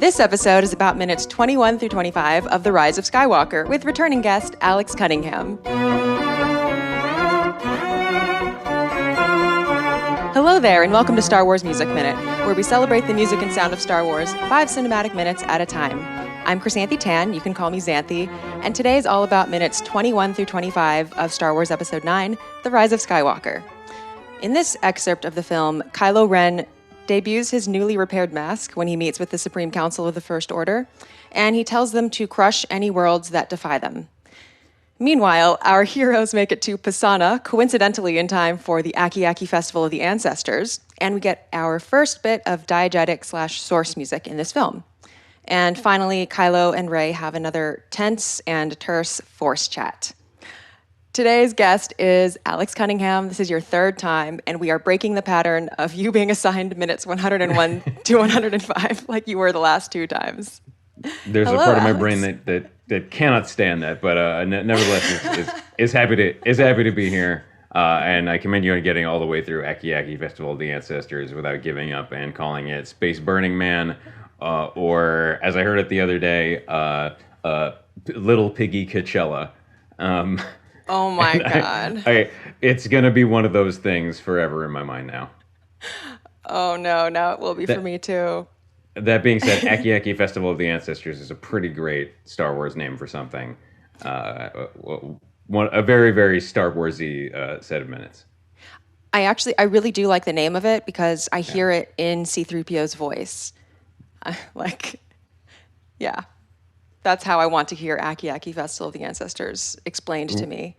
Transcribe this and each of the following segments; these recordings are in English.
This episode is about minutes 21 through 25 of The Rise of Skywalker with returning guest Alex Cunningham. Hello there, and welcome to Star Wars Music Minute, where we celebrate the music and sound of Star Wars 5 cinematic minutes at a time. I'm Chrysanthi Tan, you can call me Xanthi, and today is all about minutes 21 through 25 of Star Wars Episode 9, The Rise of Skywalker. In this excerpt of the film, Kylo Ren debuts his newly repaired mask when he meets with the Supreme Council of the First Order, and he tells them to crush any worlds that defy them. Meanwhile, our heroes make it to Pasaana, coincidentally in time for the Aki Aki Festival of the Ancestors, and we get our first bit of diegetic/source music in this film. And finally, Kylo and Rey have another tense and terse Force chat. Today's guest is Alex Cunningham. This is your third time, and we are breaking the pattern of you being assigned minutes 101 to 105 like you were the last two times. There's Hello, a part of my Alex. brain that cannot stand that, but nevertheless is happy to be here. And I commend you on getting all the way through Aki Aki Festival of the Ancestors without giving up and calling it Space Burning Man, or as I heard it the other day, Little Piggy Coachella. Oh my God. It's gonna be one of those things forever in my mind now. Oh no, now it will be for me too. That being said, Aki Aki Festival of the Ancestors is a pretty great Star Wars name for something. A very, very Star Wars-y set of minutes. I really do like the name of it because I hear it in C-3PO's voice. That's how I want to hear Aki Aki Festival of the Ancestors explained to me.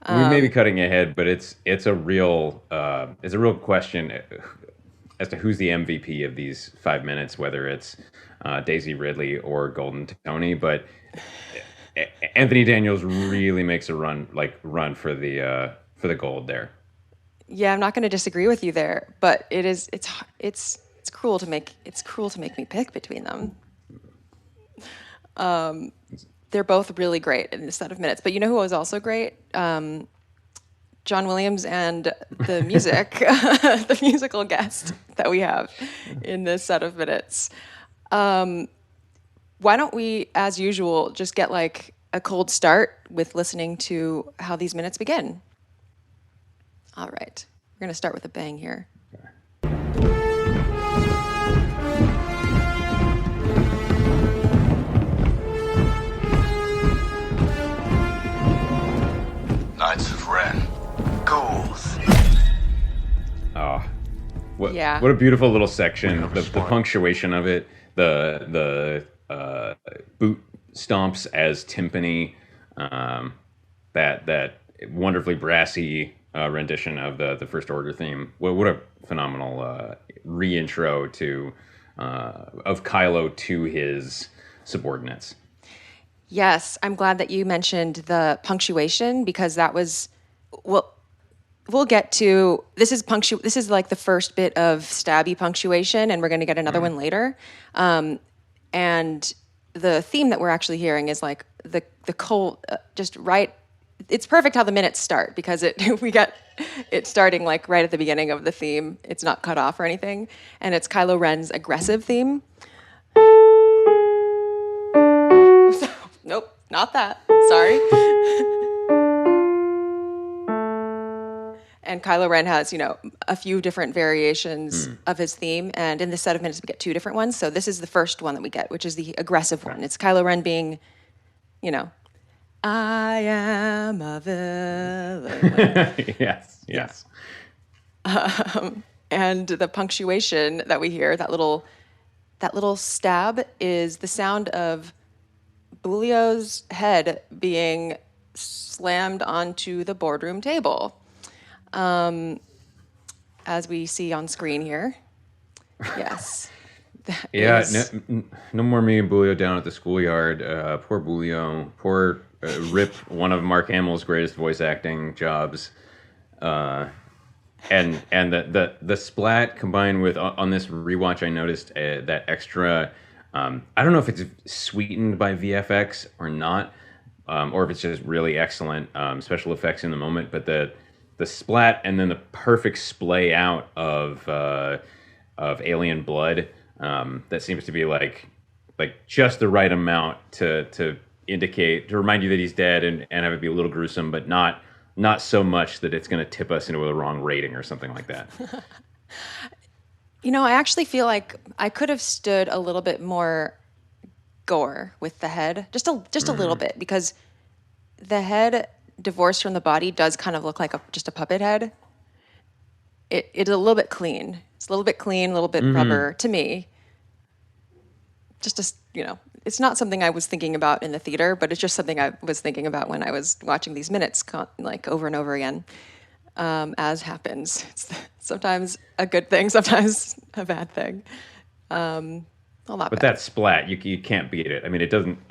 We may be cutting ahead, but it's a real question as to who's the MVP of these 5 minutes, whether it's Daisy Ridley or Golden Tony. But Anthony Daniels really makes a run for the gold there. Yeah, I'm not going to disagree with you there, but it's cruel to make me pick between them. They're both really great in this set of minutes. But you know who was also great? John Williams and the music, the musical guest that we have in this set of minutes. Why don't we, as usual, just get like a cold start with listening to how these minutes begin? All right, we're going to start with a bang here. Knights of Ren. Ghouls. Oh, what Yeah. what a beautiful little section. The punctuation of it, the boot stomps as timpani, that wonderfully brassy rendition of the First Order theme. What a phenomenal re-intro to of Kylo to his subordinates. Yes, I'm glad that you mentioned the punctuation because that was, we'll get to, this is like the first bit of Stabby punctuation, and we're going to get another one later. And the theme that we're actually hearing is like the cold, just right, it's perfect how the minutes start because we got it starting like right at the beginning of the theme. It's not cut off or anything. And it's Kylo Ren's aggressive theme. Nope, not that. Sorry. And Kylo Ren has, a few different variations of his theme. And in this set of minutes, we get 2 different ones. So this is the first one that we get, which is the aggressive one. It's Kylo Ren being, I am a villain. Yes. And the punctuation that we hear, that little stab, is the sound of Bulio's head being slammed onto the boardroom table, as we see on screen here. Yes. No more me and Bulio down at the schoolyard. Poor Bulio. Poor Rip, one of Mark Hamill's greatest voice acting jobs. And the splat combined with, on this rewatch, I noticed that extra. I don't know if it's sweetened by VFX or not, or if it's just really excellent special effects in the moment. But the splat and then the perfect splay out of alien blood that seems to be like just the right amount to indicate, to remind you that he's dead, and have it be a little gruesome, but not so much that it's going to tip us into the wrong rating or something like that. I actually feel like I could have stood a little bit more gore with the head, just a little bit, because the head divorced from the body does kind of look like just a puppet head. It's a little bit clean. It's a little bit clean, a little bit rubber to me. It's not something I was thinking about in the theater, but it's just something I was thinking about when I was watching these minutes, like over and over again, as happens. It's sometimes a good thing, sometimes a bad thing. But that splat, you can't beat it. I mean, it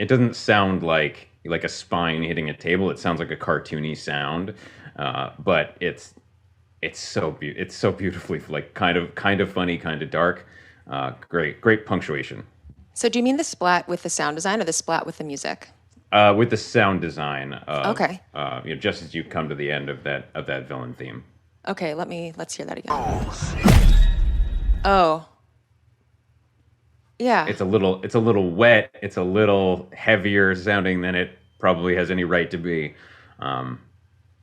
doesn't sound like a spine hitting a table. It sounds like a cartoony sound, but it's so beautifully, like, kind of funny, kind of dark. Great punctuation. So do you mean the splat with the sound design or the splat with the music? With the sound design. Okay. Just as you come to the end of that villain theme. Okay, let's hear that again. Ghouls. Oh. Yeah. It's a little wet. It's a little heavier sounding than it probably has any right to be.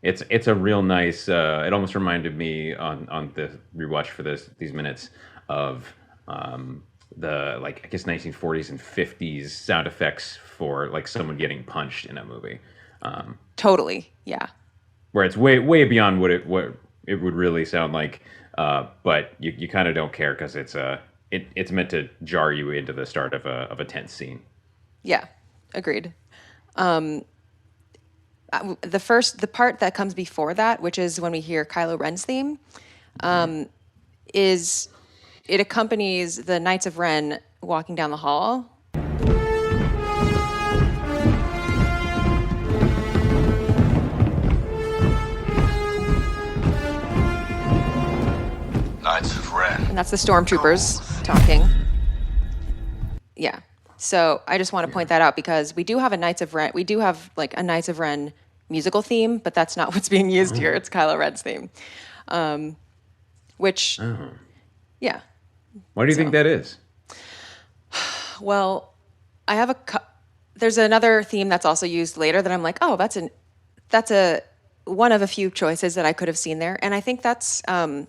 It's a real nice. It almost reminded me on the rewatch for these minutes of the, like, I guess 1940s and 50s sound effects for, like, someone getting punched in a movie. Totally. Yeah. Where it's way beyond what it would really sound like, but you kind of don't care because it's meant to jar you into the start of a tense scene. Yeah, agreed. The part that comes before that, which is when we hear Kylo Ren's theme, is it accompanies the Knights of Ren walking down the hall. Knights of Ren. And that's the stormtroopers talking. Yeah. So I just want to point that out because we do have a Knights of Ren. We do have, like, a Knights of Ren musical theme, but that's not what's being used here. It's Kylo Ren's theme. Yeah. Why do you think that is? Well, I have there's another theme that's also used later that I'm like, oh, that's one of a few choices that I could have seen there. And I think that's how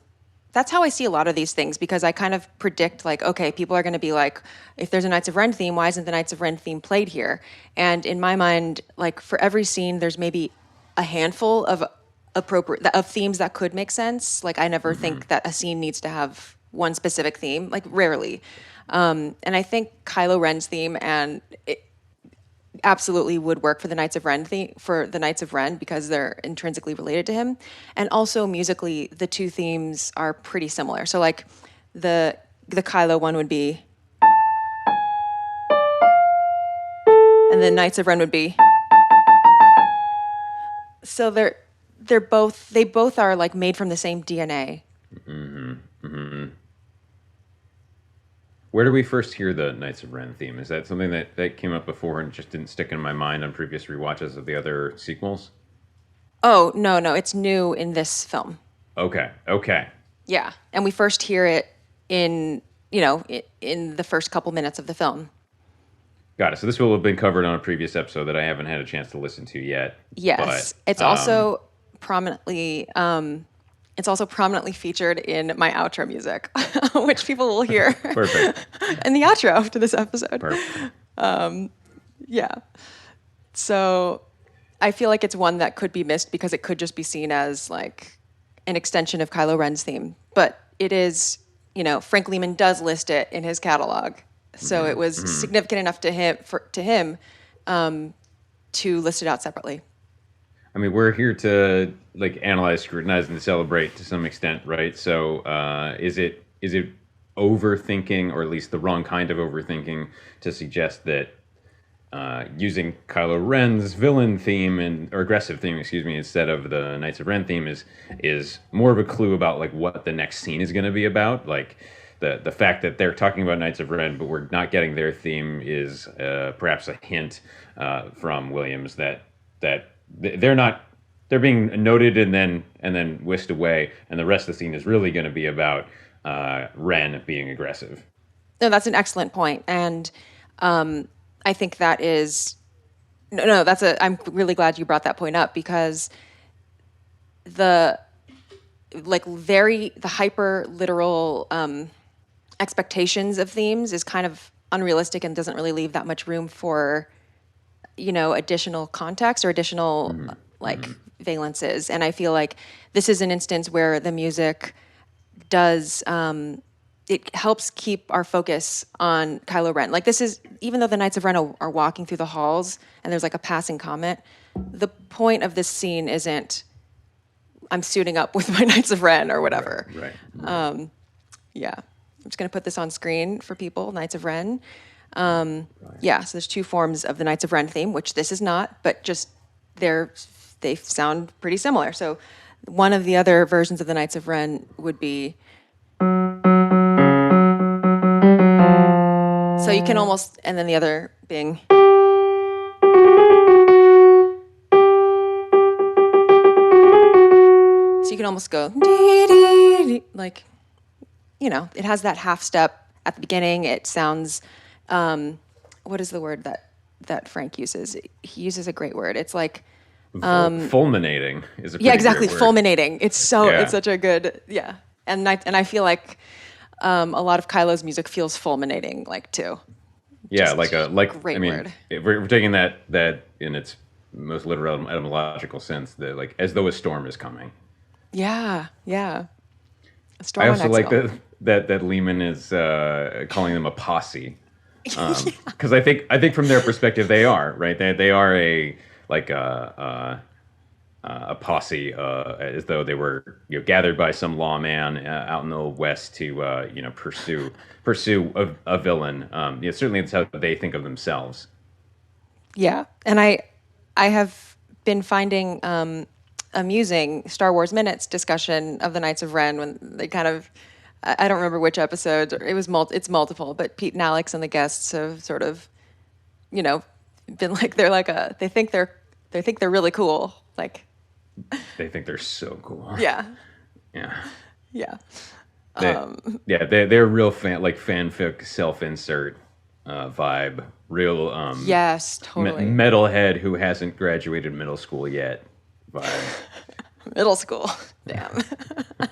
I see a lot of these things, because I kind of predict, like, okay, people are going to be like, if there's a Knights of Ren theme, why isn't the Knights of Ren theme played here? And in my mind, like, for every scene, there's maybe a handful of themes that could make sense. Like, I never think that a scene needs to have one specific theme, like, rarely. And I think Kylo Ren's theme and it absolutely would work for the Knights of Ren because they're intrinsically related to him. And also musically, the two themes are pretty similar. So, like, the Kylo one would be, and the Knights of Ren would be. So they both are, like, made from the same DNA. Where do we first hear the Knights of Ren theme? Is that something that came up before and just didn't stick in my mind on previous rewatches of the other sequels? Oh, no, it's new in this film. Okay. Yeah, and we first hear it in the first couple minutes of the film. Got it. So this will have been covered on a previous episode that I haven't had a chance to listen to yet. Yes, but, it's also prominently featured in my outro music, which people will hear. Perfect. In the outro to this episode. Perfect. Yeah. So I feel like it's one that could be missed because it could just be seen as, like, an extension of Kylo Ren's theme. But it is, Frank Lehman does list it in his catalog. So it was significant enough to him to list it out separately. I mean, we're here to, like, analyze, scrutinize, and celebrate to some extent, right? So is it overthinking, or at least the wrong kind of overthinking, to suggest that using Kylo Ren's villain theme or aggressive theme, instead of the Knights of Ren theme is more of a clue about, like, what the next scene is going to be about? Like, the fact that they're talking about Knights of Ren, but we're not getting their theme is perhaps a hint from Williams that they're being noted and then whisked away, and the rest of the scene is really going to be about Ren being aggressive. No, that's an excellent point. And I think that is no. I'm really glad you brought that point up because the hyper literal expectations of themes is kind of unrealistic and doesn't really leave that much room for additional context or additional valences. And I feel like this is an instance where the music does it helps keep our focus on Kylo Ren. Like this is, even though the Knights of Ren are walking through the halls and there's like a passing comment, the point of this scene isn't I'm suiting up with my Knights of Ren or whatever. Right. Yeah. I'm just going to put this on screen for people, Knights of Ren. Yeah, so there's two forms of the Knights of Ren theme, which this is not, but just they sound pretty similar. So one of the other versions of the Knights of Ren would be... So you can almost, and then the other being... So you can almost go, like, it has that half step at the beginning. It sounds, what is the word that Frank uses? He uses a great word. It's like... fulminating is a pretty exactly, great word. Fulminating. It's such a good, And I feel like a lot of Kylo's music feels fulminating, like, too. Yeah, Great I mean, word. If we're taking that in its most literal etymological sense, that like as though a storm is coming. Yeah. A storm I on also like exhale. that Lehman is calling them a posse, because I think from their perspective they are right. They are a posse, as though they were gathered by some lawman out in the West to pursue a villain. Certainly that's how they think of themselves. Yeah, and I have been finding amusing Star Wars Minutes discussion of the Knights of Ren when they kind of, I don't remember which episode, it's multiple, but Pete and Alex and the guests have sort of, been like, they think they're really cool. Like, They think they're so cool. yeah. They're real fanfic self-insert vibe. Real Yes, totally. Metalhead who hasn't graduated middle school yet vibe. Middle school. Damn. Yeah,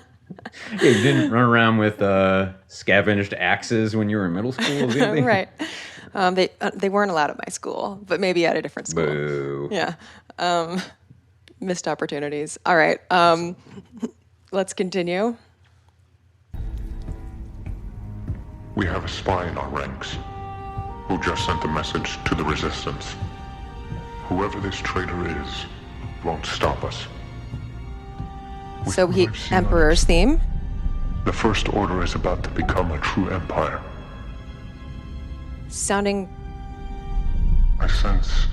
you didn't run around with scavenged axes when you were in middle school, did they? Right. They weren't allowed at my school, but maybe at a different school. Boo. Yeah. Missed opportunities. All right. Let's continue. We have a spy in our ranks who just sent a message to the Resistance. Whoever this traitor is won't stop us. So Emperor's theme. The First Order is about to become a true empire. Sounding I sense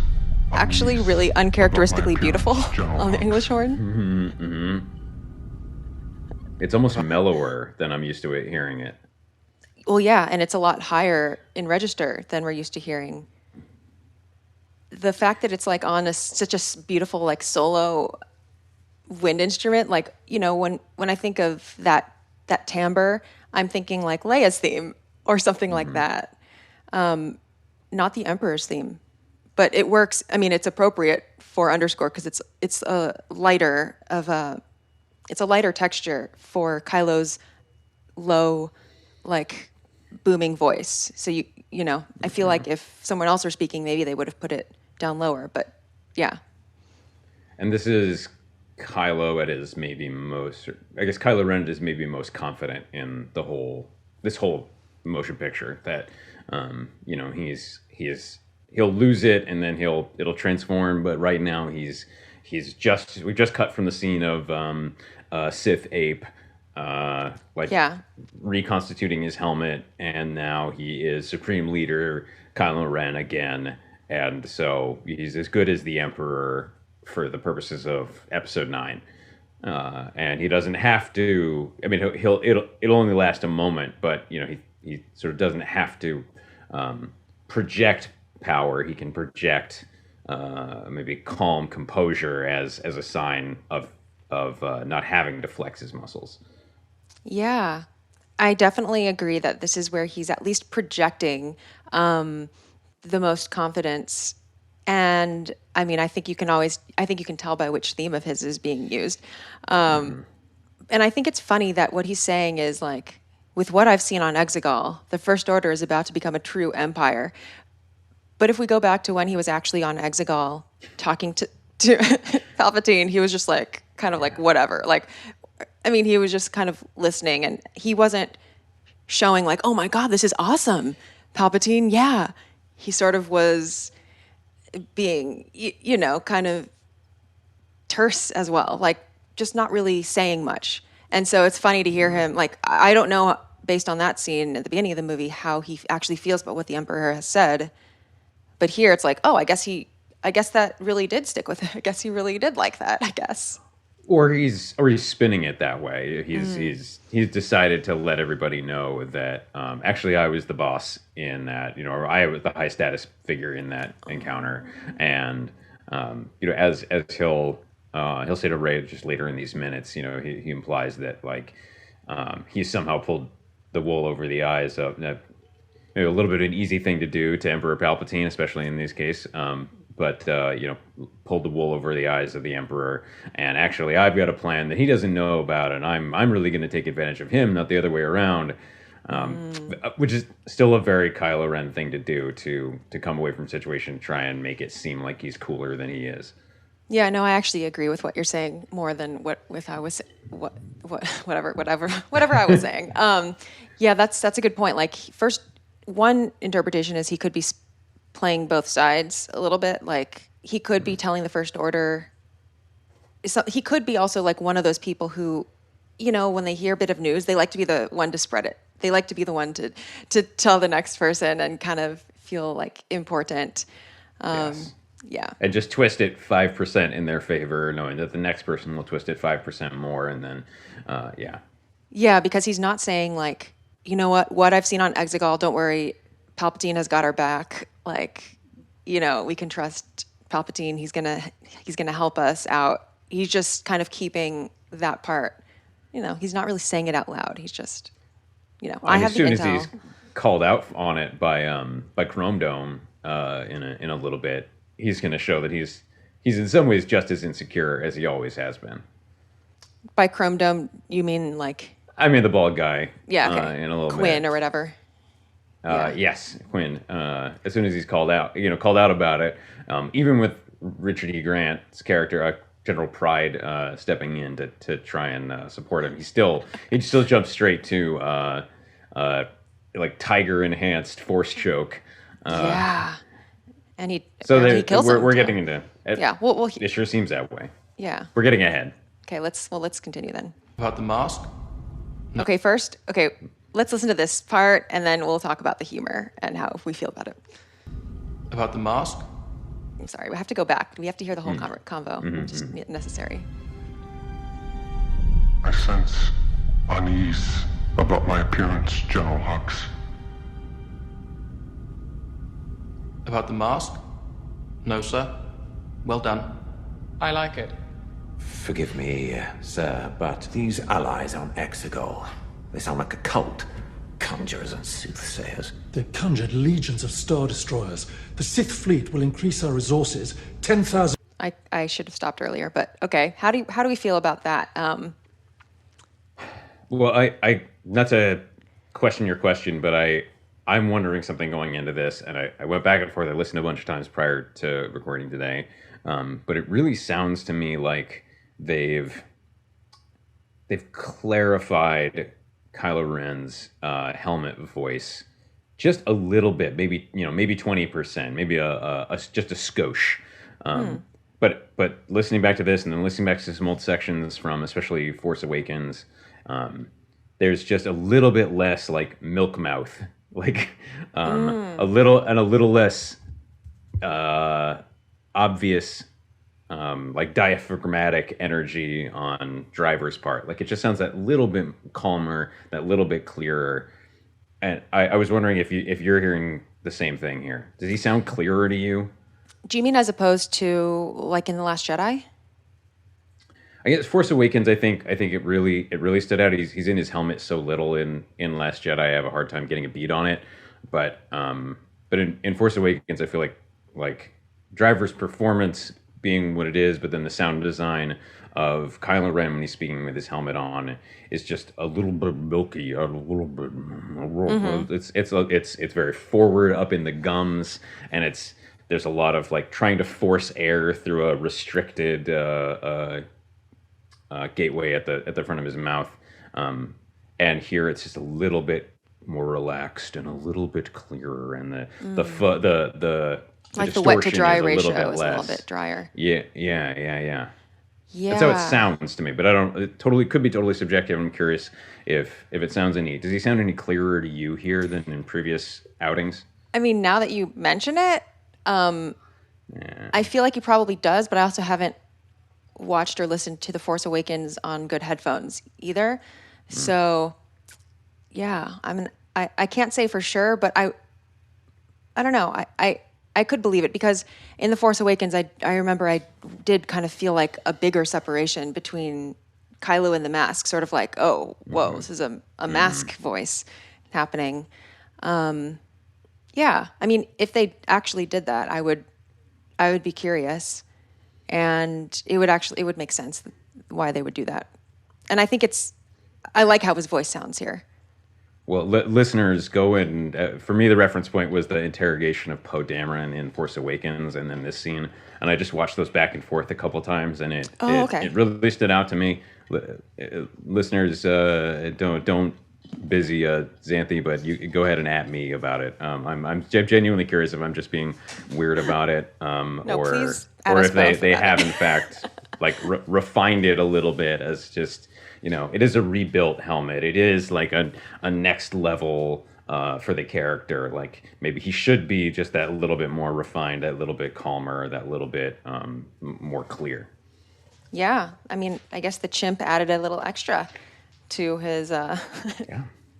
actually unease really uncharacteristically about my beautiful appearance, General on the Hux. English horn. It's almost mellower than I'm used to hearing it. Well, yeah, and it's a lot higher in register than we're used to hearing. The fact that it's like on such a beautiful like solo wind instrument, like when I think of that timbre, I'm thinking like Leia's theme or something like that. Not the Emperor's theme, but it works. I mean, it's appropriate for underscore because it's a lighter texture for Kylo's low, like booming voice. So I feel like if someone else were speaking, maybe they would have put it down lower. But yeah. And this is Kylo at his maybe most, I guess Kylo Ren is maybe most confident in this whole motion picture that, he'll lose it and then it'll transform. But right now we've just cut from the scene of Sith Ape, reconstituting his helmet, and now he is Supreme Leader Kylo Ren again, and so he's as good as the Emperor for the purposes of Episode 9, and he doesn't have to. I mean, it'll only last a moment, but he sort of doesn't have to project power. He can project maybe calm composure as a sign of not having to flex his muscles. Yeah, I definitely agree that this is where he's at least projecting the most confidence. And I mean, I think you can tell by which theme of his is being used. And I think it's funny that what he's saying is like, with what I've seen on Exegol, the First Order is about to become a true empire. But if we go back to when he was actually on Exegol talking to Palpatine, he was just like, kind of like, whatever. Like, I mean, he was just kind of listening, and he wasn't showing like, oh my God, this is awesome, Palpatine, yeah. He sort of was being, kind of terse as well, like just not really saying much. And so it's funny to hear him, like, I don't know, based on that scene at the beginning of the movie, how he actually feels about what the Emperor has said. But here it's like, oh, I guess that really did stick with it. I guess he really did like that, I guess. Or he's spinning it that way. He's decided to let everybody know that actually I was the boss in that, or I was the high status figure in that encounter. And as he'll say to Rey just later in these minutes, he implies that like he somehow pulled the wool over the eyes of maybe a little bit of an easy thing to do to Emperor Palpatine, especially in this case. But pulled the wool over the eyes of the Emperor. And actually, I've got a plan that he doesn't know about, and I'm really going to take advantage of him, not the other way around. Which is still a very Kylo Ren thing to do, to come away from a situation, try and make it seem like he's cooler than he is. Yeah, no, I actually agree with what you're saying more than whatever I was saying. Yeah, that's a good point. Like, first, one interpretation is he could be playing both sides a little bit. Like, he could be telling the First Order. So he could be also like one of those people who, when they hear a bit of news, they like to be the one to spread it. They like to be the one to tell the next person and kind of feel like important. Yes. Yeah. And just twist it 5% in their favor, knowing that the next person will twist it 5% more, and then, yeah. Yeah, because he's not saying like, what I've seen on Exegol, don't worry, Palpatine has got our back. Like, we can trust Palpatine. He's gonna help us out. He's just kind of keeping that part. He's not really saying it out loud. He's just, I have the intel. As soon as he's called out on it by Chrome Dome in a little bit, he's going to show that he's in some ways just as insecure as he always has been. By Chrome Dome, you mean like? I mean the bald guy. Yeah, okay. In a little Quinn bit. Or whatever. Yes, Quinn. As soon as he's called out about it, even with Richard E. Grant's character, General Pryde, stepping in to try and support him, he still jumps straight to like tiger enhanced force choke. Yeah, and he kills him. We're getting into it. Yeah, well, it sure seems that way. Yeah, we're getting ahead. Okay, let's continue then. About the mask? No. Okay, let's listen to this part, and then we'll talk about the humor and how we feel about it. About the mask? I'm sorry, we have to go back. We have to hear the whole convo. Just necessary. I sense unease about my appearance, General Hux. About the mask? No, sir. Well done. I like it. Forgive me, sir, but these allies on Exegol, they sound like a cult. Conjurers and soothsayers. They've conjured legions of Star Destroyers. The Sith fleet will increase our resources 10,000... I should have stopped earlier, but okay. How do we feel about that? Well, I not to question your question, but I'm wondering something going into this, and I went back and forth. I listened a bunch of times prior to recording today, but it really sounds to me like they've clarified Kylo Ren's helmet voice just a little bit, maybe 20%, maybe just a skosh. But listening back to this and then listening back to some old sections from especially Force Awakens, there's just a little bit less like milk mouth, like a little less obvious like diaphragmatic energy on Driver's part. Like it just sounds that little bit calmer, that little bit clearer. And I was wondering if you're hearing the same thing here. Does he sound clearer to you? Do you mean as opposed to like in The Last Jedi? I guess Force Awakens, I think it really stood out. He's in his helmet so little in Last Jedi. I have a hard time getting a beat on it. But but in Force Awakens, I feel like Driver's performance being what it is, but then the sound design of Kylo Ren when he's speaking with his helmet on is just a little bit milky, a little bit. It's very forward, up in the gums, and there's a lot of like trying to force air through a restricted gateway at the front of his mouth, and here it's just a little bit more relaxed and a little bit clearer, and the like the wet to dry ratio is a little bit drier. Yeah. Yeah. That's how it sounds to me, but it could be totally subjective. I'm curious if it sounds does he sound any clearer to you here than in previous outings? I mean, now that you mention it, I feel like he probably does, but I also haven't watched or listened to The Force Awakens on good headphones either. So yeah, I can't say for sure, but I don't know. I could believe it because in The Force Awakens, I remember I did kind of feel like a bigger separation between Kylo and the mask, sort of like, oh, whoa, this is a mask voice happening. Yeah, I mean, if they actually did that, I would be curious, and it would make sense why they would do that. And I think I like how his voice sounds here. Well, listeners, go and for me, the reference point was the interrogation of Poe Dameron in Force Awakens, and then this scene. And I just watched those back and forth a couple times, and it really stood out to me. Listeners, don't busy Xanthi, but you go ahead and at me about it. I'm genuinely curious if I'm just being weird about it, or if they have in fact like refined it a little bit as just. It is a rebuilt helmet. It is like a next level for the character. Like maybe he should be just that little bit more refined, that little bit calmer, that little bit more clear. Yeah, I mean, I guess the chimp added a little extra to his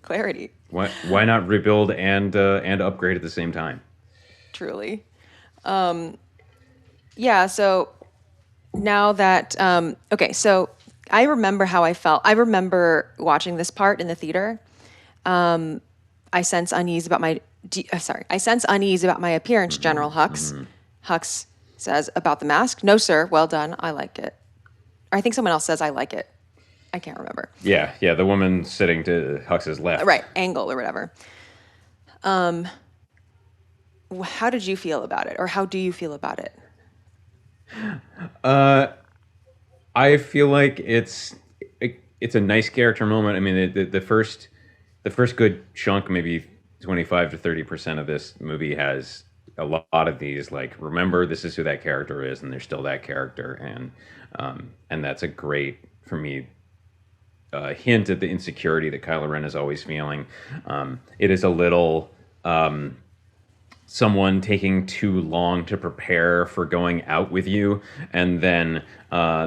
clarity. Why not rebuild and upgrade at the same time? Truly. Yeah. So now that so. I remember how I felt. I remember watching this part in the theater. I sense unease about my appearance, General Hux. Hux says about the mask, "No, sir. Well done. I like it." Or I think someone else says, "I like it." I can't remember. Yeah. The woman sitting to Hux's left. Right, angle or whatever. How did you feel about it, or how do you feel about it? I feel like it's a nice character moment. I mean, the first good chunk, maybe 25 to 30% of this movie has a lot of these. Like, remember, this is who that character is, and they're still that character, and that's a great, for me, hint at the insecurity that Kylo Ren is always feeling. It is a little. Someone taking too long to prepare for going out with you, and then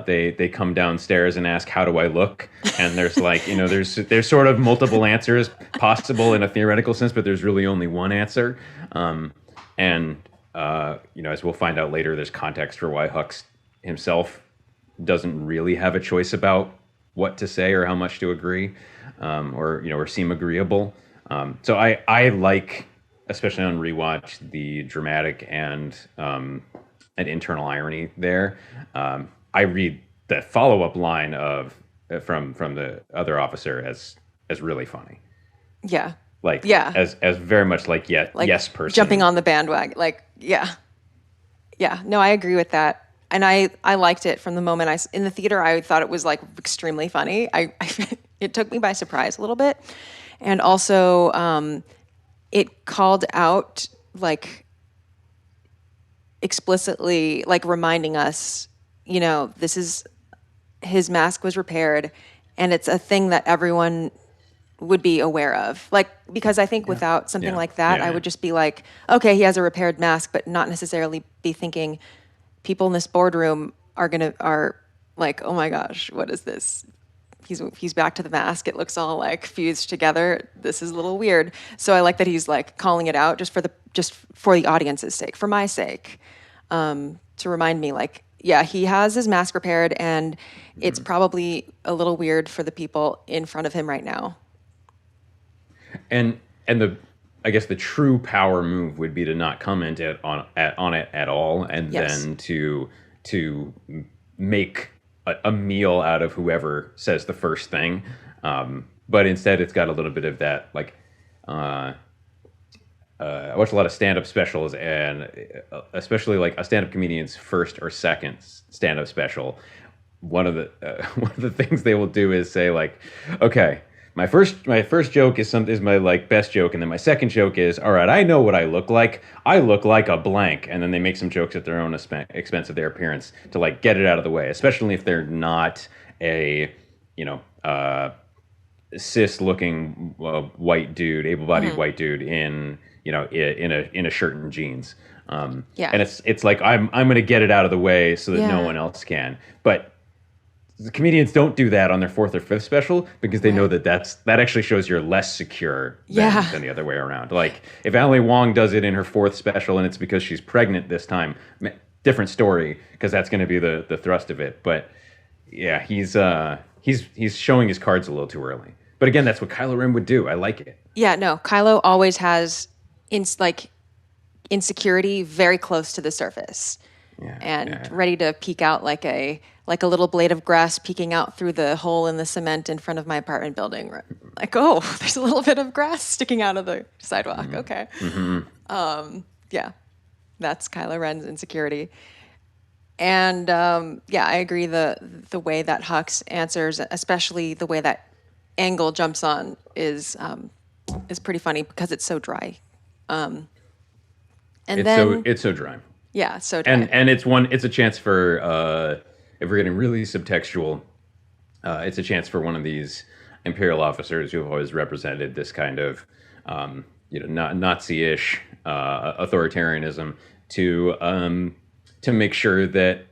they come downstairs and ask, "How do I look?" And there's like, there's sort of multiple answers possible in a theoretical sense, but there's really only one answer. As we'll find out later, there's context for why Hux himself doesn't really have a choice about what to say or how much to agree, or seem agreeable. So I like, especially on rewatch, the dramatic and internal irony there. I read the follow-up line from the other officer as really funny. Yeah. Like, yeah. As very much like yes person. Jumping on the bandwagon. Like, yeah. Yeah. No, I agree with that. And I liked it from the moment in the theater. I thought it was like extremely funny. It took me by surprise a little bit. And also, it called out, like, explicitly, like, reminding us, this is, his mask was repaired, and it's a thing that everyone would be aware of. Like, because I think without something like that, I would just be like, okay, he has a repaired mask, but not necessarily be thinking people in this boardroom are like, oh my gosh, what is this? He's back to the mask. It looks all like fused together. This is a little weird. So I like that he's like calling it out just for the audience's sake, for my sake, to remind me, like, yeah, he has his mask repaired, and it's probably a little weird for the people in front of him right now. And I guess the true power move would be to not comment on it at all, and then to make a meal out of whoever says the first thing. But instead, it's got a little bit of that, like, I watch a lot of stand-up specials, and especially like a stand-up comedian's first or second stand-up special. One of the things they will do is say, like, okay, my first joke is my like best joke, and then my second joke is, all right, I know what I look like. I look like a blank, and then they make some jokes at their own expense of their appearance to like get it out of the way, especially if they're not a cis-looking white dude, able-bodied white dude in a shirt and jeans. And it's like I'm gonna get it out of the way so that no one else can, but the comedians don't do that on their fourth or fifth special because they know that actually shows you're less secure than the other way around. Like if Ali Wong does it in her fourth special and it's because she's pregnant this time, different story, because that's going to be the thrust of it. But yeah, he's showing his cards a little too early. But again, that's what Kylo Ren would do. I like it. Yeah, no, Kylo always has insecurity very close to the surface. Ready to peek out like a little blade of grass peeking out through the hole in the cement in front of my apartment building. Like, oh, there's a little bit of grass sticking out of the sidewalk. Okay. That's Kylo Ren's insecurity. And I agree. The way that Hux answers, especially the way that Angle jumps on, is pretty funny because it's so dry. It's so dry. Yeah, so dry. And it's a chance for if we're getting really subtextual, it's a chance for one of these Imperial officers who have always represented this kind of Nazi-ish authoritarianism to make sure that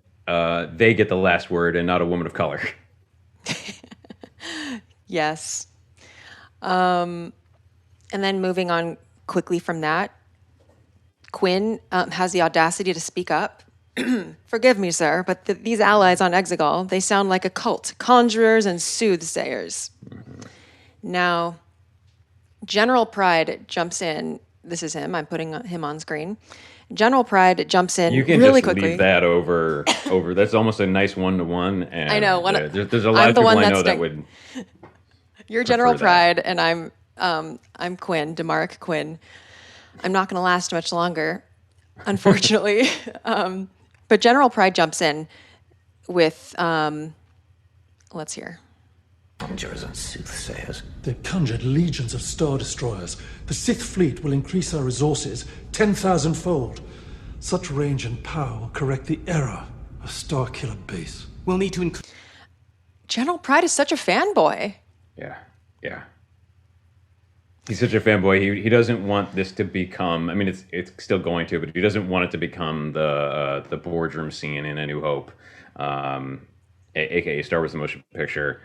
they get the last word and not a woman of color. Yes. And then moving on quickly from that, Quinn has the audacity to speak up. Forgive me, sir, but these allies on Exegol, they sound like a cult, conjurers and soothsayers. Now, General Pryde jumps in. This is him. I'm putting him on screen. General Pryde jumps in really quickly. You can just leave that over. That's almost a nice one-to-one. And I know. There's a lot of people I know that would. You're General Pryde, and I'm Quinn, Demarc Quinn. I'm not going to last much longer, unfortunately. But General Pryde jumps in with, let's hear. Conjurers and soothsayers. They've conjured legions of Star Destroyers. The Sith fleet will increase our resources 10,000-fold. Such range and power will correct the error of Starkiller Base. We'll need to General Pryde is such a fanboy. Yeah. He's such a fanboy. He doesn't want this to become. I mean, it's still going to, but he doesn't want it to become the boardroom scene in A New Hope, aka Star Wars: The Motion Picture,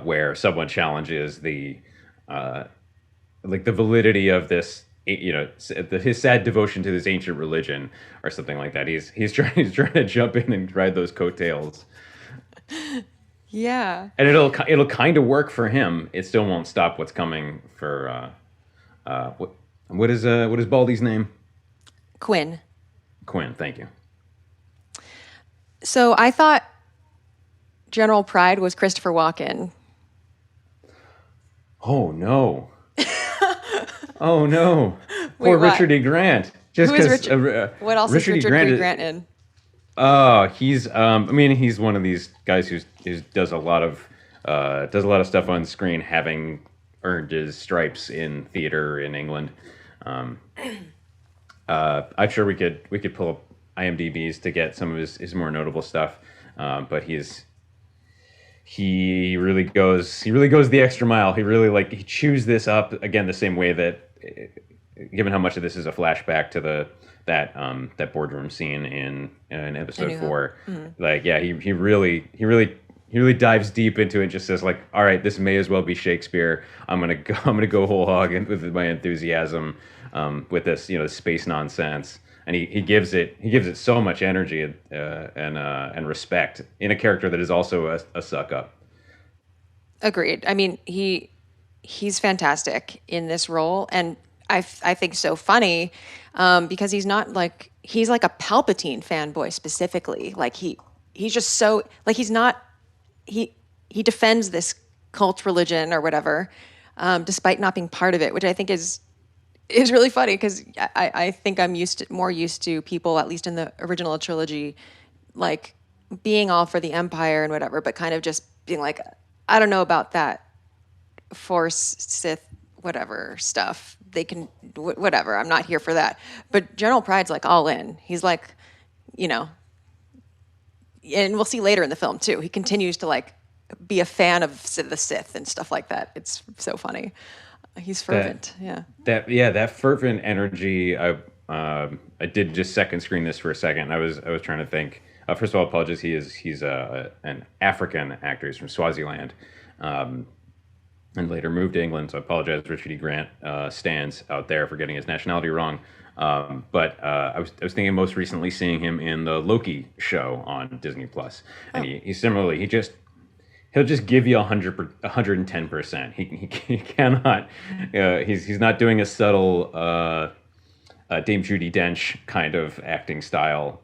where someone challenges the validity of this, his sad devotion to this ancient religion or something like that. He's trying to jump in and ride those coattails. Yeah, and it'll kind of work for him. It still won't stop what's coming for what is Baldy's name? Quinn. Thank you. So I thought General Pryde was Christopher Walken. Oh no! Oh no! Poor Richard E. Grant. Just because. What else is Richard E. Grant in? Oh, he's he's one of these guys who does a lot of stuff on screen, having earned his stripes in theater in England. I'm sure we could pull up IMDb's to get some of his more notable stuff. But he really goes the extra mile. He really he chews this up again the same way that, given how much of this is a flashback to that boardroom scene in episode 4. Mm-hmm. He really dives deep into it and just says all right, this may as well be Shakespeare. I'm gonna go whole hog with my enthusiasm with this space nonsense, and he gives it so much energy and respect in a character that is also a suck up. Agreed. I mean, he's fantastic in this role, and I think so funny because he's like a Palpatine fanboy specifically. Like he's just so like he's not he defends this cult religion or whatever, despite not being part of it, which I think is really funny because I think I'm more used to people, at least in the original trilogy, like being all for the Empire and whatever, but kind of just being like, I don't know about that Force Sith whatever stuff. They can whatever. I'm not here for that. But General Pryde's like all in. He's like, you know, and we'll see later in the film too. He continues to like be a fan of the Sith and stuff like that. It's so funny. He's fervent. That fervent energy. I did just second screen this for a second. I was trying to think. First of all, apologies. He's an African actor. He's from Swaziland, and later moved to England. So I apologize, Richard E. Grant stands out there for getting his nationality wrong. But I was thinking most recently seeing him in the Loki show on Disney Plus, and he similarly he'll just give you 110%. He cannot. He's not doing a subtle Dame Judi Dench kind of acting style.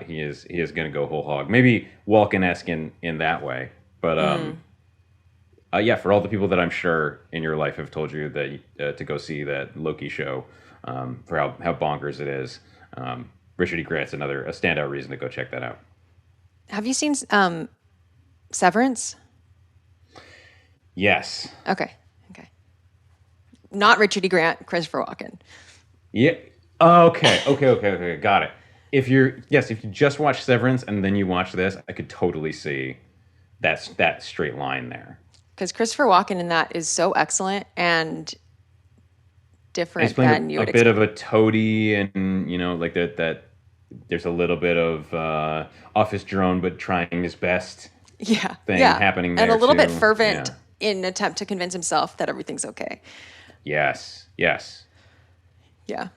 He is going to go whole hog. Maybe Walken-esque in that way. But yeah, for all the people that I'm sure in your life have told you that to go see that Loki show, for how bonkers it is, Richard E. Grant's a standout reason to go check that out. Have you seen Severance? Yes. Okay. Not Richard E. Grant, Christopher Walken. Yeah. Okay. Got it. If you just watch Severance and then you watch this, I could totally see that straight line there. Because Christopher Walken in that is so excellent and different than you would expect. A bit of a toady, and like that. There's a little bit of office drone, but trying his best. Thing happening there, and a little too. bit fervent in an attempt to convince himself that everything's okay. Yes. Yeah,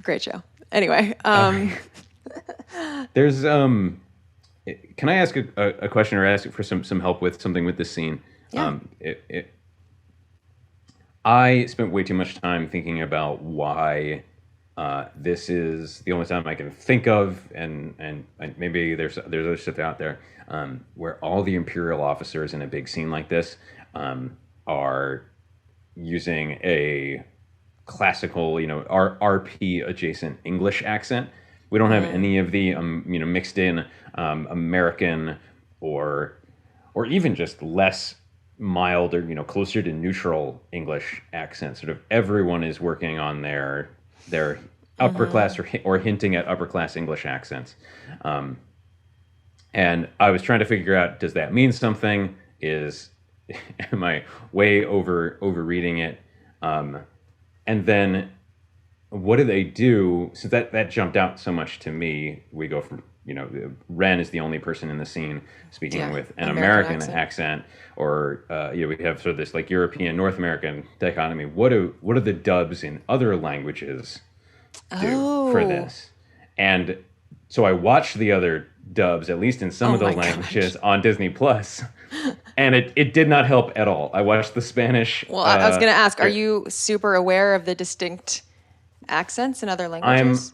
great show. Anyway, there's can I ask a question or ask for some help with something with this scene? Yeah. I spent way too much time thinking about why this is the only time I can think of, and maybe there's other stuff out there, where all the Imperial officers in a big scene like this are using a classical, RP adjacent English accent. We don't have any of the mixed in American or even just less mild or closer to neutral English accent. Sort of everyone is working on their upper class or hinting at upper class English accents. And I was trying to figure out, does that mean something? Am I way overreading it? And then what do they do? So that jumped out so much to me. We go from, Ren is the only person in the scene speaking with an American accent, or we have sort of this like European, North American dichotomy. What do the dubs in other languages do for this? And so I watched the other dubs, at least in some of the languages, on Disney Plus, and it did not help at all. I watched the Spanish. Well, I was going to ask, are you super aware of the distinct accents in other languages?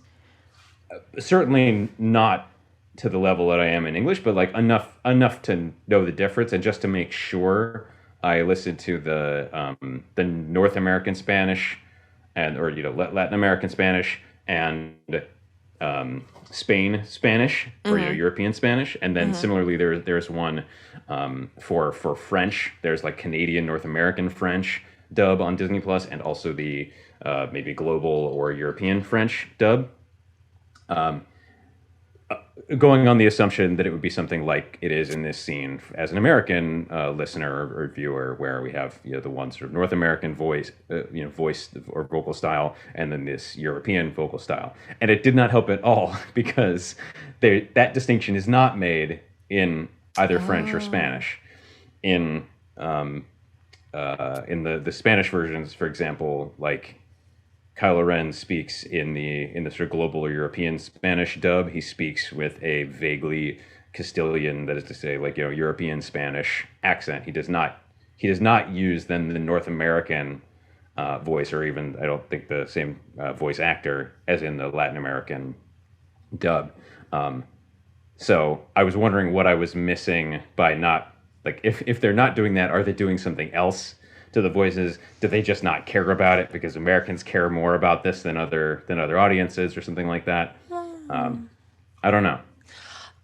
I'm certainly not to the level that I am in English, but like enough to know the difference, and just to make sure, I listened to the North American Spanish, or Latin American Spanish, and Spain Spanish, or European Spanish, and then similarly there's one for French. There's like Canadian North American French dub on Disney Plus, and also the maybe global or European French dub. Going on the assumption that it would be something like it is in this scene as an American listener or viewer, where we have the one sort of North American voice or vocal style, and then this European vocal style, and it did not help at all because that distinction is not made in either French or Spanish. In the Spanish versions, for example, like Kylo Ren speaks in the sort of global or European Spanish dub, he speaks with a vaguely Castilian, that is to say, like European Spanish accent. He does not he does not use then the North American voice, or even I don't think the same voice actor as in the Latin American dub. So I was wondering what I was missing by not, like, if they're not doing that, are they doing something else to the voices? Do they just not care about it because Americans care more about this than other audiences or something like that? I don't know.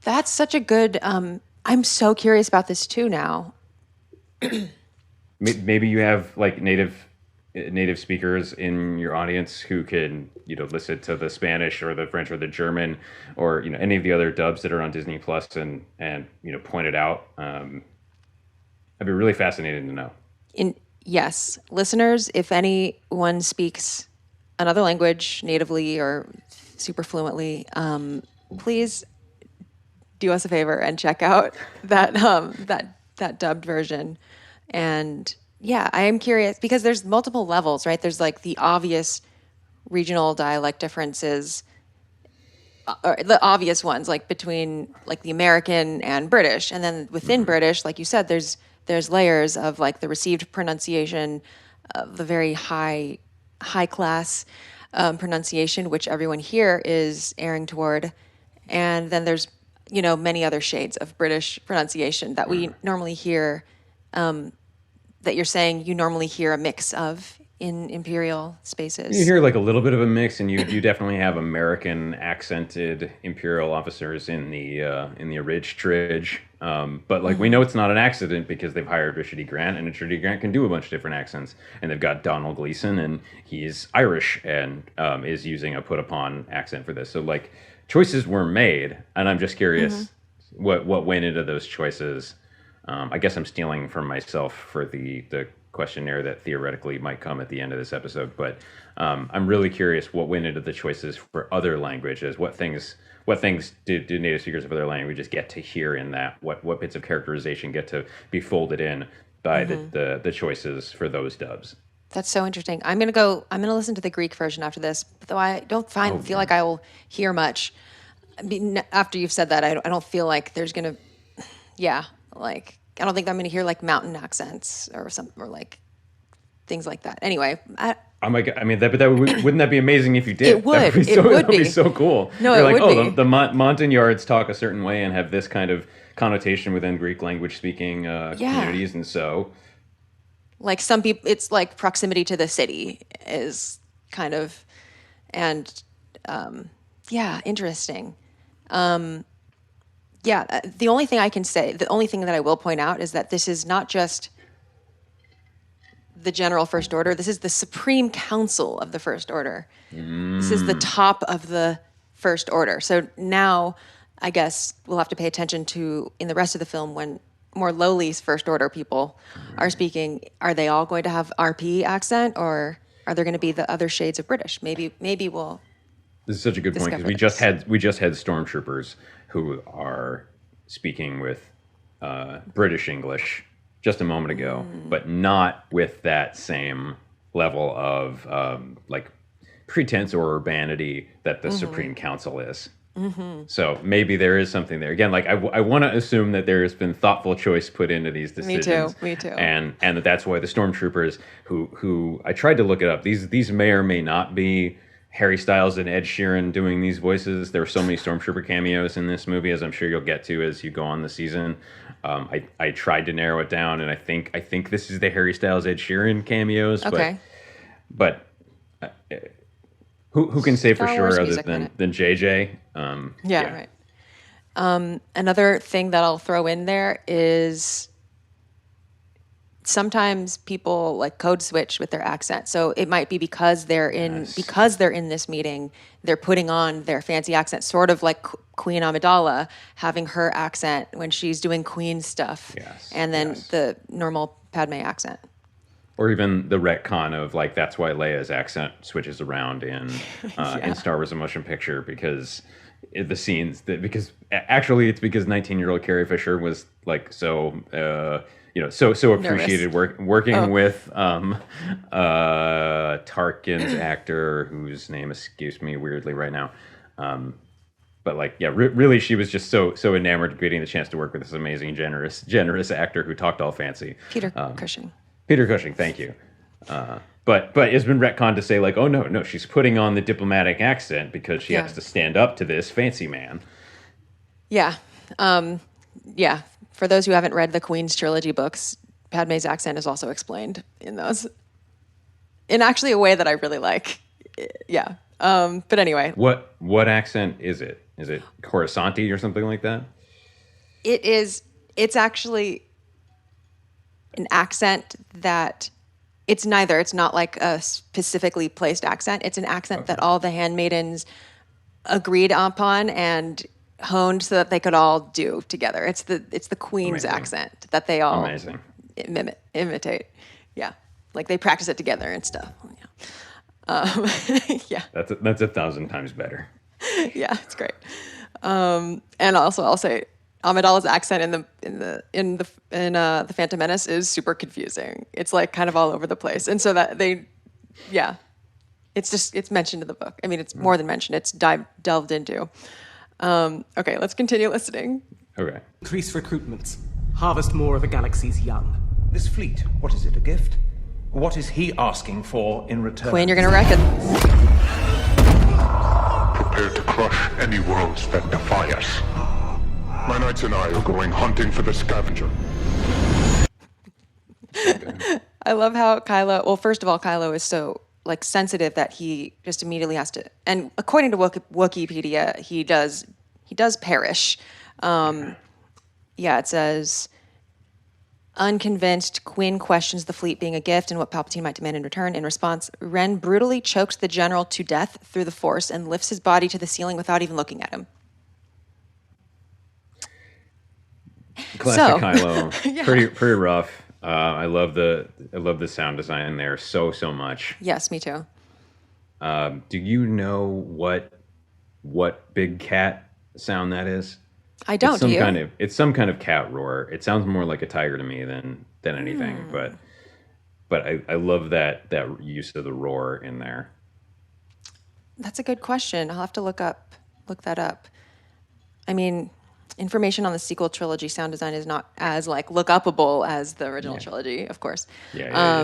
That's such a good. I'm so curious about this too now. Maybe you have like native speakers in your audience who can, listen to the Spanish or the French or the German or any of the other dubs that are on Disney Plus and point it out. I'd be really fascinated to know. Yes, listeners, if anyone speaks another language natively or super fluently, please do us a favor and check out that dubbed version. And yeah, I am curious because there's multiple levels, right? There's like the obvious regional dialect differences, or the obvious ones, like between like the American and British, and then within British, like you said, there's layers of like the received pronunciation, the very high class pronunciation, which everyone here is erring toward, and then there's many other shades of British pronunciation that we normally hear. That you're saying you normally hear a mix of in Imperial spaces. You hear like a little bit of a mix, and you definitely have American accented Imperial officers in the Ridge Tridge. But like we know it's not an accident because they've hired Richard E. Grant, and Richard E. Grant can do a bunch of different accents. And they've got Donald Gleason, and he's Irish and is using a put upon accent for this. So like choices were made, and I'm just curious what went into those choices. I guess I'm stealing from myself for the questionnaire that theoretically might come at the end of this episode, but I'm really curious what went into the choices for other languages. What things do native speakers of other languages get to hear in that? What bits of characterization get to be folded in by the choices for those dubs? That's so interesting. I'm gonna listen to the Greek version after this, though I don't feel like I will hear much. I mean, after you've said that, I don't feel like there's gonna, like I don't think I'm gonna hear like mountain accents or something or like things like that. Anyway, wouldn't that be amazing if you did? It would. That would be so cool. No, You're it like, would be. The Montagnards talk a certain way and have this kind of connotation within Greek language speaking communities, and so. Like some people, it's like proximity to the city is kind of, and interesting. The only thing I can say, the only thing that I will point out is that this is not just the General First Order. This is the Supreme Council of the First Order. This is the top of the First Order. So now I guess we'll have to pay attention to in the rest of the film when more lowly First Order people are speaking. Are they all going to have RP accent, or are there going to be the other shades of British? Maybe we'll. This is such a good point because we just had stormtroopers who are speaking with British English just a moment ago, but not with that same level of like pretense or urbanity that the Supreme Council is. So maybe there is something there. Again, like I want to assume that there has been thoughtful choice put into these decisions. Me too. And that's why the stormtroopers who I tried to look it up. These may or may not be Harry Styles and Ed Sheeran doing these voices. There are so many stormtrooper cameos in this movie, as I'm sure you'll get to as you go on the season. I tried to narrow it down, and I think this is the Harry Styles Ed Sheeran cameos. Okay. But who can say for Star Wars sure other Music than Minute. JJ? Right. Another thing that I'll throw in there is sometimes people like code switch with their accent. So it might be because they're in this meeting, they're putting on their fancy accent, sort of like Queen Amidala having her accent when she's doing Queen stuff, and then the normal Padme accent. Or even the retcon of like that's why Leia's accent switches around in Star Wars: A Motion Picture because the scenes because 19-year-old Carrie Fisher was like so appreciated working with Tarkin's actor whose name escapes me weirdly right now. like, yeah, really, she was just so enamored of getting the chance to work with this amazing, generous actor who talked all fancy. Peter Cushing. Peter Cushing, thank you. But it's been retconned to say like, oh no, she's putting on the diplomatic accent because she has to stand up to this fancy man. Yeah. Yeah. For those who haven't read the Queen's trilogy books, Padme's accent is also explained in those. In actually a way that I really like. Yeah. But anyway. What accent is it? Is it Coruscanti or something like that? It's actually an accent that it's neither. It's not like a specifically placed accent. It's an accent that all the handmaidens agreed upon and honed so that they could all do together. It's the Queen's accent that they all imitate. Yeah. Like they practice it together and stuff. Yeah. Yeah. That's 1,000 times better. Yeah, it's great. And also, I'll say Amidala's accent in the Phantom Menace is super confusing. It's like kind of all over the place, and so that it's mentioned in the book. I mean, it's more than mentioned; it's delved into. Okay, let's continue listening. Okay. Increase recruitments. Harvest more of a galaxy's young. This fleet, what is it, a gift? What is he asking for in return? Queen, you're gonna wreck it. Prepare to crush any worlds that defy us. My knights and I are going hunting for the scavenger. I love how Kylo. Well, first of all, Kylo is so like sensitive that he just immediately has to. And according to Wikipedia, he does perish. Yeah, it says. Unconvinced, Quinn questions the fleet being a gift and what Palpatine might demand in return. In response, Ren brutally chokes the general to death through the Force and lifts his body to the ceiling without even looking at him. Classic Kylo. Yeah. Pretty rough. I love the sound design there so much. Yes, me too. Do you know what big cat sound that is? I don't. It's some kind of cat roar. It sounds more like a tiger to me than anything. But I love that use of the roar in there. That's a good question. I'll have to look that up. I mean, information on the sequel trilogy sound design is not as like look upable as the original trilogy, of course. Yeah.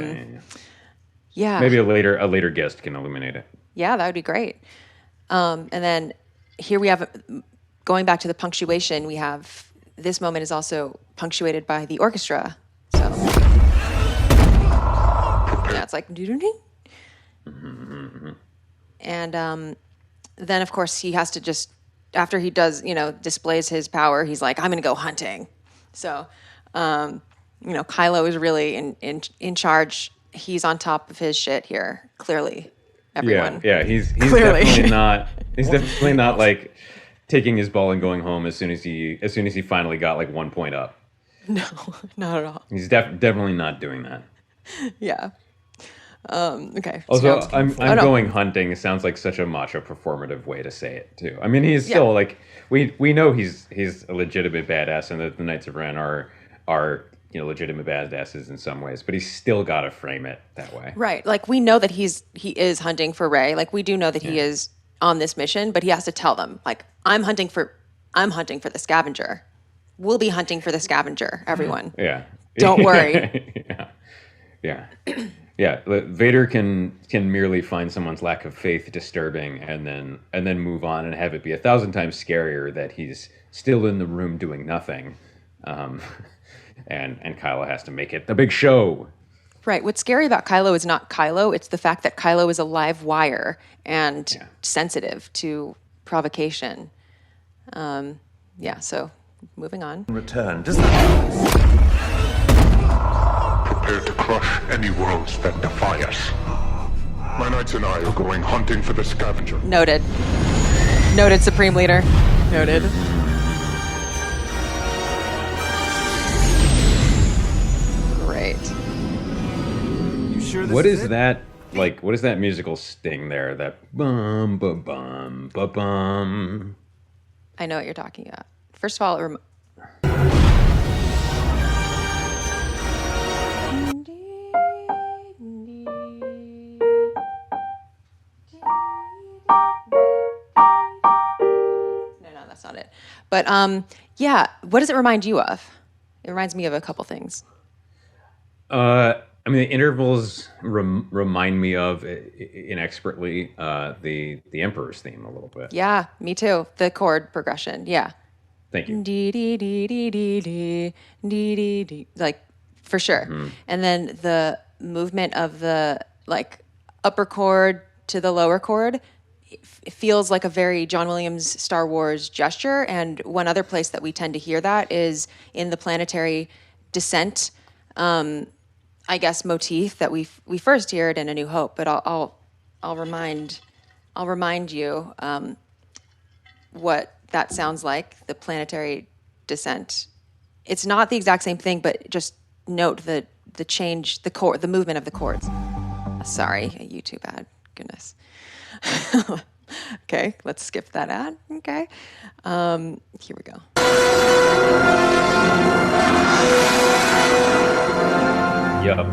Maybe a later guest can illuminate it. Yeah, that would be great. And then here we have. Going back to the punctuation, we have this moment is also punctuated by the orchestra. So yeah, it's like and then of course he has to just after he does displays his power, he's like I'm gonna go hunting. So Kylo is really in charge. He's on top of his shit here. Clearly, everyone. Yeah. He's definitely not. He's definitely not like. Taking his ball and going home as soon as he finally got like 1 point up. No, not at all. He's definitely not doing that. Yeah. Okay. Also, I'm going hunting. It sounds like such a macho performative way to say it too. I mean, he's still like we know he's a legitimate badass, and that the Knights of Ren are legitimate badasses in some ways, but he's still got to frame it that way. Right. Like we know that he is hunting for Rey. Like we do know that he is on this mission, but he has to tell them like I'm hunting for the scavenger. We'll be hunting for the scavenger, everyone. Yeah. Don't worry. Yeah. Vader can merely find someone's lack of faith disturbing and then move on and have it be 1,000 times scarier that he's still in the room doing nothing. And Kylo has to make it the big show. Right. What's scary about Kylo is not Kylo. It's the fact that Kylo is a live wire and sensitive to provocation. So moving on. Return. Does that... Prepare to crush any worlds that defy us. My knights and I are going hunting for the scavenger. Noted, Supreme Leader. Noted. Great. Sure what is that like? What is that musical sting there? That bum bum bum bum bum. I know what you're talking about. First of all, no. not it. But yeah, what does it remind you of? It reminds me of a couple things. I mean, the intervals remind me of inexpertly the Emperor's theme a little bit. Yeah, me too. The chord progression. Yeah. Thank you. Dee dee dee dee dee dee dee dee dee, like for sure. And then the movement of the like upper chord to the lower chord, it feels like a very John Williams Star Wars gesture. And one other place that we tend to hear that is in the Planetary descent, I guess, motif that we first hear it in A New Hope. But I'll remind you what that sounds like, the Planetary descent. It's not the exact same thing, but just note the change, the movement of the chords. Sorry, a YouTube ad. Goodness. Okay, let's skip that ad. Okay, here we go. Yup.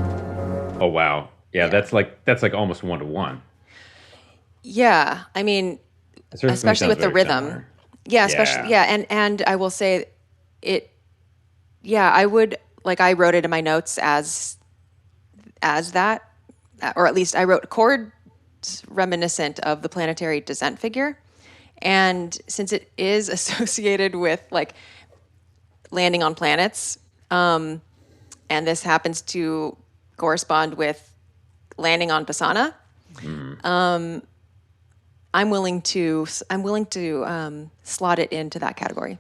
Oh wow. Yeah, that's like almost 1-to-1. Yeah, I mean, It certainly especially sounds with the very rhythm. similar. Yeah, especially and I will say it. Yeah, I would like I wrote it in my notes as that, or at least I wrote chords reminiscent of the Planetary descent figure, and since it is associated with like landing on planets, and this happens to correspond with landing on Pasaana. I'm willing to slot it into that category.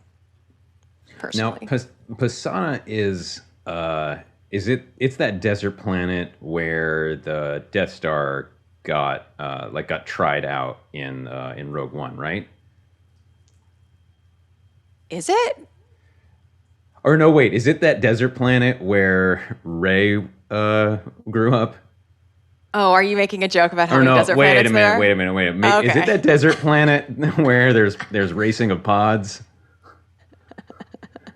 Personally. Now, Pasaana is it's that desert planet where the Death Star got tried out in Rogue One, right? Is it? Or no, wait, is it that desert planet where Rey grew up? Oh, are you making a joke about how Or many no, desert wait planets a minute, there are? wait a minute. Is Okay. it that desert planet where there's racing of pods?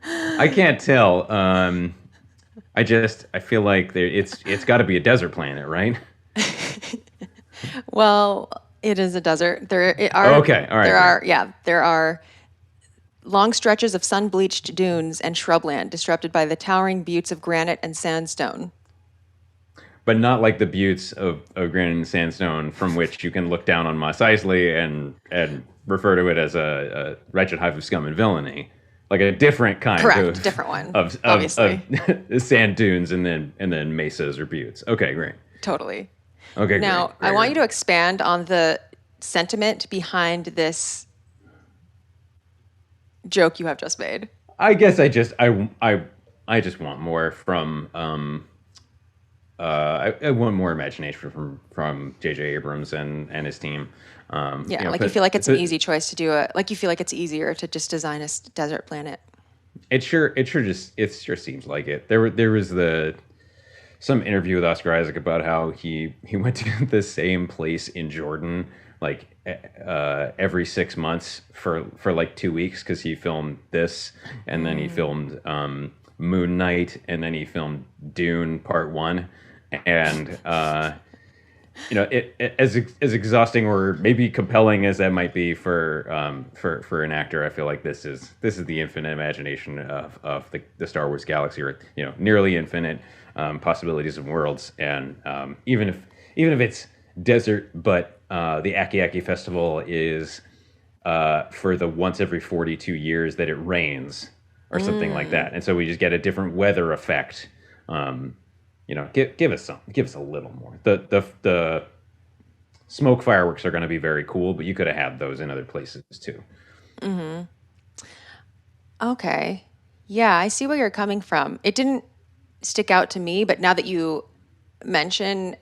I can't tell. I feel like it's got to be a desert planet, right? Well, it is a desert. There are Okay, all right, there are long stretches of sun-bleached dunes and shrubland disrupted by the towering buttes of granite and sandstone. But not like the buttes of granite and sandstone from which you can look down on Mos Eisley and refer to it as a wretched hive of scum and villainy. Like a different kind Correct, different one, of obviously. sand dunes and then mesas or buttes. Okay, great. Totally. Okay, Now, great. I want you to expand on the sentiment behind this joke you have just made. I guess I just want more from I want more imagination from J.J. Abrams and his team. You feel like it's an easy choice to do it. Like you feel like it's easier to just design a desert planet. It sure seems like it. There was some interview with Oscar Isaac about how he went to the same place in Jordan like every 6 months for like 2 weeks because he filmed this and then he filmed Moon Knight and then he filmed Dune Part 1 and as exhausting or maybe compelling as that might be for an actor, I feel like this is the infinite imagination of the Star Wars galaxy, or nearly infinite possibilities and worlds. And even if it's desert, but the Aki Aki Festival is for the once every 42 years that it rains or something like that, and so we just get a different weather effect. Give us a little more. The smoke fireworks are going to be very cool, but you could have had those in other places too. Mm-hmm. Okay. Yeah, I see where you're coming from. It didn't stick out to me, but now that you mention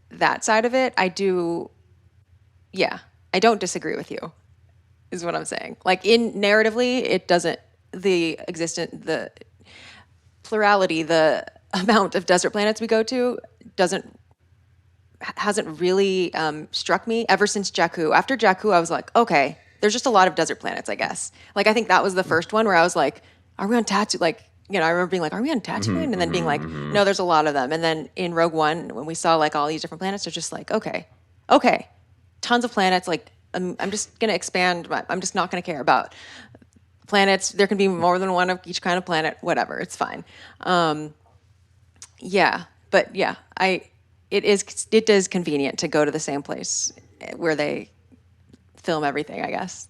that side of it, I do. Yeah, I don't disagree with you, is what I'm saying. Like narratively, it doesn't. The plurality, the amount of desert planets we go to hasn't really struck me ever since Jakku. After Jakku, I was like, okay, there's just a lot of desert planets, I guess. Like, I think that was the first one where I was like, are we on Tatooine? Like, I remember being like, are we on Tatooine? And then being like, no, there's a lot of them. And then in Rogue One, when we saw like all these different planets, they're just like, okay, tons of planets. Like, I'm just going to expand. I'm just not going to care about planets. There can be more than one of each kind of planet. Whatever, it's fine. Yeah, but yeah, it is convenient to go to the same place where they film everything, I guess,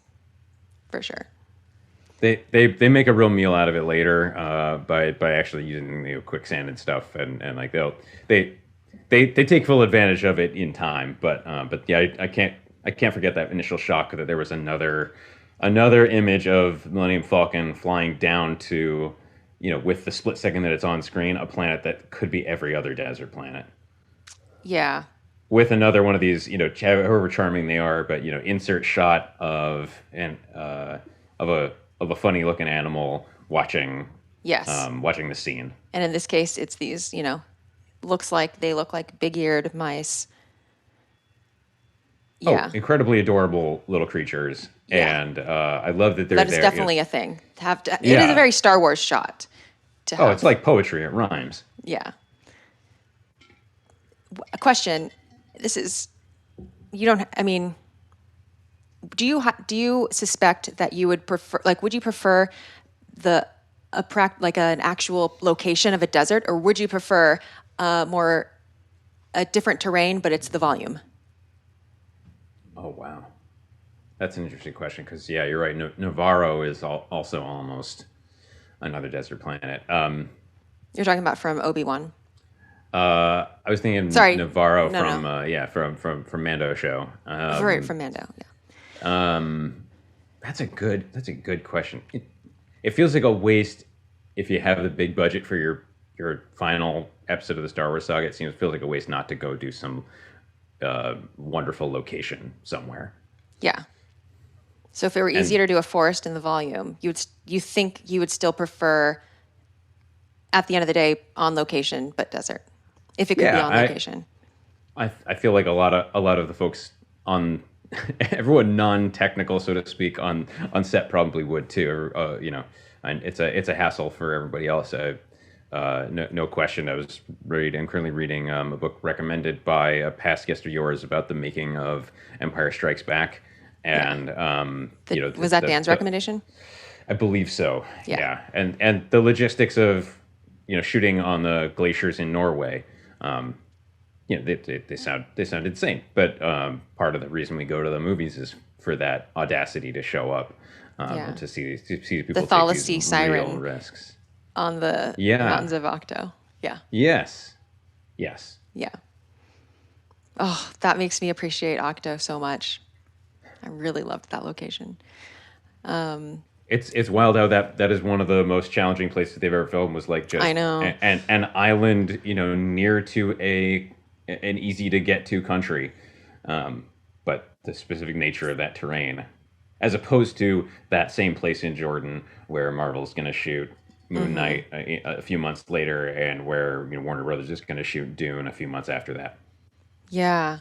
for sure. They make a real meal out of it later by actually using quicksand and stuff, and like they take full advantage of it in time. But yeah, I can't forget that initial shock that there was another image of Millennium Falcon flying down to, with the split second that it's on screen, a planet that could be every other desert planet. Yeah. With another one of these, however charming they are, but insert shot of a funny looking animal watching. Yes. Watching the scene. And in this case, it's these, they look like big-eared mice. Yeah. Oh, incredibly adorable little creatures. Yeah. And I love that they're that is there. definitely a thing. It is a very Star Wars shot. It's like poetry. It rhymes. Yeah. A question. This is, do you suspect that you would prefer, would you prefer an actual location of a desert, or would you prefer a different terrain, but it's the volume? Oh, wow. That's an interesting question because, yeah, you're right. Navarro is also almost another desert planet. You're talking about from Obi-Wan? I was thinking Navarro from Mando show. From Mando, yeah. That's a good question. It feels like a waste if you have the big budget for your final episode of the Star Wars saga. It feels like a waste not to go do some wonderful location somewhere. Yeah. So if it were easier to do a forest in the volume, you think you would still prefer, at the end of the day, on location but desert, if it could be on location. I feel like a lot of the folks on everyone non-technical, so to speak, on set probably would too. And it's a hassle for everybody else. No question. I'm currently reading a book recommended by a past guest of yours about the making of Empire Strikes Back, and was that Dan's recommendation? I believe so. Yeah. And the logistics of shooting on the glaciers in Norway. They sound insane, but part of the reason we go to the movies is for that audacity to show up, to see people take these real risks on the mountains of Octo. Yeah. Yes. Yeah. Oh, that makes me appreciate Octo so much. I really loved that location. It's wild how that is one of the most challenging places they've ever filmed. Was like just I know an island, near to an easy to get to country, but the specific nature of that terrain, as opposed to that same place in Jordan where Marvel's going to shoot Moon Knight a few months later, and where Warner Brothers is going to shoot Dune a few months after that. Yeah.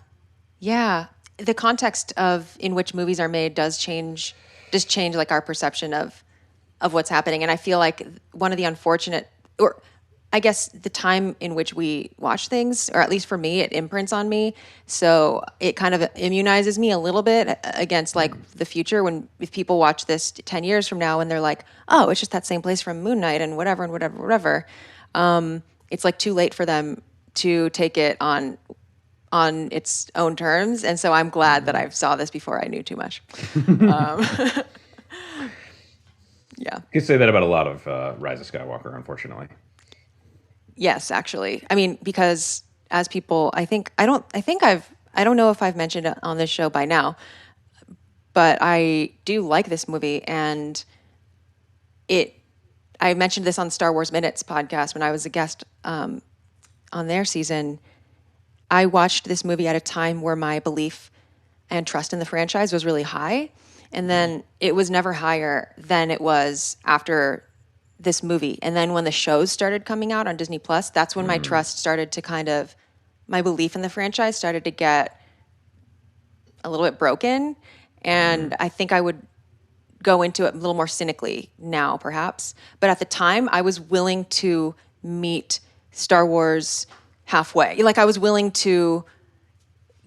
The context in which movies are made does change like our perception of what's happening. And I feel like one of the unfortunate, or I guess the time in which we watch things, or at least for me, it imprints on me. So it kind of immunizes me a little bit against the future if people watch this 10 years from now and they're like, oh, it's just that same place from Moon Knight and whatever. It's too late for them to take it on its own terms. And so I'm glad that I saw this before I knew too much. Yeah. You could say that about a lot of Rise of Skywalker, unfortunately. Yes, actually. I mean, because as people, I don't know if I've mentioned it on this show by now, but I do like this movie, and I mentioned this on Star Wars Minutes podcast when I was a guest on their season. I watched this movie at a time where my belief and trust in the franchise was really high, and then it was never higher than it was after this movie. And then when the shows started coming out on Disney Plus, that's when my trust started to my belief in the franchise started to get a little bit broken. And I think I would go into it a little more cynically now, perhaps. But at the time, I was willing to meet Star Wars halfway. I was willing to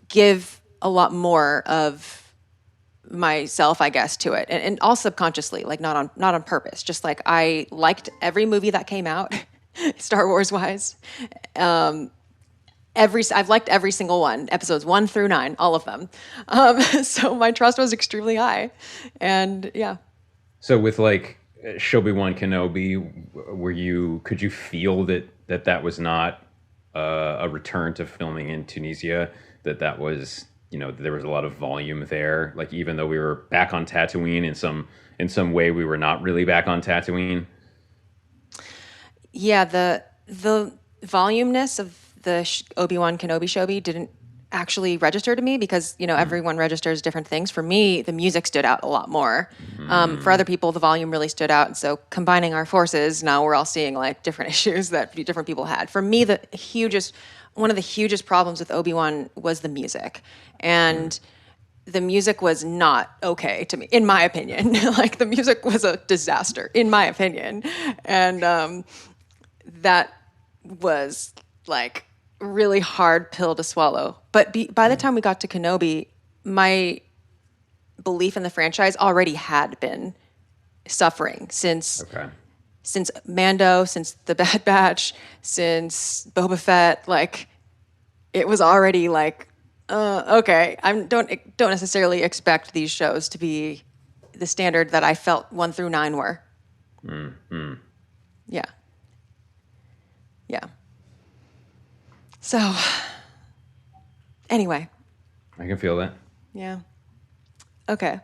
give a lot more of myself, I guess, to it, and all subconsciously, like not on purpose. Just like I liked every movie that came out, Star Wars wise. I've liked every single one, episodes 1 through 9, all of them. So my trust was extremely high, and yeah. So with like Obi-Wan Kenobi, could you feel that was not a return to filming in Tunisia? That was, there was a lot of volume there. Like even though we were back on Tatooine in some way, we were not really back on Tatooine. Yeah, the voluminous of the Obi-Wan Kenobi Shobi didn't actually register to me because, everyone registers different things. For me, the music stood out a lot more. For other people, the volume really stood out. And so combining our forces, now we're all seeing like different issues that different people had. For me, one of the hugest problems with Obi-Wan was the music. And the music was not okay to me, in my opinion. Like the music was a disaster, in my opinion. And that was like really hard pill to swallow. But by the time we got to Kenobi, my belief in the franchise already had been suffering since Mando, since The Bad Batch, since Boba Fett. Like it was already like, okay, I don't necessarily expect these shows to be the standard that I felt 1 through 9 were. Mm-hmm. Yeah. So, anyway. I can feel that. Yeah. Okay.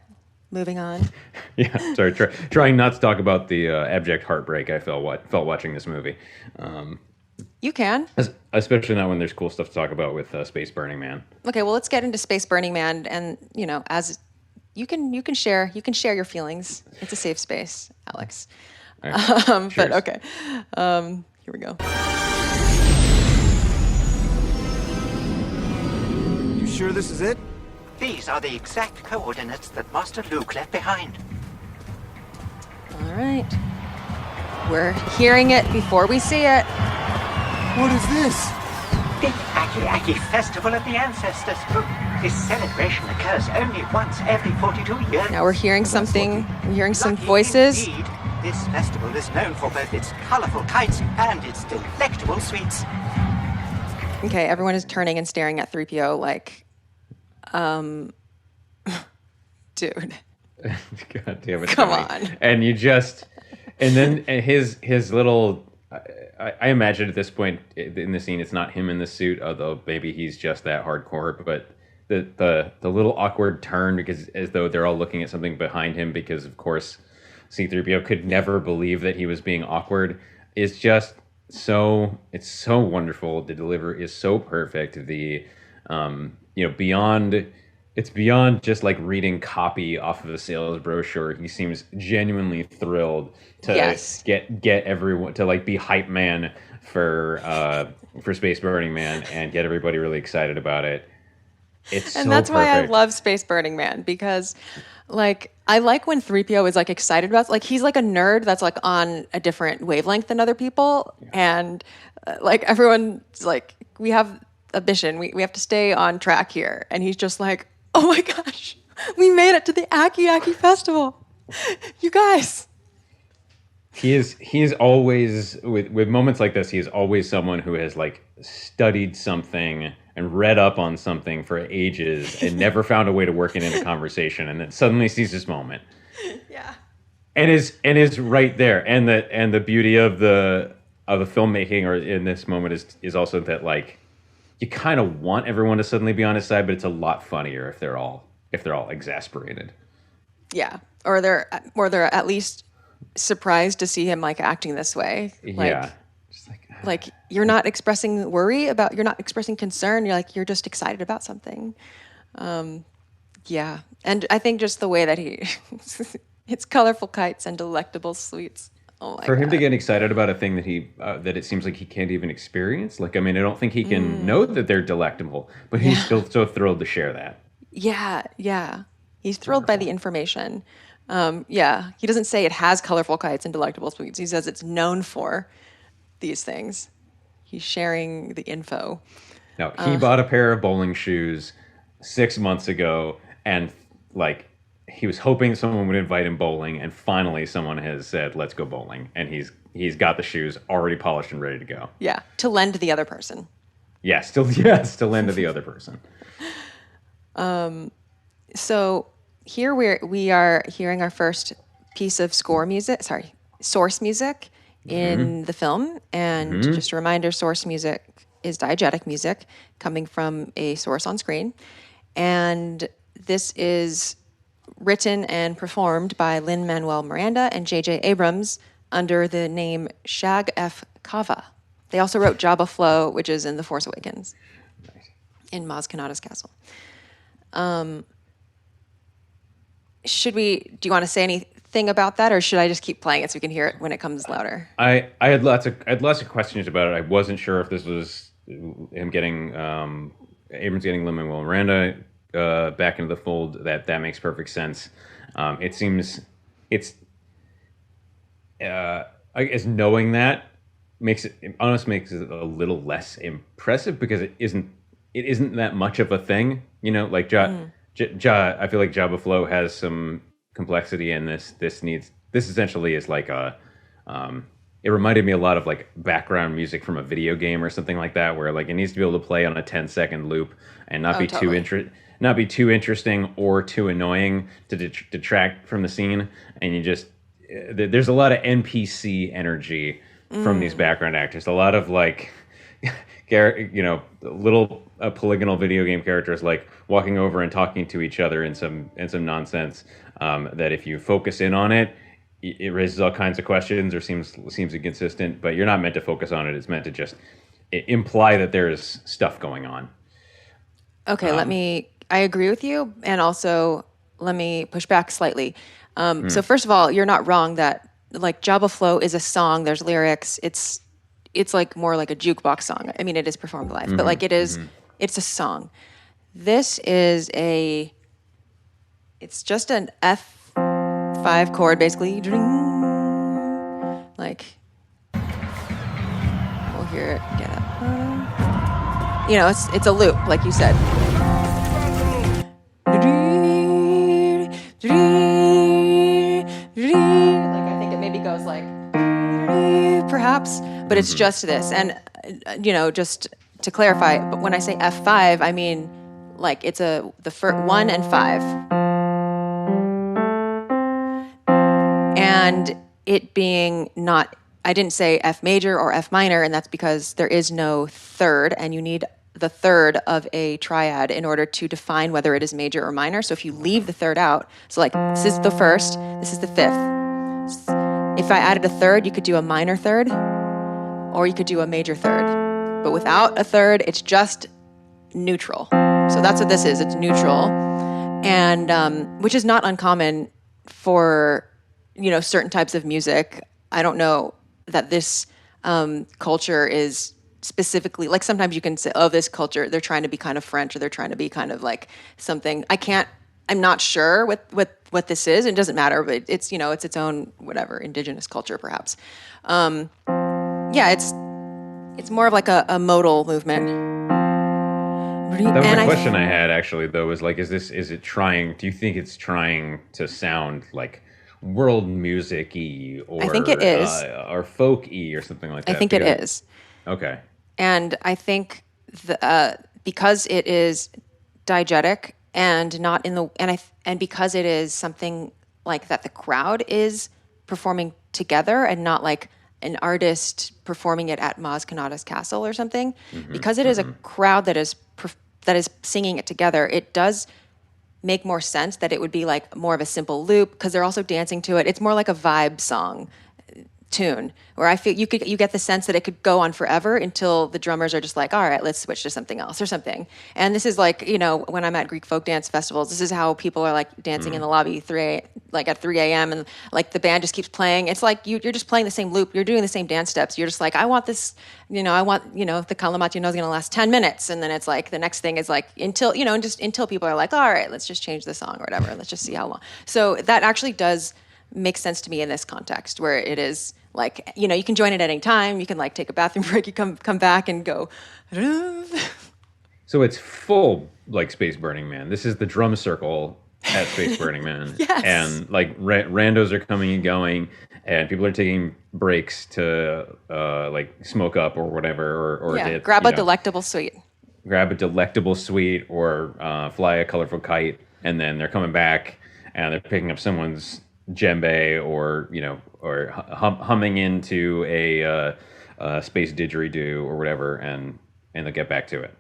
Moving on. Yeah. Sorry. Trying not to talk about the abject heartbreak I felt watching this movie. You can. Especially not when there's cool stuff to talk about with Space Burning Man. Okay. Well, let's get into Space Burning Man, and as you can share your feelings. It's a safe space, Alex. Right. But okay. Here we go. Sure this is it? These are the exact coordinates that Master Luke left behind. All right. We're hearing it before we see it. What is this? The Aki Aki Festival of the Ancestors. This celebration occurs only once every 42 years. Now we're hearing something. We're hearing some voices. Indeed, this festival is known for both its colorful kites and its delectable sweets. Okay, everyone is turning and staring at 3PO like, dude. God damn it. Come Tony. on. And then his little, I imagine at this point in the scene, it's not him in the suit, although maybe he's just that hardcore, but the little awkward turn because as though they're all looking at something behind him because of course C-3PO could never believe that he was being awkward is just it's so wonderful. The delivery is so perfect. The it's beyond just like reading copy off of a sales brochure. He seems genuinely thrilled to get everyone to like be hype man for Space Burning Man and get everybody really excited about it. And that's why I love Space Burning Man because like I like when 3PO is like excited about like he's like a nerd that's like on a different wavelength than other people and like everyone's like we have a mission we have to stay on track here and he's just like oh my gosh we made it to the Aki Aki Festival you guys. He is always with moments like this he is always someone who has like studied something and read up on something for ages and never found a way to work it into conversation and then suddenly sees this moment. Yeah. And is right there. And the beauty of the filmmaking or in this moment is also that like you kind of want everyone to suddenly be on his side, but it's a lot funnier if they're all exasperated. Yeah. Or they're at least surprised to see him like acting this way. Like, yeah. Like you're not expressing worry about, you're not expressing concern. You're just excited about something. Yeah. And I think just the way that it's colorful kites and delectable sweets. Oh my For him God. to get excited about a thing that that it seems like he can't even experience. Like, I mean, I don't think he can know that they're delectable, but he's still so thrilled to share that. Yeah. Yeah. He's thrilled by the information. Yeah. He doesn't say it has colorful kites and delectable sweets. He says it's known for these things. He's sharing the info. Now, he bought a pair of bowling shoes 6 months ago and like he was hoping someone would invite him bowling, and finally someone has said, "Let's go bowling," and he's got the shoes already polished and ready to go. Yeah, to lend to the other person. Yes, to lend to the other person. So here we are hearing our first piece of source music in the film. And just a reminder, source music is diegetic music coming from a source on screen. And this is written and performed by Lin-Manuel Miranda and J.J. Abrams under the name Shag F. Kava. They also wrote Jabba Flow, which is in The Force Awakens, in Maz Kanata's castle. Do you want to say anything about that, or should I just keep playing it so we can hear it when it comes louder? I had lots of questions about it. I wasn't sure if this was him getting Abrams getting Lin-Manuel Miranda back into the fold. That makes perfect sense. It seems I guess knowing that makes it a little less impressive, because it isn't that much of a thing, like I feel like Jabba Flow has some complexity, and this essentially is like it reminded me a lot of like background music from a video game or something like that, where like it needs to be able to play on a 10-second loop and not be too interesting or too annoying to detract from the scene. And there's a lot of NPC energy from these background actors. A lot of like, little polygonal video game characters like walking over and talking to each other in some nonsense. That if you focus in on it, it raises all kinds of questions or seems inconsistent. But you're not meant to focus on it. It's meant to just imply that there is stuff going on. Okay, I agree with you, and also let me push back slightly. So first of all, you're not wrong that like Jabba Flow is a song. There's lyrics. It's like more like a jukebox song. I mean, it is performed live, but like it's a song. This is it's just an F5 chord, basically. Like, we'll hear it get up. It's a loop, like you said. Like, I think it maybe goes like, perhaps, but it's just this. And, just to clarify, but when I say F5, I mean, like, it's the first 1 and 5. And it being not, I didn't say F major or F minor, and that's because there is no third, and you need the third of a triad in order to define whether it is major or minor. So if you leave the third out, so like this is the first, this is the fifth. If I added a third, you could do a minor third, or you could do a major third. But without a third, it's just neutral. So that's what this is. It's neutral, and which is not uncommon for certain types of music. I don't know that this culture is specifically, like, sometimes you can say, oh, this culture, they're trying to be kind of French, or they're trying to be kind of like something. I'm not sure what this is. It doesn't matter, but it's it's its own whatever indigenous culture perhaps. It's more of like a modal movement. That was a question I had actually, though, was like, do you think it's trying to sound like world music-y, or I think it is, or folk-y or something like that? I think it is. Okay. And I think because it is diegetic and not in the and because it is something like that the crowd is performing together and not like an artist performing it at Maz Kanata's castle or something, because it is a crowd that is singing it together, it does make more sense that it would be like more of a simple loop, because they're also dancing to it. It's more like a vibe song tune, where I feel you get the sense that it could go on forever until the drummers are just like, all right, let's switch to something else or something. And this is like, when I'm at Greek folk dance festivals, this is how people are like dancing in the lobby at 3 a.m. and like the band just keeps playing. It's like you're just playing the same loop. You're doing the same dance steps. You're just like, I want this, the Kalamati is going to last 10 minutes. And then it's like, the next thing is like, until people are like, all right, let's just change the song or whatever. Let's just see how long. So that actually does make sense to me in this context, where it is like, you can join it at any time. You can like take a bathroom break, you come back and go. So it's full like Space Burning Man. This is the drum circle at Space Burning Man. Yes. And like randos are coming and going, and people are taking breaks to like smoke up or whatever, or grab a delectable sweet. Grab a delectable sweet, or fly a colorful kite, and then they're coming back and they're picking up someone's djembe, or humming into a space didgeridoo or whatever, and they'll get back to it.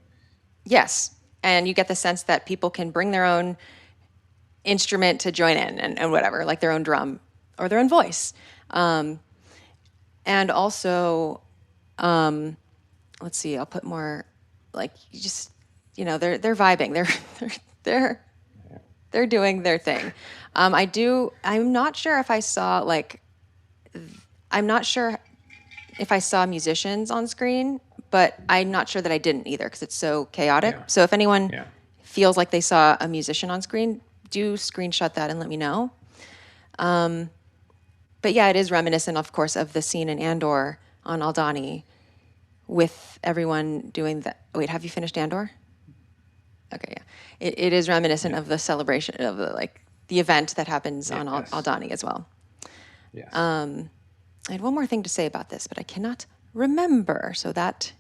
Yes, and you get the sense that people can bring their own instrument to join in, and whatever, like their own drum or their own voice. And also, let's see, I'll put more, like, you just, they're vibing. They're doing their thing. I'm not sure if I saw musicians on screen, but I'm not sure that I didn't either, because it's so chaotic. Yeah. So if anyone feels like they saw a musician on screen, do screenshot that and let me know. But yeah, it is reminiscent, of course, of the scene in Andor on Aldhani, with everyone doing that. Wait, have you finished Andor? Okay, yeah. It is reminiscent of the celebration of the event that happens on Aldhani as well. Yes. I had one more thing to say about this, but I cannot remember. So that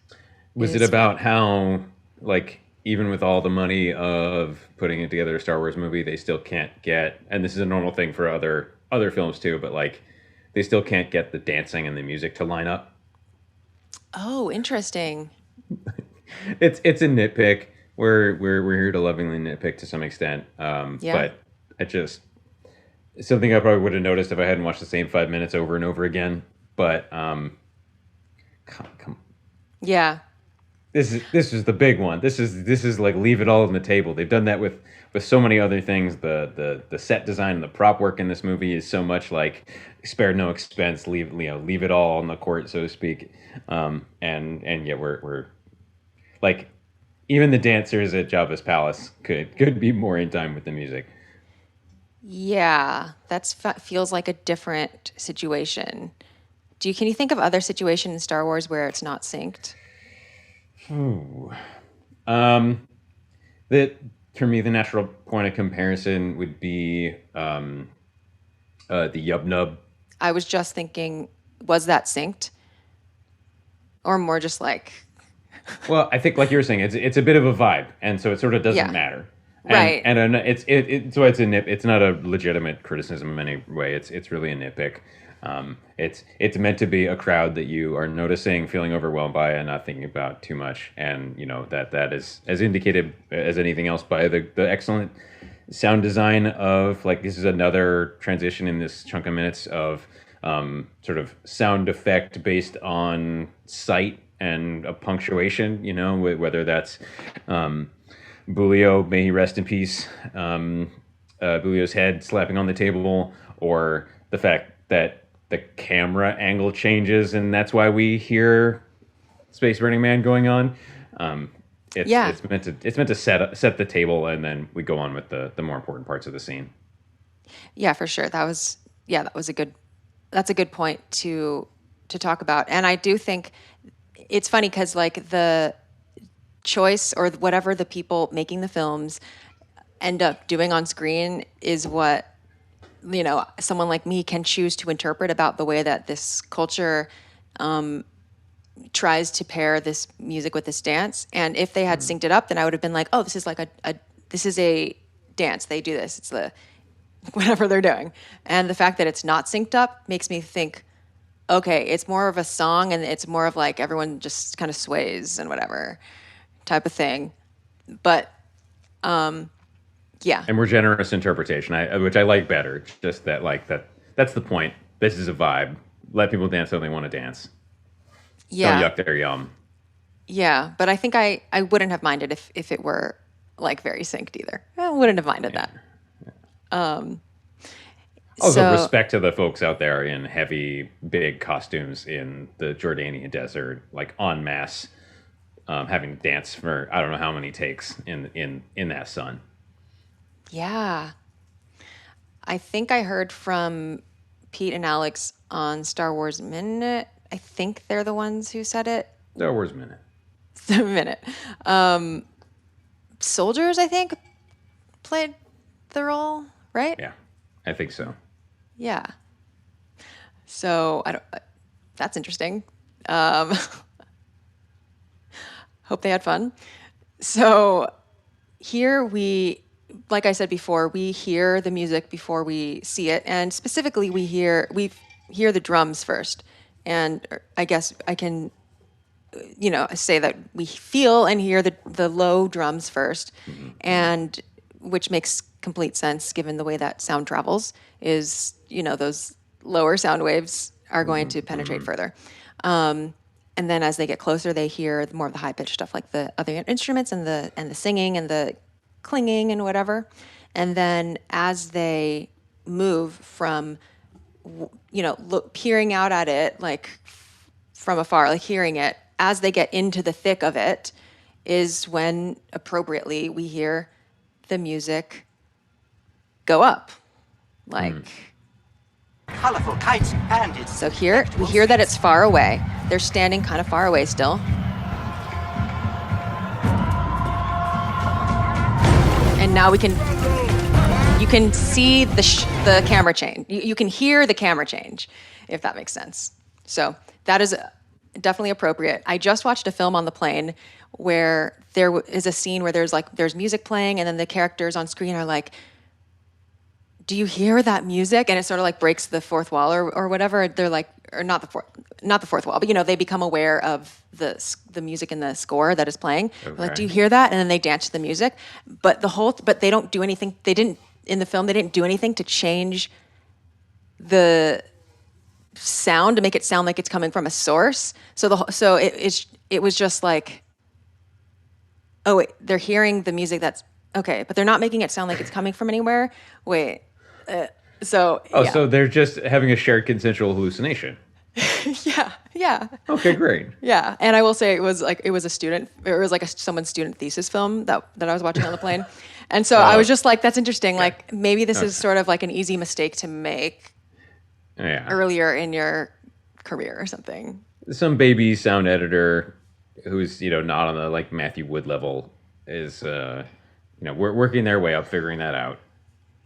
was it about how, like, even with all the money of putting it together a Star Wars movie, they still can't get, and this is a normal thing for other films too, but like they still can't get the dancing and the music to line up. Oh, interesting. It's a nitpick. We're here to lovingly nitpick to some extent. But something I probably would have noticed if I hadn't watched the same 5 minutes over and over again. But come. Yeah. This is the big one. This is like leave it all on the table. They've done that with so many other things. The set design and the prop work in this movie is so much like spared no expense. Leave it all on the court, so to speak. And yet we're like, even the dancers at Jabba's palace could be more in time with the music. Yeah, feels like a different situation. Can you think of other situations in Star Wars where it's not synced? Ooh. That for me, the natural point of comparison would be the Yub Nub. I was just thinking, was that synced, or more just like? Well, I think, like you were saying, it's a bit of a vibe, and so it sort of doesn't matter. Right. And so it's a nip. It's not a legitimate criticism in any way. It's really a nitpick. It's meant to be a crowd that you are noticing, feeling overwhelmed by, and not thinking about too much. And that is as indicated as anything else by the excellent sound design of, like, this is another transition in this chunk of minutes of sort of sound effect based on sight and a punctuation. Whether that's Bulio, may he rest in peace, Bulio's head slapping on the table, or the fact that the camera angle changes, and that's why we hear Space Burning Man going on. It's meant to set the table, and then we go on with the more important parts of the scene. Yeah, for sure. That's a good point to talk about. And I do think it's funny because, like, the choice or whatever the people making the films end up doing on screen is what someone like me can choose to interpret about the way that this culture tries to pair this music with this dance. And if they had synced it up, then I would have been like, oh, this is like this is a dance. They do this. It's the whatever they're doing. And the fact that it's not synced up makes me think, okay, it's more of a song, and it's more of like everyone just kind of sways and whatever type of thing. But yeah. And more generous interpretation, which I like better. It's just that, like, that's the point. This is a vibe. Let people dance how they want to dance. Yeah. Don't yuck their yum. Yeah, but I think I wouldn't have minded if it were, like, very synced either. I wouldn't have minded that. Also, respect to the folks out there in heavy, big costumes in the Jordanian desert, like en masse, having to dance for I don't know how many takes in that sun. Yeah. I think I heard from Pete and Alex on Star Wars Minute. I think they're the ones who said it. Star Wars Minute. Minute. Soldiers, I think, played the role, right? Yeah, I think so. Yeah. So that's interesting. Hope they had fun. So here like I said before, we hear the music before we see it, and specifically we hear the drums first. And I guess I can, say that we feel and hear the low drums first, and which makes complete sense given the way that sound travels. Is those lower sound waves are going to penetrate further. And then as they get closer, they hear more of the high pitched stuff, like the other instruments and the singing and the clinging and whatever. And then as they move from, peering out at it, like from afar, like hearing it, as they get into the thick of it, is when appropriately we hear the music go up, like. Colorful kites and its So here we hear that it's far away. They're standing kind of far away still. And now you can see the camera change. You can hear the camera change, if that makes sense. So that is definitely appropriate. I just watched a film on the plane where there is a scene where there's music playing, and then the characters on screen are like, do you hear that music? And it sort of like breaks the fourth wall or whatever. They're like, or not the fourth wall, but they become aware of the music in the score that is playing. Okay. Like, do you hear that? And then they dance to the music. But they don't do anything. They didn't do anything to change the sound to make it sound like it's coming from a source. So it was just like, oh wait, they're hearing the music that's okay, but they're not making it sound like it's coming from anywhere. Wait. So they're just having a shared consensual hallucination. yeah. Okay, great. Yeah, and I will say it was like someone's student thesis film that I was watching on the plane, and so I was just like, that's interesting. Yeah. Like maybe this is sort of like an easy mistake to make earlier in your career or something. Some baby sound editor who's not on the like Matthew Wood level is working their way up, figuring that out.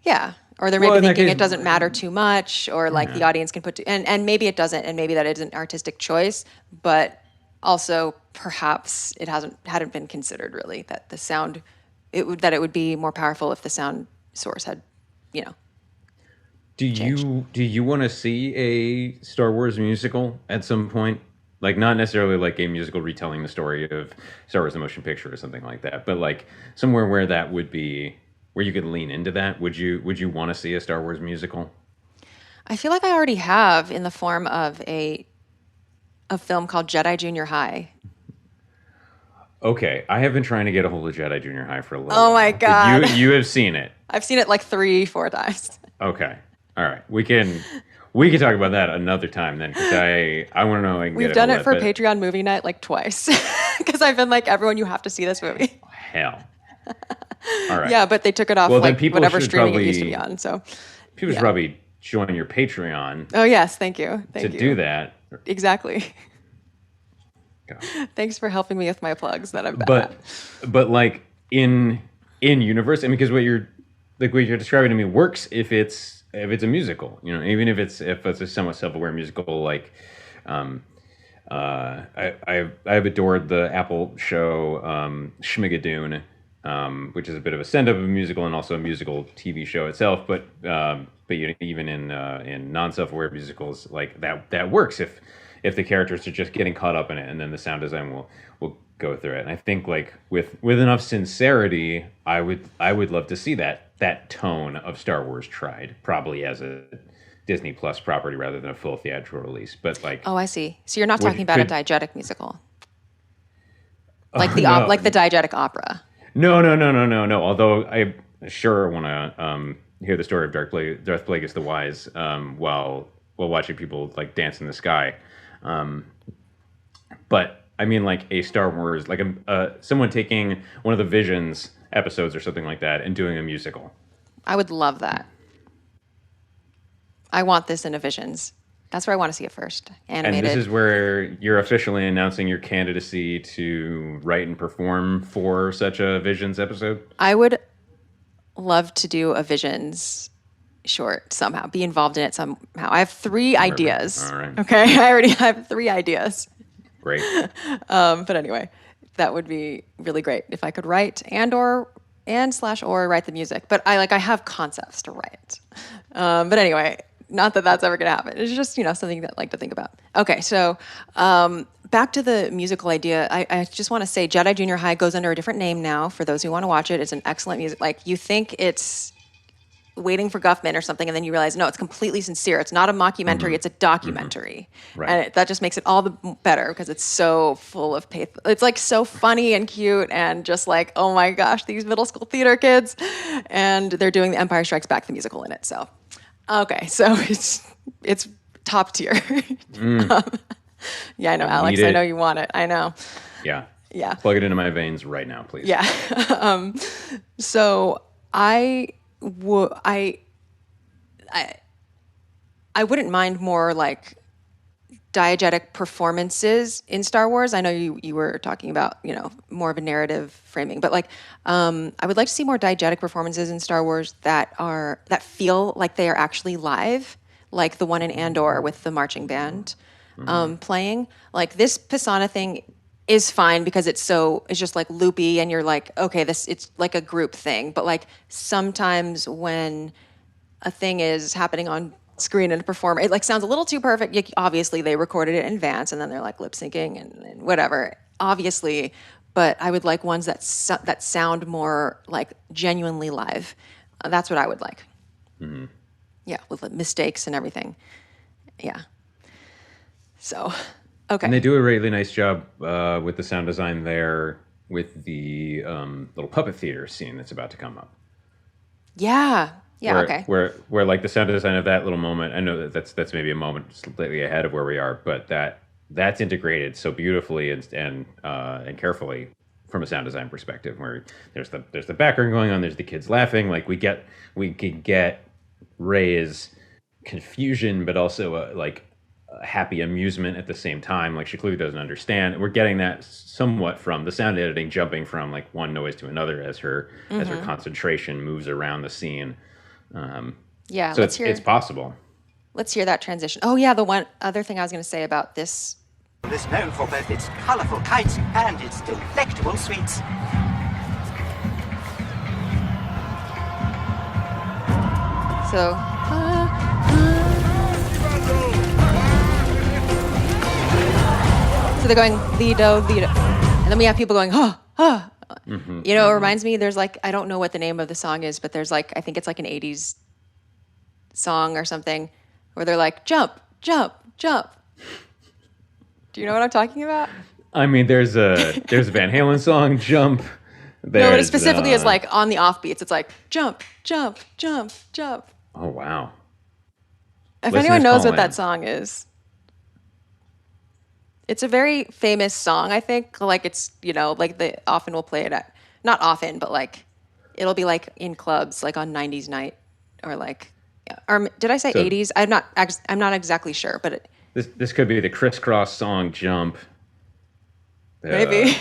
Yeah. Or they're maybe thinking it doesn't matter too much, or like the audience can and maybe it doesn't, and maybe that is an artistic choice, but also perhaps it hadn't been considered really that the sound, it would be more powerful if the sound source had, Do you want to see a Star Wars musical at some point? Like not necessarily like a musical retelling the story of Star Wars the motion picture or something like that, but like somewhere where that would be. Where you could lean into that, would you want to see a Star Wars musical? I feel like I already have in the form of a film called Jedi Junior High. Okay, I have been trying to get a hold of Jedi Junior High for a little. Oh my god! You have seen it? I've seen it like 3-4 times. Okay, all right. We can talk about that another time then, because I want to know. We've done it for Patreon movie night like twice, because I've been like, everyone, you have to see this movie. Hell. All right. Yeah, but they took it off whatever streaming it used to be on. So people should probably join your Patreon. Oh yes, thank you. Thank you. To do that. Exactly. God. Thanks for helping me with my plugs that I'm bad at. But like in universe, I mean, because what you're describing to me works if it's a musical, even if it's a somewhat self-aware musical, like I've adored the Apple show Schmigadoon. Which is a bit of a send-up of a musical and also a musical TV show itself, but even in non-self-aware musicals, like that works if the characters are just getting caught up in it, and then the sound design will go through it. And I think like with enough sincerity, I would love to see that tone of Star Wars tried, probably as a Disney Plus property rather than a full theatrical release. But like, oh, I see. So you're not talking about a diegetic musical, like the diegetic opera. No. Although I sure want to hear the story of Darth Plagueis the Wise while watching people like dance in the sky. But I mean, like a Star Wars, like someone taking one of the Visions episodes or something like that and doing a musical. I would love that. I want this in a Visions. That's where I want to see it first. Animated. And this is where you're officially announcing your candidacy to write and perform for such a Visions episode? I would love to do a Visions short somehow, be involved in it somehow. I have 3 ideas. All right. Okay, I already have 3 ideas. Great. But anyway, that would be really great if I could write or write the music. But I have concepts to write. But anyway, not that that's ever going to happen. It's just, something that I like to think about. Okay, so back to the musical idea. I just want to say Jedi Junior High goes under a different name now for those who want to watch it. It's an excellent music. Like, you think it's Waiting for Guffman or something, and then you realize, no, it's completely sincere. It's not a mockumentary, it's a documentary. Right. And that just makes it all the better because it's so full of pathos. It's like so funny and cute and just like, oh my gosh, these middle school theater kids. And they're doing The Empire Strikes Back, the musical in it. So, okay, so it's top tier. Yeah, I know, Alex, I know you want it. I know. Yeah. Yeah. Plug it into my veins right now, please. Yeah. So I wouldn't mind more like diegetic performances in Star Wars. I know you were talking about, more of a narrative framing, but like I would like to see more diegetic performances in Star Wars that feel like they are actually live, like the one in Andor with the marching band playing. Like this Pasaana thing is fine because it's just like loopy and you're like, okay, it's like a group thing. But like sometimes when a thing is happening on screen and a performer, it like sounds a little too perfect. Obviously they recorded it in advance and then they're like lip syncing and whatever, obviously. But I would like ones that sound more like genuinely live. That's what I would like. Mm-hmm. Yeah, with mistakes and everything. Yeah. So... Okay. And they do a really nice job with the sound design there with the little puppet theater scene that's about to come up. Yeah. Yeah. Okay. Where like the sound design of that little moment, I know that's maybe a moment slightly ahead of where we are, but that's integrated so beautifully and carefully from a sound design perspective. Where there's the background going on, there's the kids laughing, like we can get Rey's confusion, but also like happy amusement at the same time. Like she clearly doesn't understand. We're getting that somewhat from the sound editing, jumping from like one noise to another as her concentration moves around the scene. Yeah, so it's possible. Let's hear that transition. Oh yeah, the one other thing I was going to say about this. It's known for both its colourful kites and its delectable sweets. So. So they're going Lido, and then we have people going it reminds me. There's like I don't know what the name of the song is, but there's like I think it's like an '80s song or something where they're like jump, jump, jump. Do you know what I'm talking about? I mean, there's a Van Halen song, Jump. No, but it specifically is like on the offbeats. It's like jump, jump, jump, jump. Oh wow! If anyone knows what that song is. It's a very famous song, I think. Like it's, like they often will play it at, not often, but like it'll be like in clubs, like on 90s night or like, or did I say 80s? I'm not exactly sure, but this could be the crisscross song Jump. Maybe.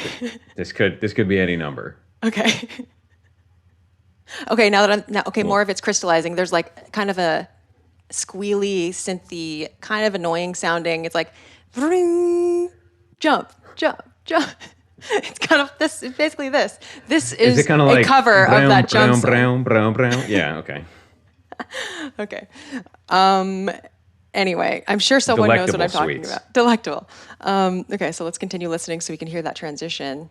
This could be any number. Okay. Okay, more of it's crystallizing. There's like kind of a squealy, synthy, kind of annoying sounding. It's like, jump, jump, jump. It's kind of this. It's basically this. This is it kind of a like cover of that jump song. Brown. Yeah. Okay. Okay. Anyway, I'm sure someone knows what I'm talking about. Delectable. Okay, so let's continue listening so we can hear that transition.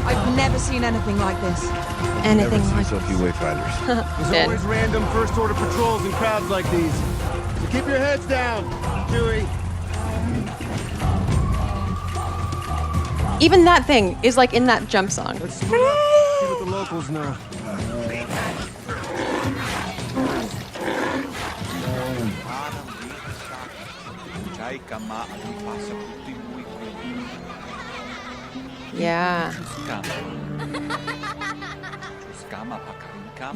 I've never seen anything like this. Anything like so few wayfinders. There's always random first order patrols in crowds like these. So keep your heads down, Chewie. Even that thing is like in that jump song. Let's split up, see what the locals know. Yeah.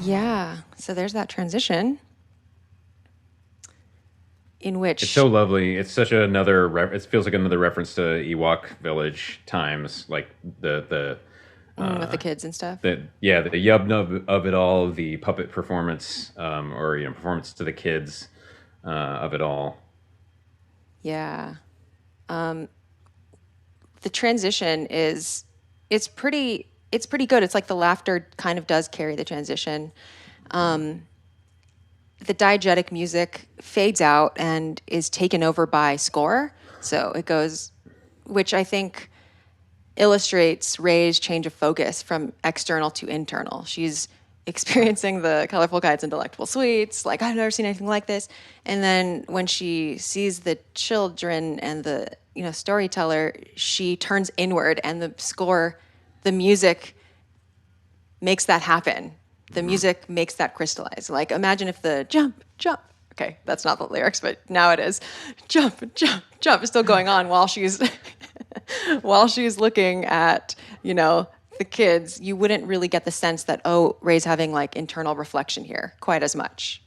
Yeah. So there's that transition. in which it's so lovely. It's such another. It feels like another reference to Ewok Village times, like the with the kids and stuff. the yub nub of it all, the puppet performance, or performance to the kids of it all. Yeah. The transition it's pretty good. It's like the laughter kind of does carry the transition. The diegetic music fades out and is taken over by score. So it goes, which I think illustrates Rey's change of focus from external to internal. She's experiencing the colorful guides and delectable sweets, like, I've never seen anything like this. And then when she sees the children and the storyteller, she turns inward, and the music makes that happen. The music makes that crystallize. Like, imagine if the jump, jump. Okay, that's not the lyrics, but now it is. Jump, jump, jump is still going on while she's looking at, the kids. You wouldn't really get the sense that, Rey's having like internal reflection here quite as much.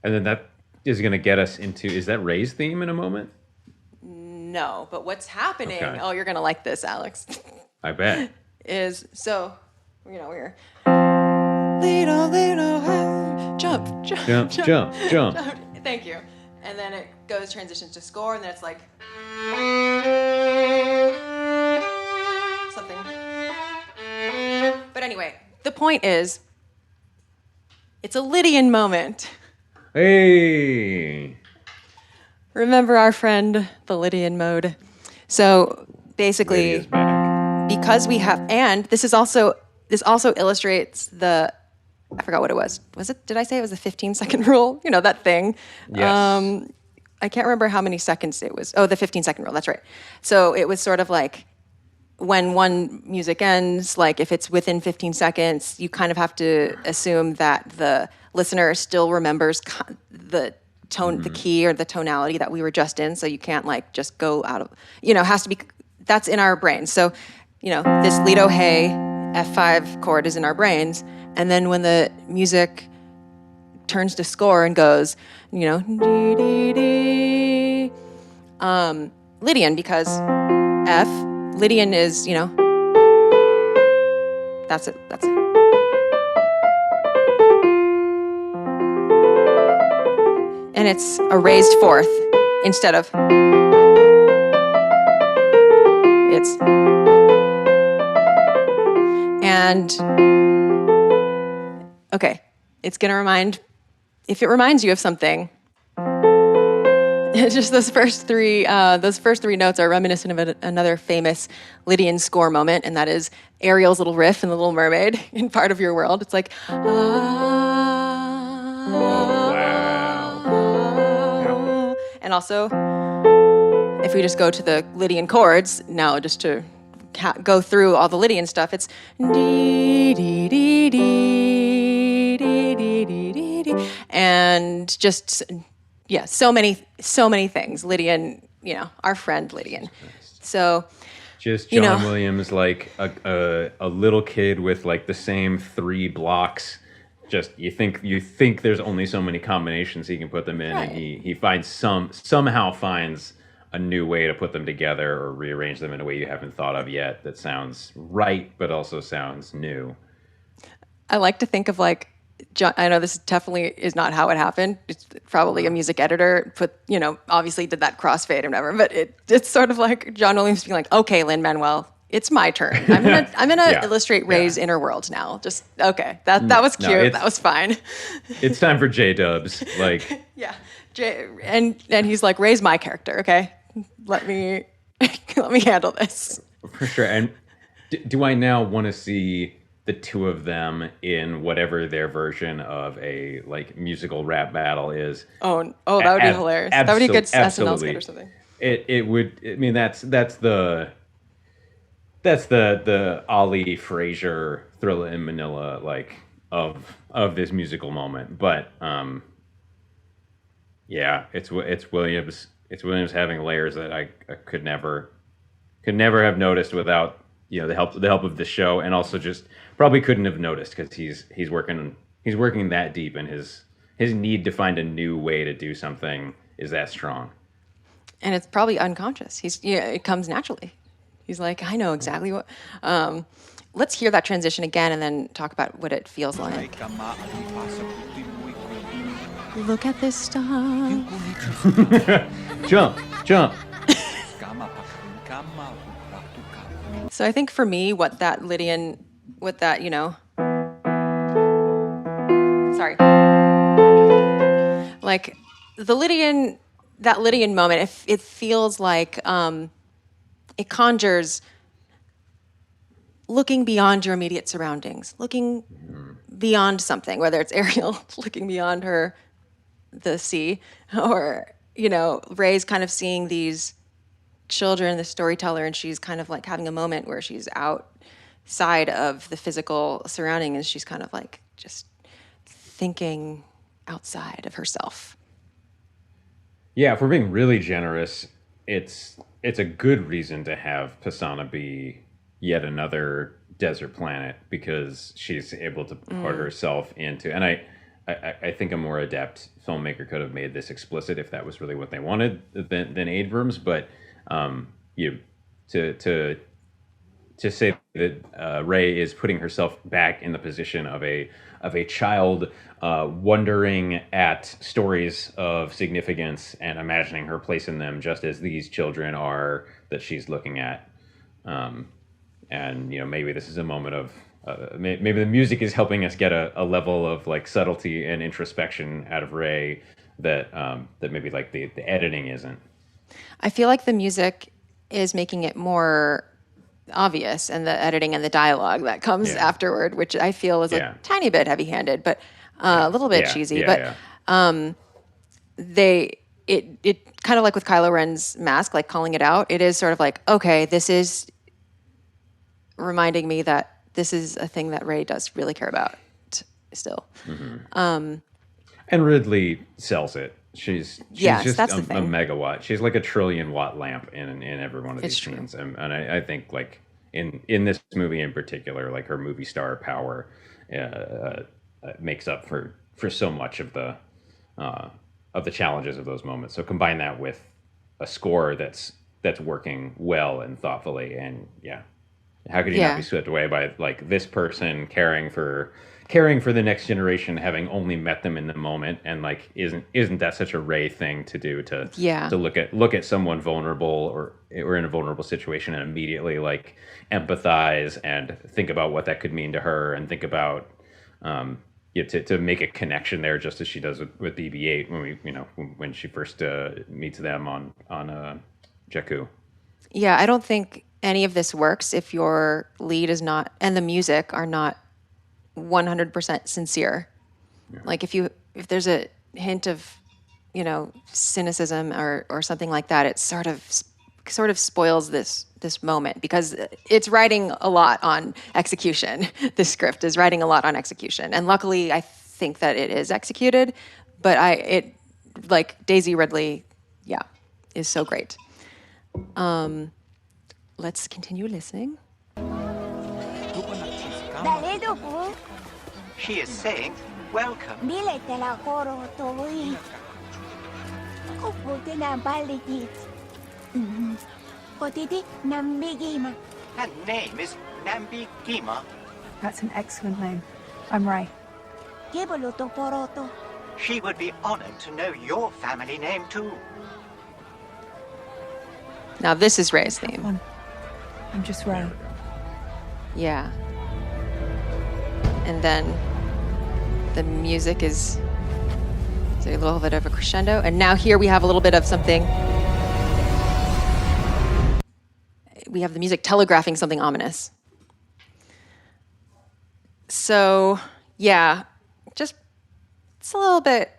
And then that is going to get us into, is that Rey's theme in a moment? No, but what's happening? Okay. Oh, you're going to like this, Alex. I bet. Is so, we're jump, jump, Jump, jump, jump. Thank you. And then it transitions to score, and then it's like something. But anyway, the point is, it's a Lydian moment. Hey. Remember our friend, the Lydian mode. So basically, Lydia's back. Because we have, and this also illustrates the, I forgot what it was. Did I say it was the 15-second rule? That thing. Yes. I can't remember how many seconds it was. Oh, the 15-second rule, that's right. So it was sort of like, when one music ends, like if it's within 15 seconds, you kind of have to assume that the listener still remembers the tone, the key or the tonality that we were just in. So you can't like just go out of, has to be, that's in our brains. So, this Lido Hey F5 chord is in our brains. And then when the music turns to score and goes, dee, dee, dee, Lydian, because F, Lydian is, that's it. And it's a raised fourth instead of, it's, and, okay, it's going to if it reminds you of something, just those first three notes are reminiscent of another famous Lydian score moment, and that is Ariel's little riff in The Little Mermaid in Part of Your World. It's like, Wow. And also, if we just go to the Lydian chords, now just to go through all the Lydian stuff, it's dee, dee, dee, dee, dee, dee, dee, dee, dee, and just... Yeah, so many things. Lydian, our friend Lydian. So, just John Williams, like a little kid with like the same 3 blocks. Just you think there's only so many combinations he can put them in, right. And he somehow finds a new way to put them together or rearrange them in a way you haven't thought of yet. That sounds right, but also sounds new. I like to think of like. John, I know this definitely is not how it happened. It's probably a music editor obviously did that crossfade or whatever. But it's sort of like John Williams being like, "Okay, Lin-Manuel, it's my turn. I'm gonna illustrate Rey's inner world now. Just okay, that was cute. No, that was fine. It's time for J-dubs, like yeah, and he's like, Rey's my character. Okay, let me handle this for sure. And do I now want to see the two of them in whatever their version of a like musical rap battle is? Oh, that would be hilarious. That would be a good SNL skit or something. It would. I mean, that's the Ali Frazier Thriller in Manila like of this musical moment. But yeah, it's Williams. It's Williams having layers that I could never have noticed without the help of the show, and also just probably couldn't have noticed because he's working that deep in his his need to find a new way to do something is that strong. And it's probably unconscious. It comes naturally. He's like, I know exactly what. Let's hear that transition again and then talk about what it feels like. Look at this star. Jump. So I think for me, what that, sorry. Like that Lydian moment, it feels like it conjures looking beyond your immediate surroundings, looking beyond something, whether it's Ariel looking beyond the sea, or, Rey's kind of seeing these children, the storyteller, and she's kind of like having a moment where she's outside of the physical surrounding, and she's kind of like just thinking outside of herself. Yeah, if we're being really generous, it's a good reason to have Pasaana be yet another desert planet, because she's able to put herself into, and I think a more adept filmmaker could have made this explicit if that was really what they wanted than Abrams, but to say that Rey is putting herself back in the position of a child wondering at stories of significance and imagining her place in them, just as these children are that she's looking at. And maybe this is a moment of maybe the music is helping us get a level of like subtlety and introspection out of Rey that maybe like the editing isn't. I feel like the music is making it more obvious, and the editing and the dialogue that comes afterward, which I feel is a tiny bit heavy-handed, but a little bit cheesy. But it kind of like with Kylo Ren's mask, like calling it out, it is sort of like, okay, this is reminding me that this is a thing that Rey does really care about still. Mm-hmm. And Ridley sells it. She's just a megawatt. She's like a 1 trillion watt lamp in every one of these scenes. And I think like in this movie in particular, like her movie star power makes up for so much of the challenges of those moments. So combine that with a score that's working well and thoughtfully, and how could you not be swept away by like this person caring for the next generation, having only met them in the moment, and like isn't that such a Rey thing to do, to look at someone vulnerable or in a vulnerable situation and immediately like empathize and think about what that could mean to her, and think about to make a connection there, just as she does with BB-8 when she first meets them on Jakku. Yeah, I don't think any of this works if your lead is not, and the music are not 100% sincere. Yeah. Like if there's a hint of, cynicism or something like that, it sort of spoils this moment, because it's writing a lot on execution. This script is writing a lot on execution, and luckily I think that it is executed. But like Daisy Ridley, is so great. Let's continue listening. She is saying, welcome. Her name is Nambi Gima. That's an excellent name. I'm Rey. She would be honored to know your family name too. Now this is Rey's theme. I'm just Rey. Yeah. And then the music is a little bit of a crescendo. And now here we have a little bit of something. We have the music telegraphing something ominous. So, it's a little bit,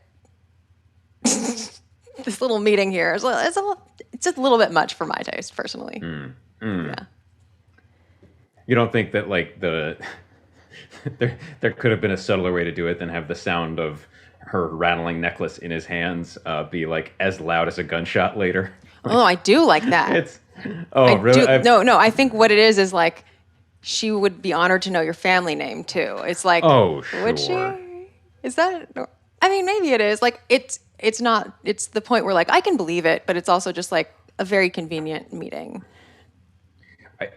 this little meeting here, it's just a little bit much for my taste, personally. Yeah. You don't think that like there could have been a subtler way to do it than have the sound of her rattling necklace in his hands be like as loud as a gunshot later? Oh, I do like that. Really? No. I think what it is like she would be honored to know your family name too. It's like, oh, sure. Would she? Is that? I mean, maybe it is. Like, it's not, it's the point where, like, I can believe it, but it's also just, like, a very convenient meeting.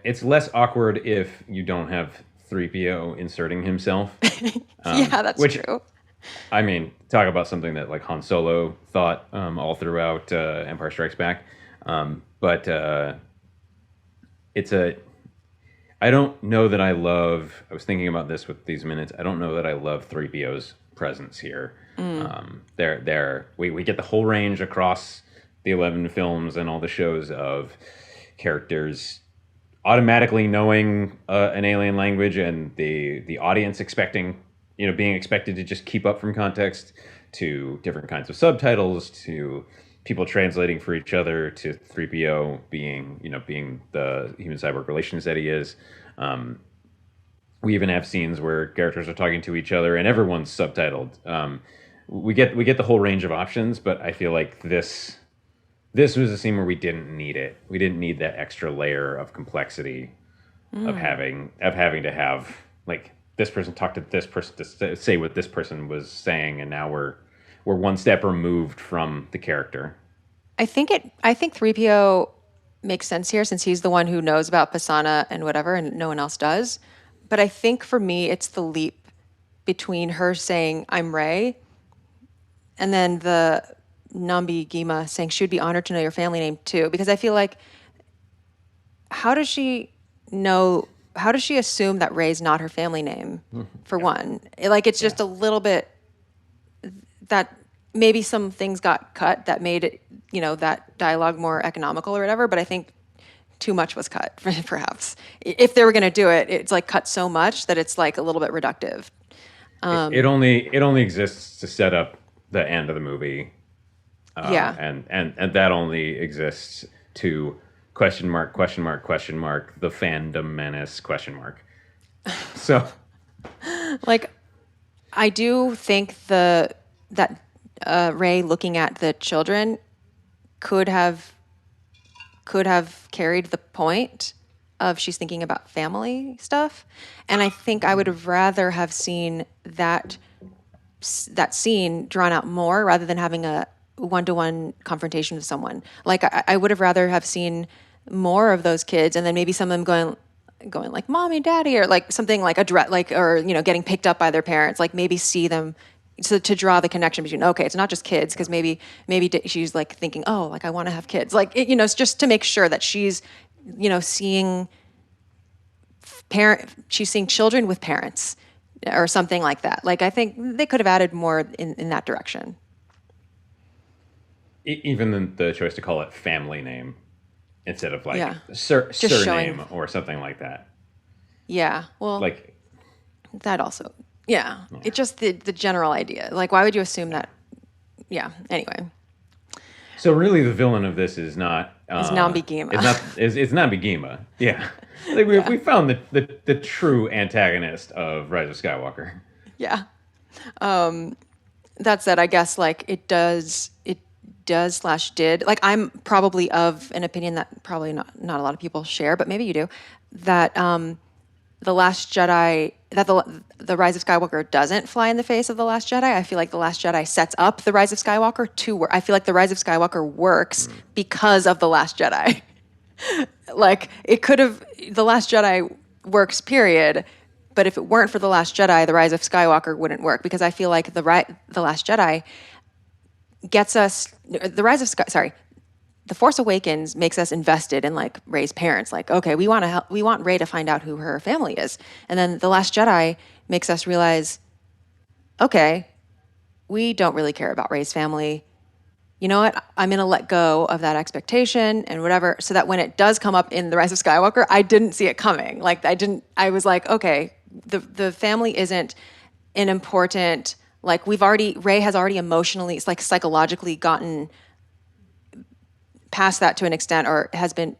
It's less awkward if you don't have 3PO inserting himself. Yeah, that's true. I mean, talk about something that, like, Han Solo thought all throughout Empire Strikes Back. But it's a... I don't know that I love... I was thinking about this with these minutes. I don't know that I love 3PO's presence here. We get the whole range across the 11 films and all the shows of characters automatically knowing an alien language, and the audience expecting, being expected to just keep up from context, to different kinds of subtitles, to people translating for each other, to 3PO being the human cyborg relations that he is. We even have scenes where characters are talking to each other and everyone's subtitled. We get the whole range of options, but I feel like this was a scene where we didn't need it. We didn't need that extra layer of complexity of having to have, like, this person talk to this person to say what this person was saying, and now we're one step removed from the character. I think 3PO makes sense here, since he's the one who knows about Pasaana and whatever, and no one else does. But I think for me, it's the leap between her saying, "I'm Rey," and then the Nambi Gima saying she would be honored to know your family name too. Because I feel like, how does she assume that Rey's not her family name, for one? It's just a little bit that maybe some things got cut that made it, that dialogue more economical or whatever, but I think too much was cut, perhaps. If they were going to do it, it's like cut so much that it's like a little bit reductive. It only exists to set up the end of the movie. Yeah. And that only exists to question mark, the fandom menace, ? So, like, I do think that Rey looking at the children could have carried the point of she's thinking about family stuff, and I think I would have rather have seen that scene drawn out more rather than having a one-to-one confrontation with someone. Like, I would have rather have seen more of those kids, and then maybe some of them going like "mommy, daddy," or like something like getting picked up by their parents. Like, maybe see them, so to draw the connection between, okay, it's not just kids, because maybe she's like thinking, oh, like, I want to have kids, like, it's just to make sure that she's seeing children with parents or something like that. Like, I think they could have added more in that direction. Even the choice to call it family name instead of like surname or something like that. Yeah, well, like that also. Yeah, it's just the general idea. Like, why would you assume that? Yeah. Anyway. So really, the villain of this is not. It's Nambi Gima. It's Nambi Gima. Yeah. Like we found the true antagonist of Rise of Skywalker. Yeah. That said, I guess like it does /did. Like, I'm probably of an opinion that probably not a lot of people share, but maybe you do, that The Last Jedi, that the Rise of Skywalker doesn't fly in the face of The Last Jedi. I feel like The Last Jedi sets up The Rise of Skywalker to work. I feel like The Rise of Skywalker works because of The Last Jedi. Like, it could have, The Last Jedi works, period. But if it weren't for The Last Jedi, The Rise of Skywalker wouldn't work, because I feel like The Last Jedi gets us, The Force Awakens makes us invested in like Rey's parents. Like, okay, we want Rey to find out who her family is. And then The Last Jedi makes us realize, okay, we don't really care about Rey's family. You know what? I'm going to let go of that expectation and whatever, so that when it does come up in The Rise of Skywalker, I didn't see it coming. Like, I was like, okay, the family isn't an important, like, Rey has already emotionally, it's like psychologically gotten past that to an extent, or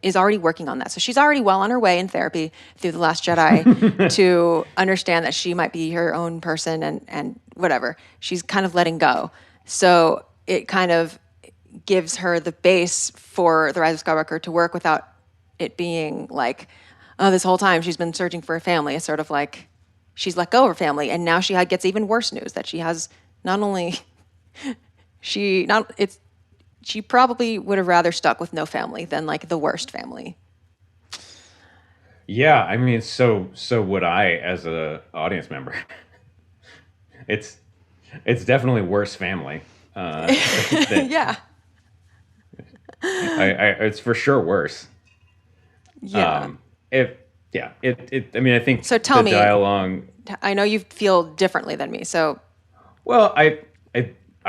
is already working on that. So she's already well on her way in therapy through The Last Jedi to understand that she might be her own person and whatever. She's kind of letting go. So it kind of gives her the base for The Rise of Skywalker to work without it being like, oh, this whole time she's been searching for a family. It's sort of like she's let go of her family, and now she gets even worse news that she has not only she probably would have rather stuck with no family than like the worst family. Yeah, I mean, so would I as a audience member. It's definitely worse family. Yeah. It's for sure worse. Yeah. I mean, I think so. Tell me, dialogue. I know you feel differently than me. So, well, I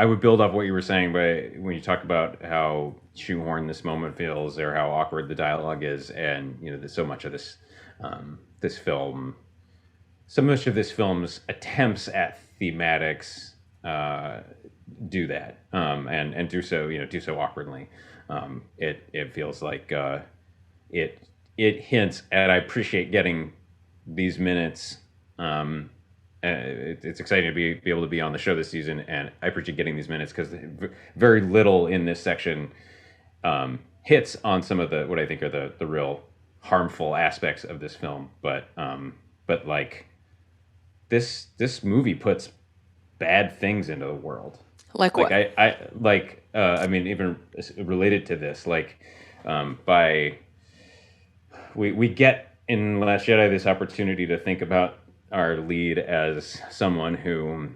would build off what you were saying, but when you talk about how shoehorned this moment feels, or how awkward the dialogue is, and there's so much of this film's attempts at thematics do that, and do so awkwardly. It feels like it hints at. I appreciate getting these minutes. It's exciting to be able to be on the show this season, and I appreciate getting these minutes because very little in this section hits on some of what I think are the real harmful aspects of this film. But like this movie puts bad things into the world. Like what? I mean, even related to this, we get in Last Jedi this opportunity to think about our lead as someone who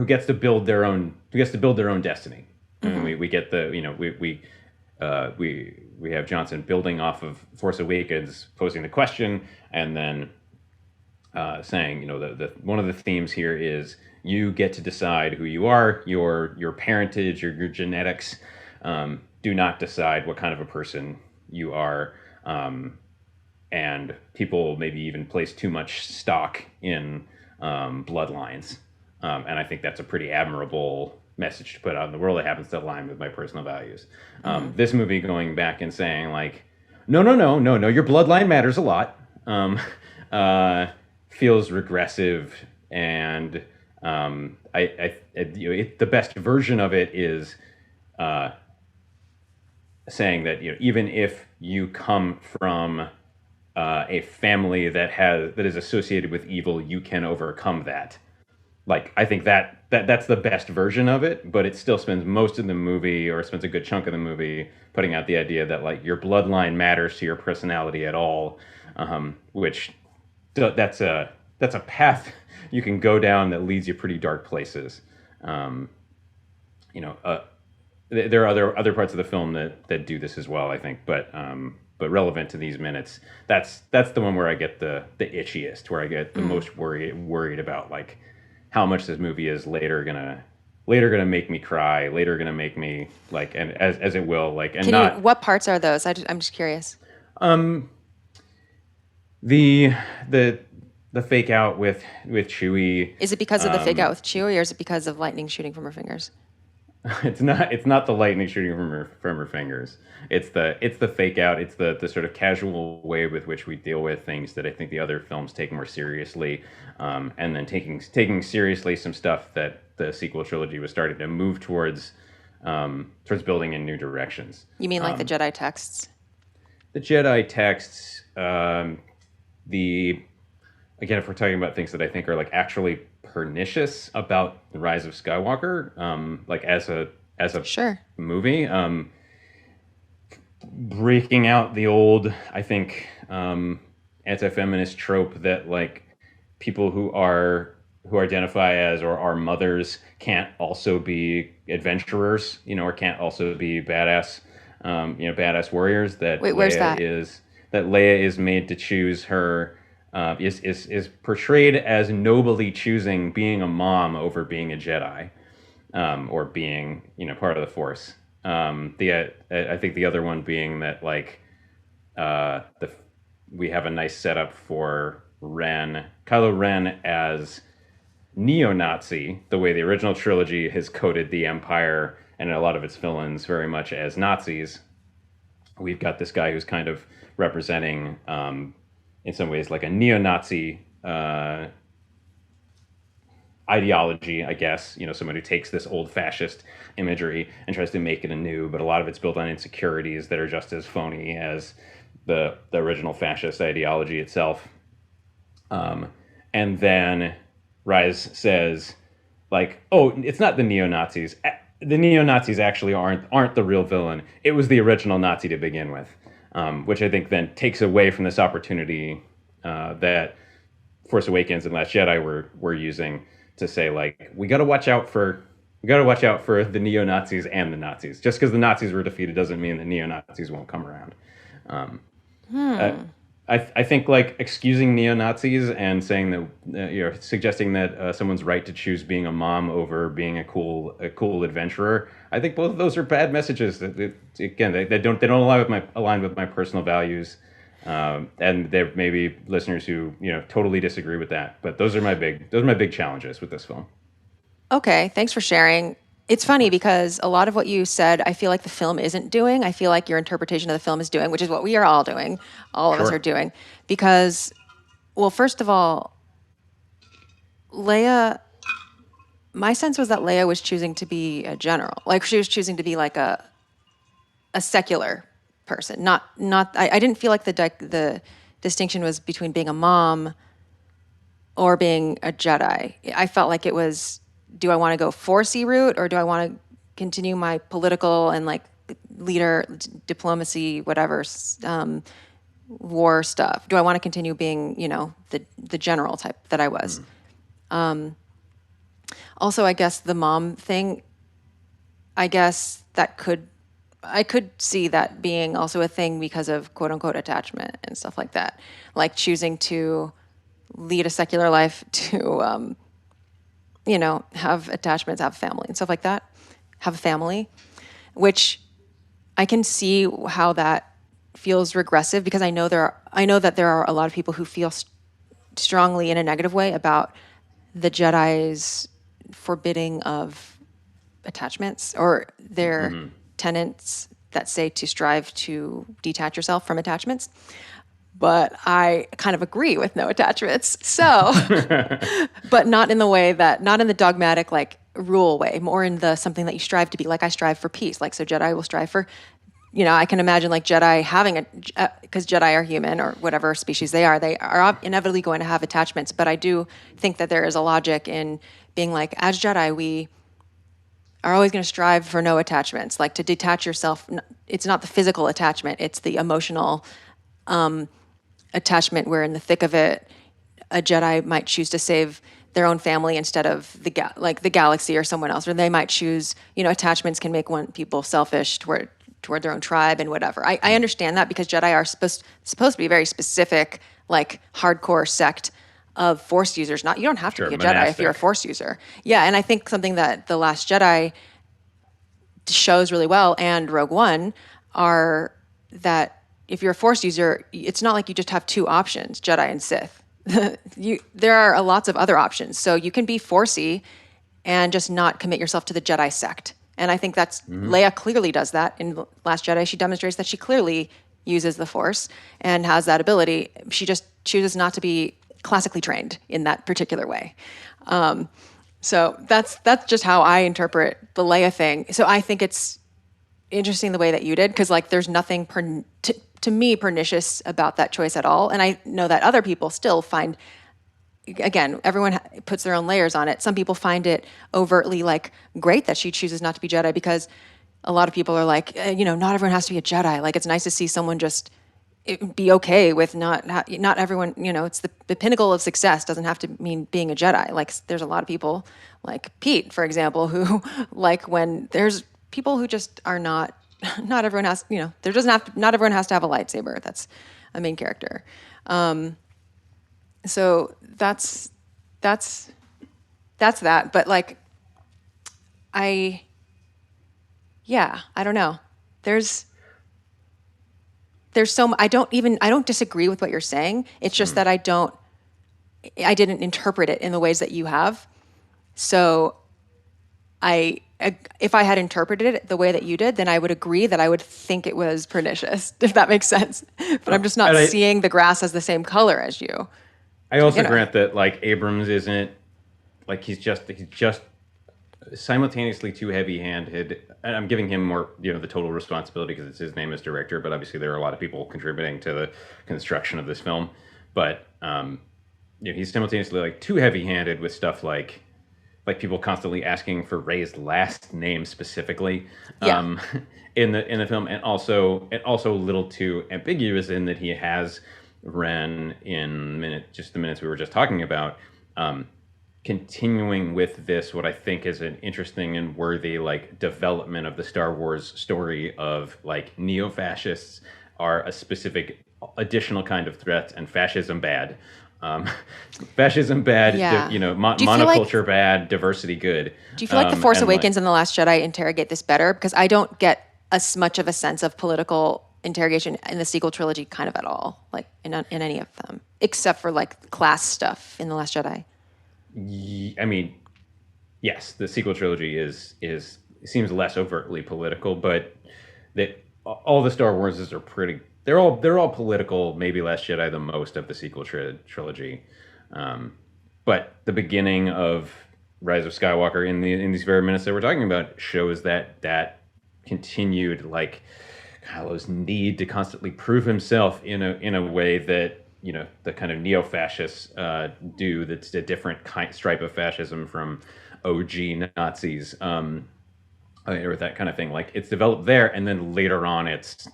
gets to build their own destiny. Mm-hmm. And we get we have Johnson building off of Force Awakens, posing the question, and then saying, the one of the themes here is you get to decide who you are, your parentage, your genetics. Do not decide what kind of a person you are. And people maybe even place too much stock in bloodlines. And I think that's a pretty admirable message to put out in the world that happens to align with my personal values. This movie going back and saying no, your bloodline matters a lot, feels regressive. And the best version of it is saying that even if you come from a family that is associated with evil, you can overcome that. I think that's the best version of it, but it still spends most of the movie, or spends a good chunk of the movie, putting out the idea that your bloodline matters to your personality at all, which that's a path you can go down that leads you pretty dark places. There are other parts of the film that do this as well, I think, but relevant to these minutes, that's the one where I get the itchiest, where I get the most worried about how much this movie is later gonna make me cry, later gonna make me and as it will what parts are those? I'm just curious. The fake out with Chewie. Is it because of the fake out with Chewie, or is it because of lightning shooting from her fingers? It's not the lightning shooting from her fingers. It's the fake out. It's the sort of casual way with which we deal with things that I think the other films take more seriously, and then taking seriously some stuff that the sequel trilogy was starting to move towards building in new directions. You mean the Jedi texts? The Jedi texts. If we're talking about things that I think are actually pernicious about the Rise of Skywalker, as a sure. movie, breaking out the old, I think, anti-feminist trope that people who identify as or are mothers can't also be adventurers, or can't also be badass, badass warriors. Wait, where's that? That Leia is made to choose her. Is portrayed as nobly choosing being a mom over being a Jedi, or being part of the Force. I think the other one being that we have a nice setup for Kylo Ren as neo-Nazi, the way the original trilogy has coded the Empire and a lot of its villains very much as Nazis. We've got this guy who's kind of representing, in some ways, a neo-Nazi ideology, I guess. Someone who takes this old fascist imagery and tries to make it anew, but a lot of it's built on insecurities that are just as phony as the original fascist ideology itself. And then Rise says, like, oh, it's not the neo-Nazis. The neo-Nazis actually aren't the real villain. It was the original Nazi to begin with, which I think then takes away from this opportunity that Force Awakens and Last Jedi were using to say, like, we got to watch out for the neo-Nazis and the Nazis. Just because the Nazis were defeated doesn't mean the neo-Nazis won't come around. I think, like, excusing neo-Nazis and saying that, suggesting that someone's right to choose being a mom over being a cool adventurer. I think both of those are bad messages. They don't align with my personal values. And there may be listeners who totally disagree with that. But those are my big challenges with this film. Okay, thanks for sharing. It's funny because a lot of what you said, I feel like the film isn't doing. I feel like your interpretation of the film is doing, which is what we are all doing. All of us are doing. Because, well, first of all, Leia, my sense was that Leia was choosing to be a general. Like, she was choosing to be like a secular person. I didn't feel like the distinction was between being a mom or being a Jedi. I felt like it was, do I want to go Forcey route, or do I want to continue my political and like leader, diplomacy, whatever, war stuff? Do I want to continue being, the general type that I was? Also, I guess the mom thing, I guess I could see that being also a thing because of quote unquote attachment and stuff like that. Like choosing to lead a secular life to, have attachments, have family and stuff like that, have a family, which I can see how that feels regressive, because I know that there are a lot of people who feel strongly in a negative way about the Jedi's forbidding of attachments, or their tenets that say to strive to detach yourself from attachments. But I kind of agree with no attachments. So, but not in the dogmatic, like, rule way, more in the something that you strive to be. Like, I strive for peace. Like, so Jedi will strive for, I can imagine like Jedi having because Jedi are human, or whatever species they are inevitably going to have attachments. But I do think that there is a logic in being like, as Jedi, we are always going to strive for no attachments, like to detach yourself. It's not the physical attachment, it's the emotional attachment, where in the thick of it, a Jedi might choose to save their own family instead of the galaxy or someone else, or they might choose, attachments can make people selfish toward their own tribe and whatever. I understand that, because Jedi are supposed to be a very specific, like, hardcore sect of Force users. You don't have to be a Jedi if you're a Force user. Yeah, and I think something that The Last Jedi shows really well, and Rogue One, are that if you're a Force user, it's not like you just have two options, Jedi and Sith. There are lots of other options. So you can be Forcey and just not commit yourself to the Jedi sect. And I think that's, Leia clearly does that. In The Last Jedi, she demonstrates that she clearly uses the Force and has that ability. She just chooses not to be classically trained in that particular way. So that's just how I interpret the Leia thing. So I think it's interesting the way that you did, because, like, there's nothing to me pernicious about that choice at all. And I know that other people still find, again, everyone puts their own layers on it. Some people find it overtly, like, great that she chooses not to be Jedi, because a lot of people are like, not everyone has to be a Jedi. Like, it's nice to see someone just be okay with not everyone, it's the pinnacle of success doesn't have to mean being a Jedi. Like, there's a lot of people, like Pete, for example, who, like, when there's people who just are not everyone has, not everyone has to have a lightsaber. That's a main character. So that's that. But, like, I don't know. There's so I don't disagree with what you're saying. It's just that I didn't interpret it in the ways that you have. So if I had interpreted it the way that you did, then I would agree that I would think it was pernicious, if that makes sense. But I'm just not seeing the grass as the same color as you. I also grant that, like, Abrams isn't, like, he's just simultaneously too heavy-handed. And I'm giving him more, the total responsibility because it's his name as director, but obviously there are a lot of people contributing to the construction of this film. But he's simultaneously like too heavy-handed with stuff like people constantly asking for Rey's last name specifically in the film, and also a little too ambiguous in that he has Ren in the minutes we were just talking about, continuing with this what I think is an interesting and worthy like development of the Star Wars story of like neo-fascists are a specific additional kind of threat and fascism bad. Fascism bad, monoculture bad, diversity good. Do you feel like The Force Awakens and The Last Jedi interrogate this better? Because I don't get as much of a sense of political interrogation in the sequel trilogy kind of at all, like in any of them, except for like class stuff in The Last Jedi. I mean, yes, the sequel trilogy seems less overtly political, but all the Star Warses are pretty. They're all political. Maybe Last Jedi the most of the sequel trilogy, but the beginning of Rise of Skywalker in these very minutes that we're talking about shows that continued like Kylo's need to constantly prove himself in a way that the kind of neo-fascists do. That's a different stripe of fascism from OG Nazis, or that kind of thing. Like it's developed there, and then later on it's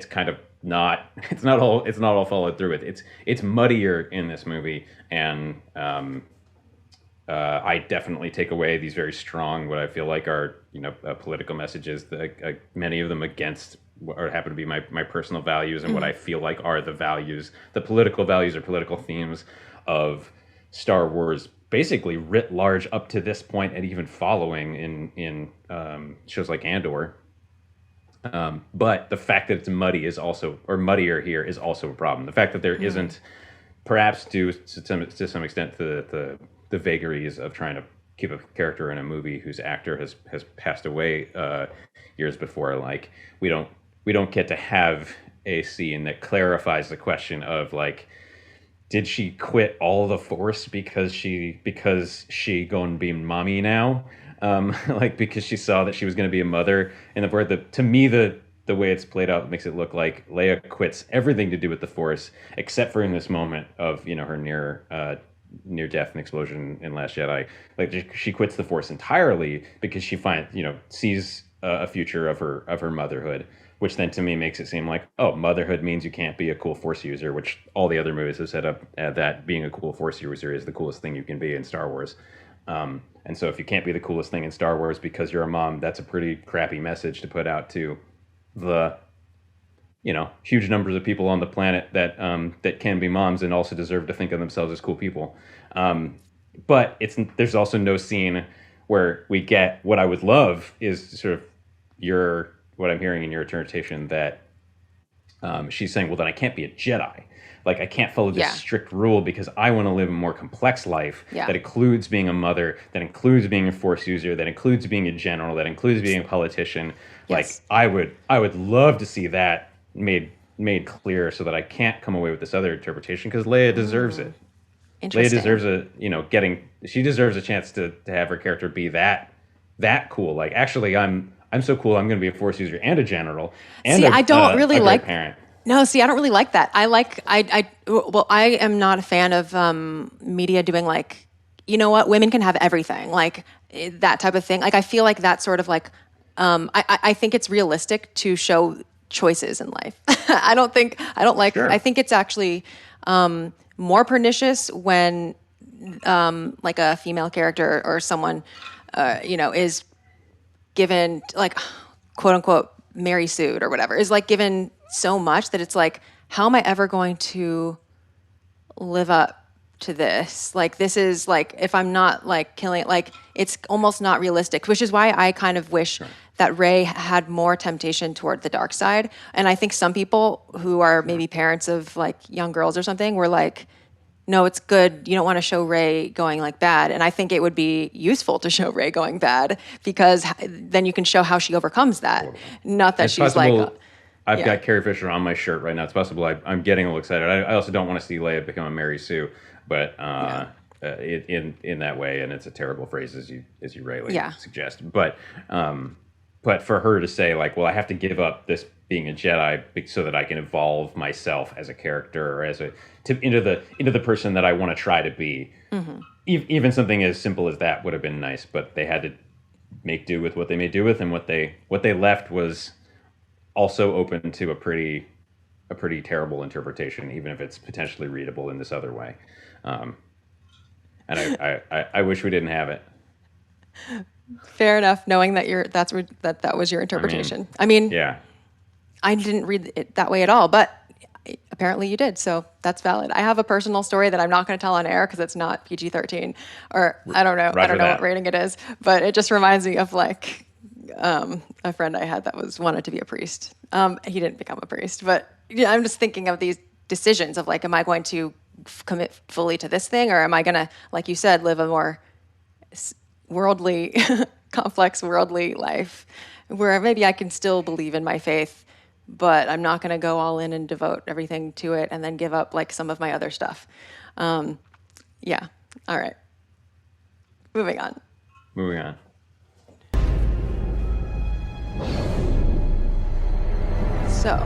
kind of not all followed through with. It's muddier in this movie, and I definitely take away these very strong, what I feel like are political messages, that many of them against or happen to be my personal values and what I feel like are the values, the political values or political themes of Star Wars, basically writ large up to this point and even following in shows like Andor. But the fact that it's muddy is also, or muddier here, is also a problem. The fact that there isn't, perhaps due to some extent to the vagaries of trying to keep a character in a movie whose actor has passed away years before, like we don't get to have a scene that clarifies the question of like, did she quit all the Force because she gonna be mommy now? Like because she saw that she was going to be a mother in the Force. To me, the way it's played out makes it look like Leia quits everything to do with the Force, except for in this moment of her near death and explosion in Last Jedi. Like she quits the Force entirely because she sees a future of her motherhood, which then to me makes it seem like, oh, motherhood means you can't be a cool Force user, which all the other movies have set up that being a cool Force user is the coolest thing you can be in Star Wars. And so if you can't be the coolest thing in Star Wars because you're a mom, that's a pretty crappy message to put out to the, huge numbers of people on the planet that can be moms and also deserve to think of themselves as cool people. But there's also no scene where we get what I would love is sort of what I'm hearing in your interpretation that she's saying, well, then I can't be a Jedi. Like, I can't follow this strict rule because I want to live a more complex life that includes being a mother, that includes being a Force user, that includes being a general, that includes being a politician. Yes. Like, I would love to see that made clear so that I can't come away with this other interpretation, because Leia deserves it. Leia deserves she deserves a chance to have her character be that cool. Like, actually, I'm so cool, I'm going to be a Force user and a general and I don't really like parent. No, I don't really like that. I am not a fan of media doing like, women can have everything, like that type of thing. Like, I feel like that sort of like, I think it's realistic to show choices in life. I think it's actually more pernicious when like a female character or someone, is given like, quote unquote, Mary Sued or whatever, is like given so much that it's like, how am I ever going to live up to this? Like, this is like, if I'm not like killing it, like it's almost not realistic, which is why I kind of wish that Rey had more temptation toward the dark side. And I think some people who are maybe parents of like young girls or something were like, no, it's good. You don't want to show Rey going like bad. And I think it would be useful to show Rey going bad, because then you can show how she overcomes that. Not that it's she's possible, like... I've got Carrie Fisher on my shirt right now. It's possible I'm getting a little excited. I also don't want to see Leia become a Mary Sue, but in that way, and it's a terrible phrase as you rightly suggest. But for her to say like, well, I have to give up this being a Jedi so that I can evolve myself as a character or into the person that I want to try to be. Mm-hmm. Even something as simple as that would have been nice, but they had to make do with what they made do with, and what they left was also open to a pretty terrible interpretation, even if it's potentially readable in this other way. And I wish we didn't have it. Fair enough, knowing that that was your interpretation. I mean, yeah, I didn't read it that way at all, but apparently you did, so that's valid. I have a personal story that I'm not going to tell on air because it's not PG-13, or I don't know what rating it is, but it just reminds me of like a friend I had that wanted to be a priest. He didn't become a priest, but yeah, I'm just thinking of these decisions of like, am I going to commit fully to this thing, or am I going to, like you said, live a more worldly, complex worldly life where maybe I can still believe in my faith, but I'm not going to go all in and devote everything to it and then give up like some of my other stuff. Yeah. All right. Moving on. So.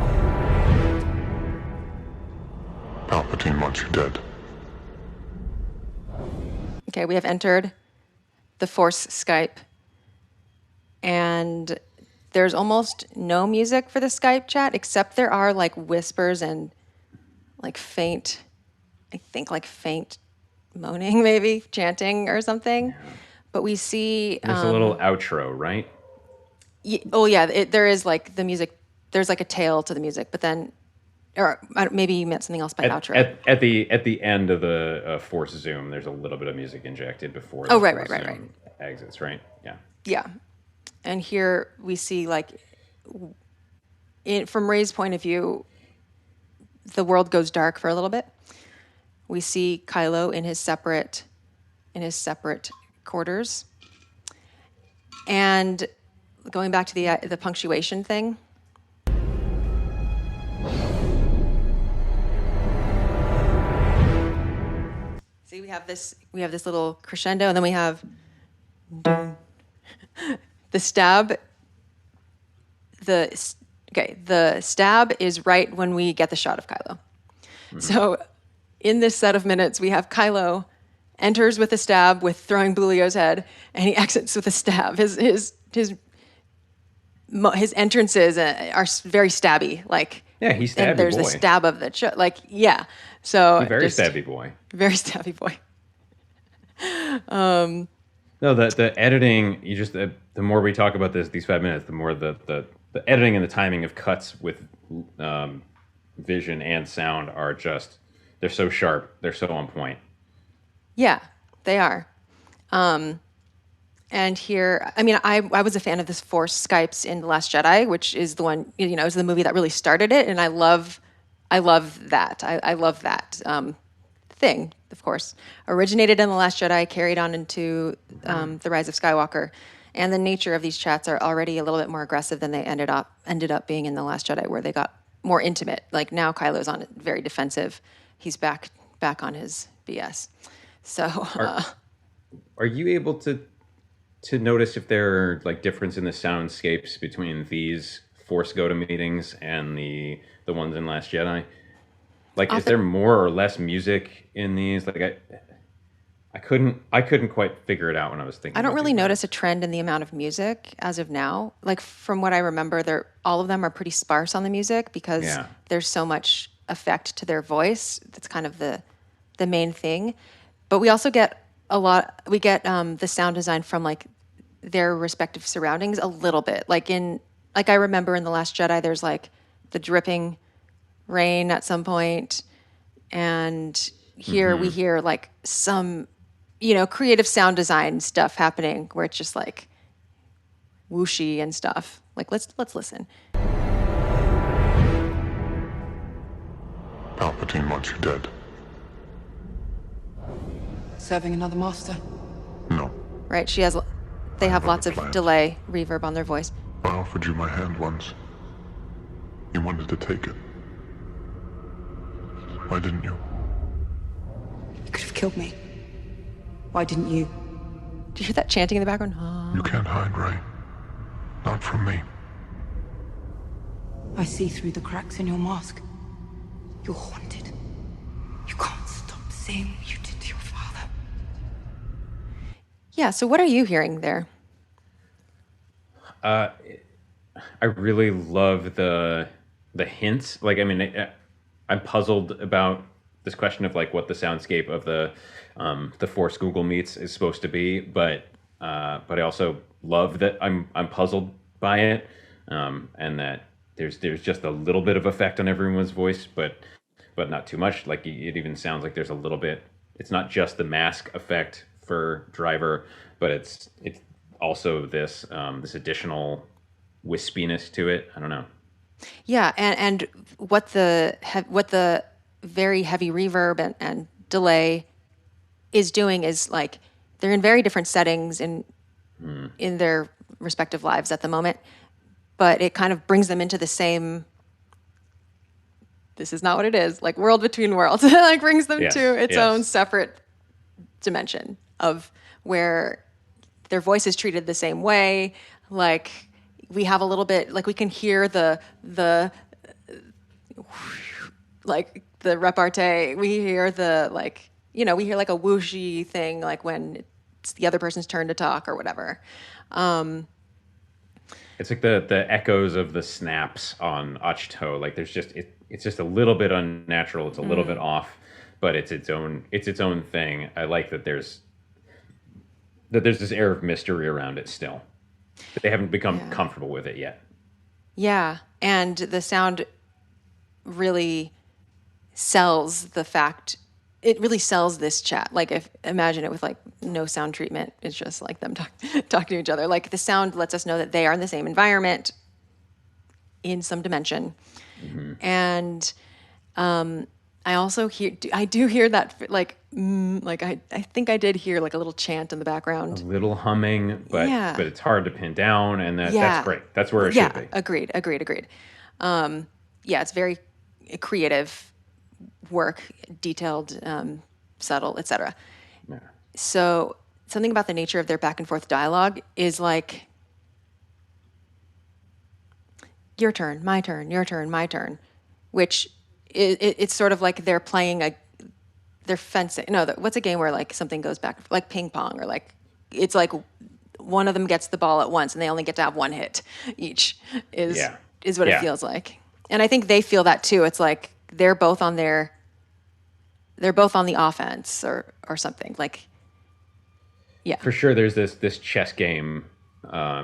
Palpatine wants you dead. Okay, we have entered the Force Skype, and there's almost no music for the Skype chat, except there are like whispers and like faint moaning, maybe chanting or something. But we see there's a little outro, right? There is like the music. There's like a tail to the music, but then, or maybe you meant something else by outro. At the end of the Force Zoom, there's a little bit of music injected before. Right. Exits, right? Yeah. Yeah, and here we see like, from Rey's point of view, the world goes dark for a little bit. We see Kylo in his separate quarters, and going back to the punctuation thing. See, we have this little crescendo, and then we have the stab. The stab is right when we get the shot of Kylo. Mm-hmm. So in this set of minutes, we have Kylo enters with a stab with throwing Bulio's head, and he exits with a stab. His entrances are very stabby, like. Yeah, he's Stabby and there's boy. The stab of the like, yeah. So very Stabby boy. Very Stabby boy. No, the editing. The more we talk about these 5 minutes, the more the editing and the timing of cuts with vision and sound are they're so sharp. They're so on point. Yeah, they are. And here, I mean, I was a fan of this Force Skypes in The Last Jedi, which is the one, is the movie that really started it. And I love that. I love that thing, of course. Originated in The Last Jedi, carried on into The Rise of Skywalker. And the nature of these chats are already a little bit more aggressive than they ended up being in The Last Jedi, where they got more intimate. Like now Kylo's on it, very defensive. He's back on his BS. So are you able to notice if there are like difference in the soundscapes between these Force Go-To meetings and the ones in Last Jedi? Like, is there more or less music in these? Like, I couldn't quite figure it out when I was thinking. I don't really notice a trend in the amount of music as of now. Like from what I remember, all of them are pretty sparse on the music because there's so much effect to their voice. That's kind of the main thing. But we also get the sound design from like their respective surroundings a little bit. Like I remember in The Last Jedi, there's like the dripping rain at some point, and here we hear like some, creative sound design stuff happening where it's just like whooshy and stuff. Like let's listen. Palpatine wants you dead. Serving another master? No. Right, they have lots of delay, reverb on their voice. I offered you my hand once. You wanted to take it. Why didn't you? You could have killed me. Why didn't you? Do you hear that chanting in the background? Oh. You can't hide, Rey. Not from me. I see through the cracks in your mask. You're haunted. You can't stop seeing what you did to your father. Yeah, so what are you hearing there? I really love the hints. Like, I mean, I'm puzzled about this question of like what the soundscape of the Force Google Meets is supposed to be, but I also love that I'm puzzled by it, and that there's just a little bit of effect on everyone's voice, but not too much. Like it even sounds like there's a little bit. It's not just the mask effect for Driver, but it's also this additional wispiness to it. I don't know. Yeah, and what the very heavy reverb and delay is doing is like they're in very different settings in their respective lives at the moment, but it kind of brings them into the same. This is not what it is. Like world between worlds, it like brings them to its own separate dimension of where their voice is treated the same way. Like we have a little bit, like we can hear the like the repartee. We hear the like, you know, we hear like a whooshy thing, like when it's the other person's turn to talk or whatever. It's like the echoes of the snaps on Achto. Like there's just it's just a little bit unnatural. It's a little bit off, but it's its own thing. I like that there's this air of mystery around it still. But they haven't become comfortable with it yet. Yeah, and the sound really sells the fact. It really sells this chat. Like, imagine it with like no sound treatment. It's just like them talking to each other. Like the sound lets us know that they are in the same environment, in some dimension, and I also hear. I do hear that like I think I did hear like a little chant in the background, a little humming, but it's hard to pin down, and that's great. That's where it should be. Agreed. It's very creative work, detailed, subtle, etc. Yeah. So something about the nature of their back and forth dialogue is like your turn, my turn, your turn, my turn, which it's sort of like they're playing they're fencing. No, what's a game where like something goes back, like ping pong, or like it's like one of them gets the ball at once and they only get to have one hit each is what it feels like. And I think they feel that too. It's like they're both on the offense or something. Like, yeah. For sure, there's this chess game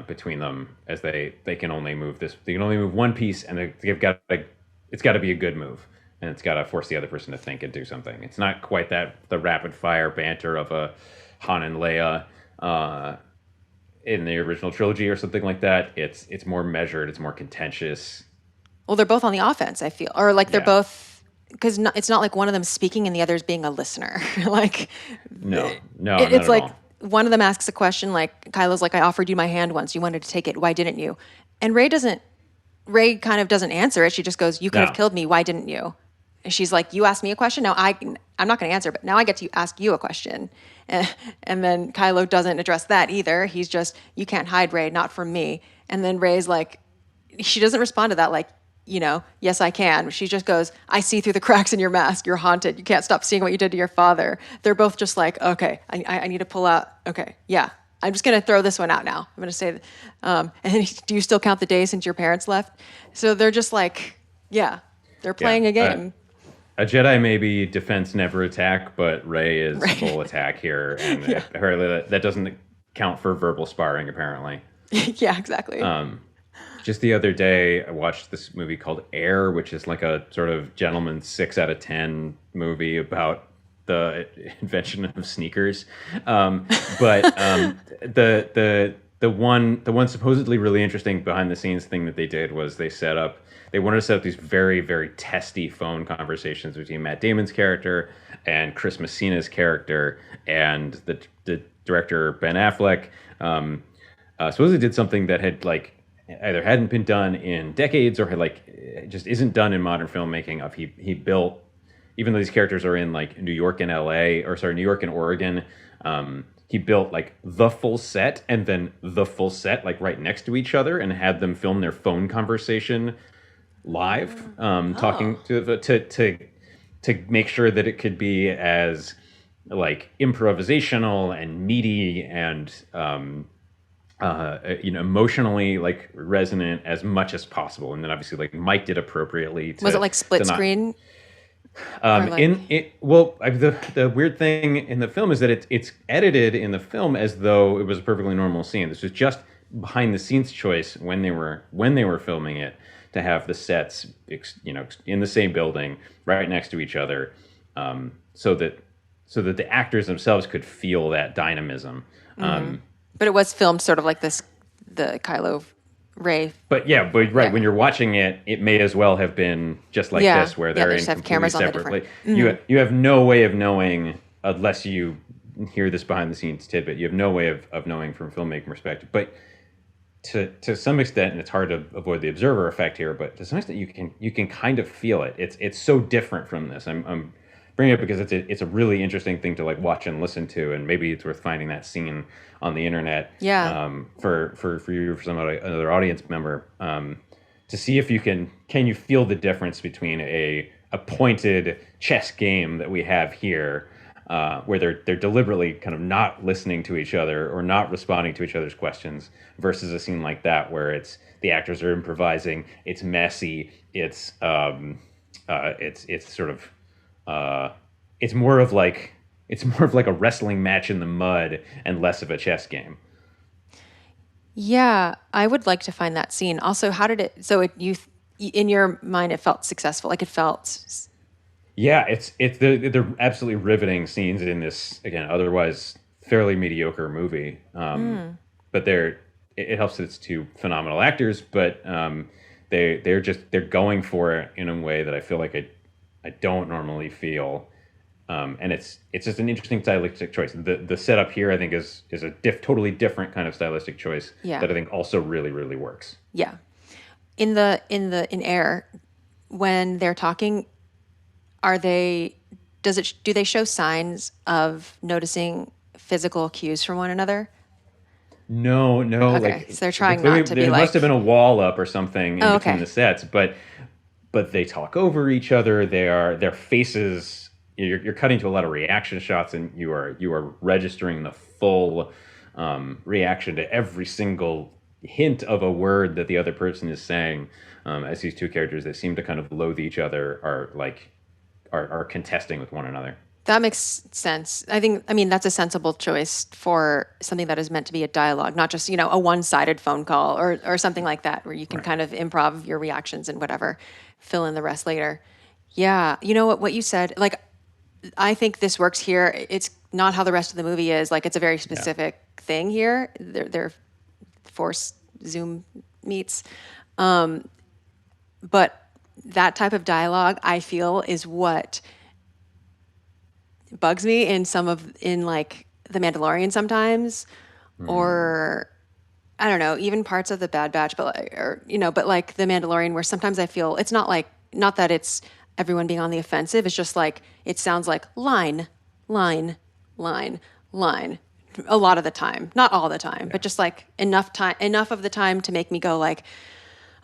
between them as they can only move this. They can only move one piece, and it's got to be a good move, and it's got to force the other person to think and do something. It's not quite the rapid fire banter of a Han and Leia in the original trilogy or something like that. It's more measured. It's more contentious. Well, they're both on the offense, I feel, or like they're both, because it's not like one of them speaking and the other's being a listener. Like, no, it's like all. One of them asks a question, like Kylo's like, "I offered you my hand once. You wanted to take it. Why didn't you?" And Rey kind of doesn't answer it. She just goes, "You could have killed me. Why didn't you?" And she's like, "You asked me a question. Now I'm not going to answer, but now I get to ask you a question." And then Kylo doesn't address that either. He's just, "You can't hide, Rey, not from me." And then Rey's like, she doesn't respond to that, like, you know, "Yes, I can." She just goes, "I see through the cracks in your mask. You're haunted. You can't stop seeing what you did to your father." They're both just like, okay, I need to pull out. Okay, yeah. I'm just going to throw this one out now. I'm going to say, and do you still count the days since your parents left? So they're just like, they're playing a game. A Jedi may be defense, never attack, but Rey is full attack here. And apparently that doesn't count for verbal sparring, apparently. Yeah, exactly. Just the other day, I watched this movie called Air, which is like a sort of gentleman's 6 out of 10 movie about the invention of sneakers. But the one supposedly really interesting behind the scenes thing that they did was they wanted to set up these very, very testy phone conversations between Matt Damon's character and Chris Messina's character, and the director Ben Affleck supposedly did something that had like either hadn't been done in decades or had like just isn't done in modern filmmaking. He built, even though these characters are in like New York and Oregon, he built like the full set and then the full set like right next to each other and had them film their phone conversation live, talking to make sure that it could be as like improvisational and meaty and emotionally like resonant as much as possible. And then obviously like Mike did appropriately. Was it like split screen? The weird thing in the film is that it's edited in the film as though it was a perfectly normal scene. This was just behind the scenes choice when they were filming it, to have the sets in the same building right next to each other, so that the actors themselves could feel that dynamism. But it was filmed sort of like this, the Kylo Ray. But when you're watching it, it may as well have been just like this, where they're they in just have completely cameras on the separate. different. You have no way of knowing, unless you hear this behind the scenes tidbit. You have no way of knowing from a filmmaking perspective. But to some extent, and it's hard to avoid the observer effect here, but to some extent you can kind of feel it. It's so different from this. I'm bringing it up because it's a really interesting thing to like watch and listen to, and maybe it's worth finding that scene on the internet. For you or for some another audience member, to see if can you feel the difference between a pointed chess game that we have here, where they're deliberately kind of not listening to each other or not responding to each other's questions, versus a scene like that where it's the actors are improvising, it's messy, it's sort of it's more of like a wrestling match in the mud and less of a chess game. Yeah, I would like to find that scene. Also, how did it? So in your mind, it felt successful. Like it felt. Yeah, they're absolutely riveting scenes in this, again, otherwise fairly mediocre movie. But it helps that it's two phenomenal actors, but they're going for it in a way that I feel like I don't normally feel. And it's just an interesting stylistic choice. The setup here, I think, is a totally different kind of stylistic choice that I think also really, really works. Yeah, in Air, when they're talking, do they show signs of noticing physical cues from one another? No. Okay, like so they're trying clearly, not to be there like. must have been a wall up or something in between the sets, but they talk over each other. Their faces. You're cutting to a lot of reaction shots, and you are registering the full reaction to every single hint of a word that the other person is saying. As these two characters that seem to kind of loathe each other are contesting with one another. That makes sense. I mean, that's a sensible choice for something that is meant to be a dialogue, not just, a one-sided phone call or something like that, where you can kind of improv your reactions and whatever, fill in the rest later. Yeah. You know what you said, like, I think this works here. It's not how the rest of the movie is. Like, it's a very specific thing here. They're force Zoom meets. But that type of dialogue, I feel, is what bugs me in like The Mandalorian sometimes, or I don't know, even parts of the Bad Batch, but like The Mandalorian, where sometimes I feel it's not that it's everyone being on the offensive. It's just like, it sounds like line, line, line, line, a lot of the time, not all the time, but just like enough of the time to make me go like,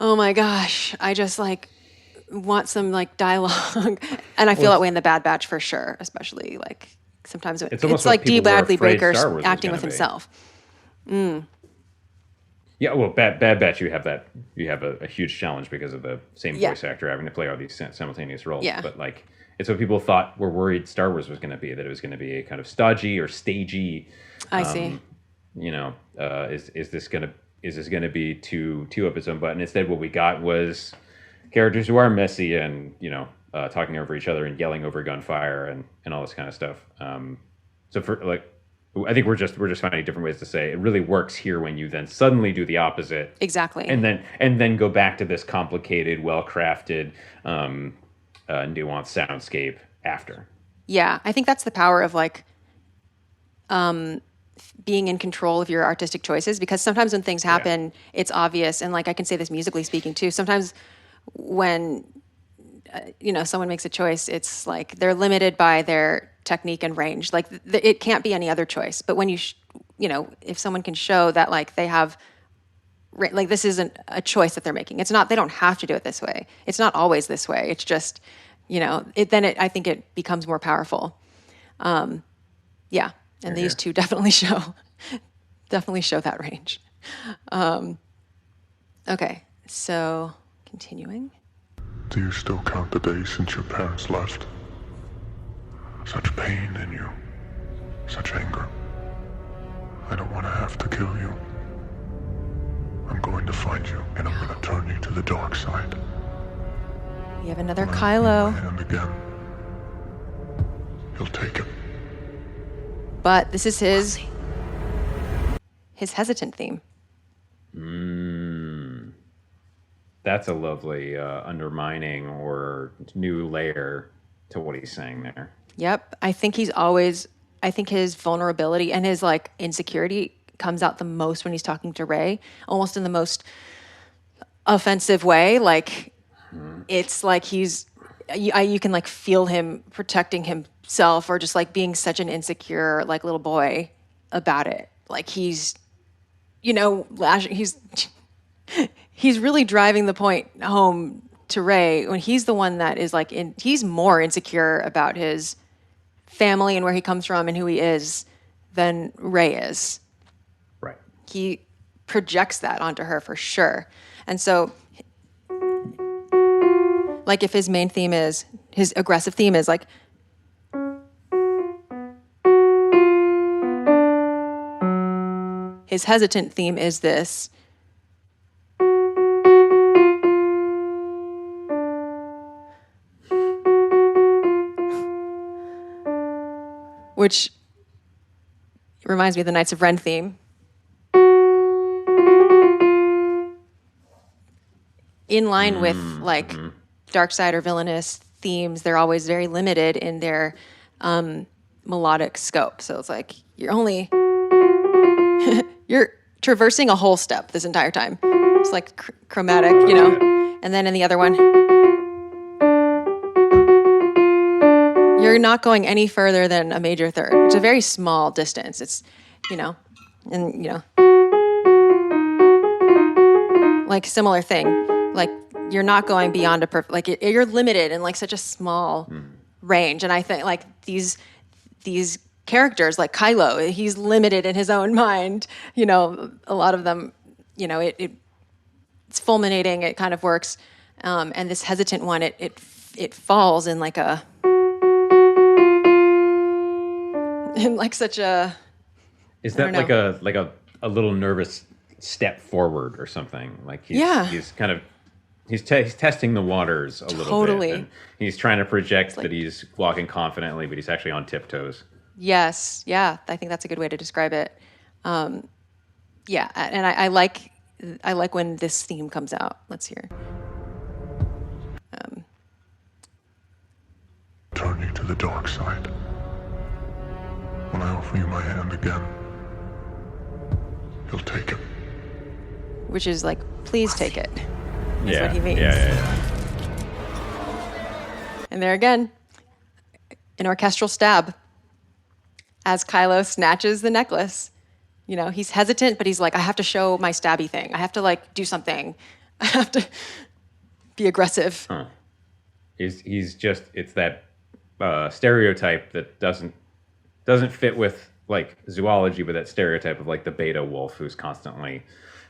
oh my gosh, I just like want some like dialogue. And I feel that way in the Bad Batch for sure, especially like sometimes it's like D. Bradley Baker's acting with himself. Yeah, well, Bad Batch, you have a huge challenge because of the same voice actor having to play all these simultaneous roles. Yeah. But like, it's what people were worried Star Wars was going to be, that it was going to be a kind of stodgy or stagey. I see. Is this going to be too up its own butt? And instead, what we got was characters who are messy and talking over each other and yelling over gunfire and all this kind of stuff. So for like, I think we're just finding different ways to say it really works here when you then suddenly do the opposite. Exactly. And then go back to this complicated, well-crafted, nuanced soundscape after. Yeah, I think that's the power of like being in control of your artistic choices, because sometimes when things happen, it's obvious. And like, I can say this musically speaking too. Sometimes when someone makes a choice, it's like they're limited by their technique and range. Like it can't be any other choice. But when if someone can show that like they have like this isn't a choice that they're making. It's not, they don't have to do it this way. It's not always this way. It's just, I think it becomes more powerful. Yeah. And these two definitely show that range. Okay. So continuing. Do you still count the days since your parents left? Such pain in you. Such anger. I don't want to have to kill you. I'm going to find you, and I'm going to turn you to the dark side. You have another When Kylo. I hold my hand again, you'll take it. But this is his hesitant theme. That's a lovely undermining or new layer to what he's saying there. Yep. I think his vulnerability and his like insecurity comes out the most when he's talking to Rey, almost in the most offensive way. Like it's like you can like feel him protecting himself or just like being such an insecure like little boy about it. Like he's he's really driving the point home to Rey when he's the one that is like he's more insecure about his family and where he comes from and who he is than Rey is. Right. He projects that onto her for sure. And so like if his main theme is, his aggressive theme is like, his hesitant theme is this. Which reminds me of the Knights of Ren theme. In line with like dark side or villainous themes, they're always very limited in their melodic scope. So it's like you're traversing a whole step this entire time. It's like chromatic, and then in the other one, you're not going any further than a major third. It's a very small distance. It's, like similar thing. Like you're not going beyond a perfect, like you're limited in like such a small range. And I think like these characters like Kylo, he's limited in his own mind. A lot of them, it's fulminating. It kind of works. And this hesitant one, it falls in like in like such a. Is that like a little nervous step forward or something? Like he's kind of he's testing the waters a little bit. And he's trying to project that he's walking confidently, but he's actually on tiptoes. Yes, yeah, I think that's a good way to describe it. Yeah, and I like when this theme comes out. Let's hear. Turn you to the dark side. When I offer you my hand again, you'll take it. Which is like, please take it. That's what he means. Yeah. And there again, an orchestral stab. As Kylo snatches the necklace, he's hesitant, but he's like, I have to show my stabby thing. I have to like do something. I have to be aggressive. Huh. He's just, it's that stereotype that doesn't fit with like zoology, but that stereotype of like the beta wolf who's constantly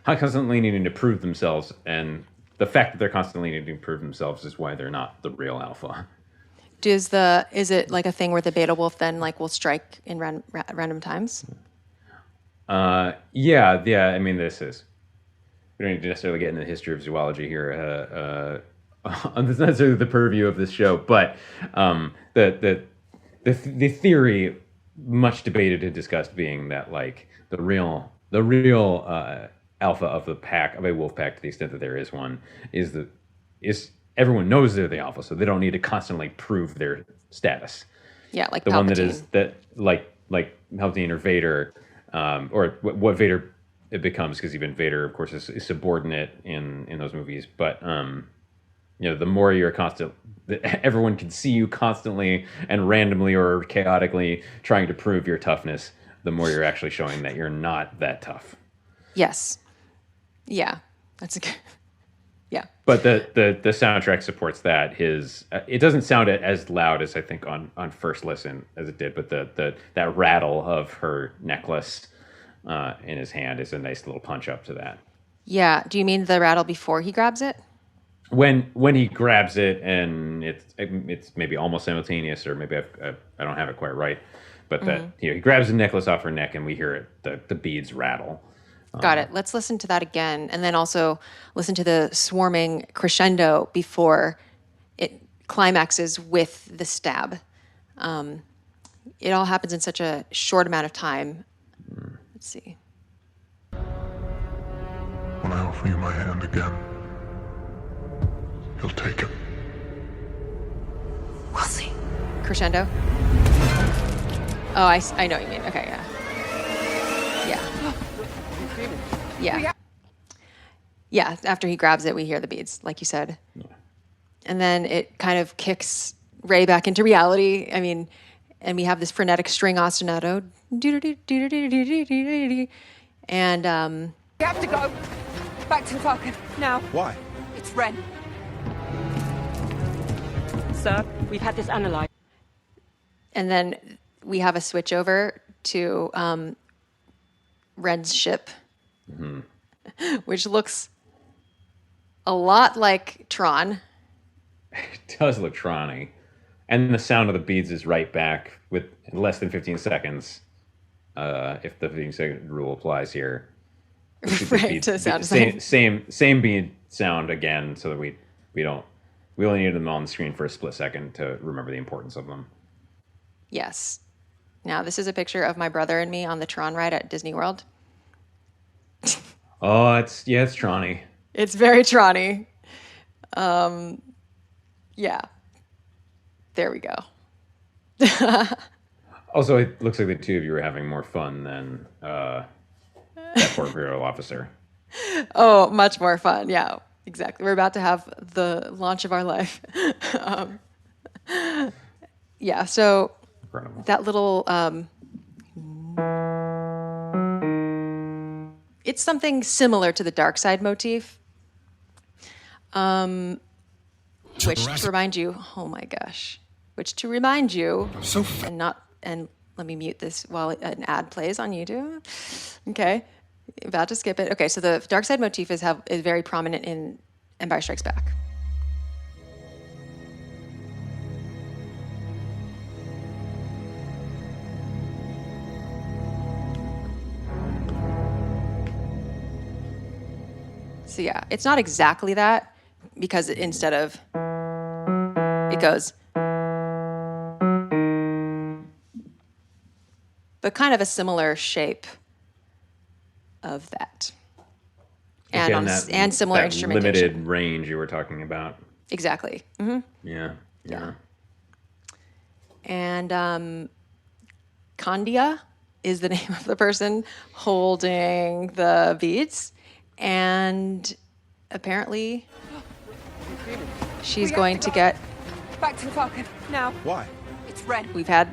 needing to prove themselves, and the fact that they're constantly needing to prove themselves is why they're not the real alpha. Is it like a thing where the beta wolf then like will strike in random times? Yeah. I mean, we don't need to necessarily get into the history of zoology here. It's not necessarily the purview of this show, but the theory, much debated and discussed, being that like the real alpha of the pack, of a wolf pack, to the extent that there is one, is everyone knows they're the alpha, so they don't need to constantly prove their status. Yeah, like the Palpatine. One that is that like Palpatine or Vader, or what Vader it becomes, because even Vader, of course, is subordinate in those movies. But the more you're everyone can see you constantly and randomly or chaotically trying to prove your toughness, the more you're actually showing that you're not that tough. Yes. Yeah, that's a good. Yeah. But the soundtrack supports that. It doesn't sound as loud as I think on first listen as it did, but that rattle of her necklace in his hand is a nice little punch up to that. Yeah. Do you mean the rattle before he grabs it? When he grabs it, and it's maybe almost simultaneous, or maybe I don't have it quite right, but that he grabs the necklace off her neck and we hear it, the beads rattle. Got it. Let's listen to that again, and then also listen to the swarming crescendo before it climaxes with the stab. It all happens in such a short amount of time. Let's see. When I offer you my hand again, you'll take it. We'll see. Crescendo. Oh, I know what you mean. Okay, yeah. Yeah. Yeah, after he grabs it, we hear the beads, like you said. Yeah. And then it kind of kicks Rey back into reality. I mean, and we have this frenetic string ostinato. And We have to go. Back to the Falcon, now. Why? It's Ren. Sir, we've had this analyzed. And then we have a switch over to Ren's ship. Which looks a lot like Tron. It does look Tron-y. And the sound of the beads is right back with less than 15 seconds, if the 15-second rule applies here. Right, to the sound same bead sound again, so that we only need them on the screen for a split second to remember the importance of them. Yes. Now, this is a picture of my brother and me on the Tron ride at Disney World. Oh, it's Tron-y. It's very Tron-y. Yeah. There we go. Also, it looks like the two of you are having more fun than that poor Imperial officer. Oh, much more fun. Yeah, exactly. We're about to have the launch of our life. Yeah, so incredible. That little... it's something similar to the dark side motif, which to remind you, oh my gosh, and let me mute this while an ad plays on YouTube. Okay, about to skip it. Okay, so the dark side motif is very prominent in Empire Strikes Back. So yeah, it's not exactly that, because instead of, it goes, but kind of a similar shape of that. And again, and similar instrumentation. Limited range you were talking about. Exactly. Mm-hmm. Yeah. And Candia is the name of the person holding the beads. And apparently she's going to get... Back to the Falcon, now. Why? It's Ren. Okay,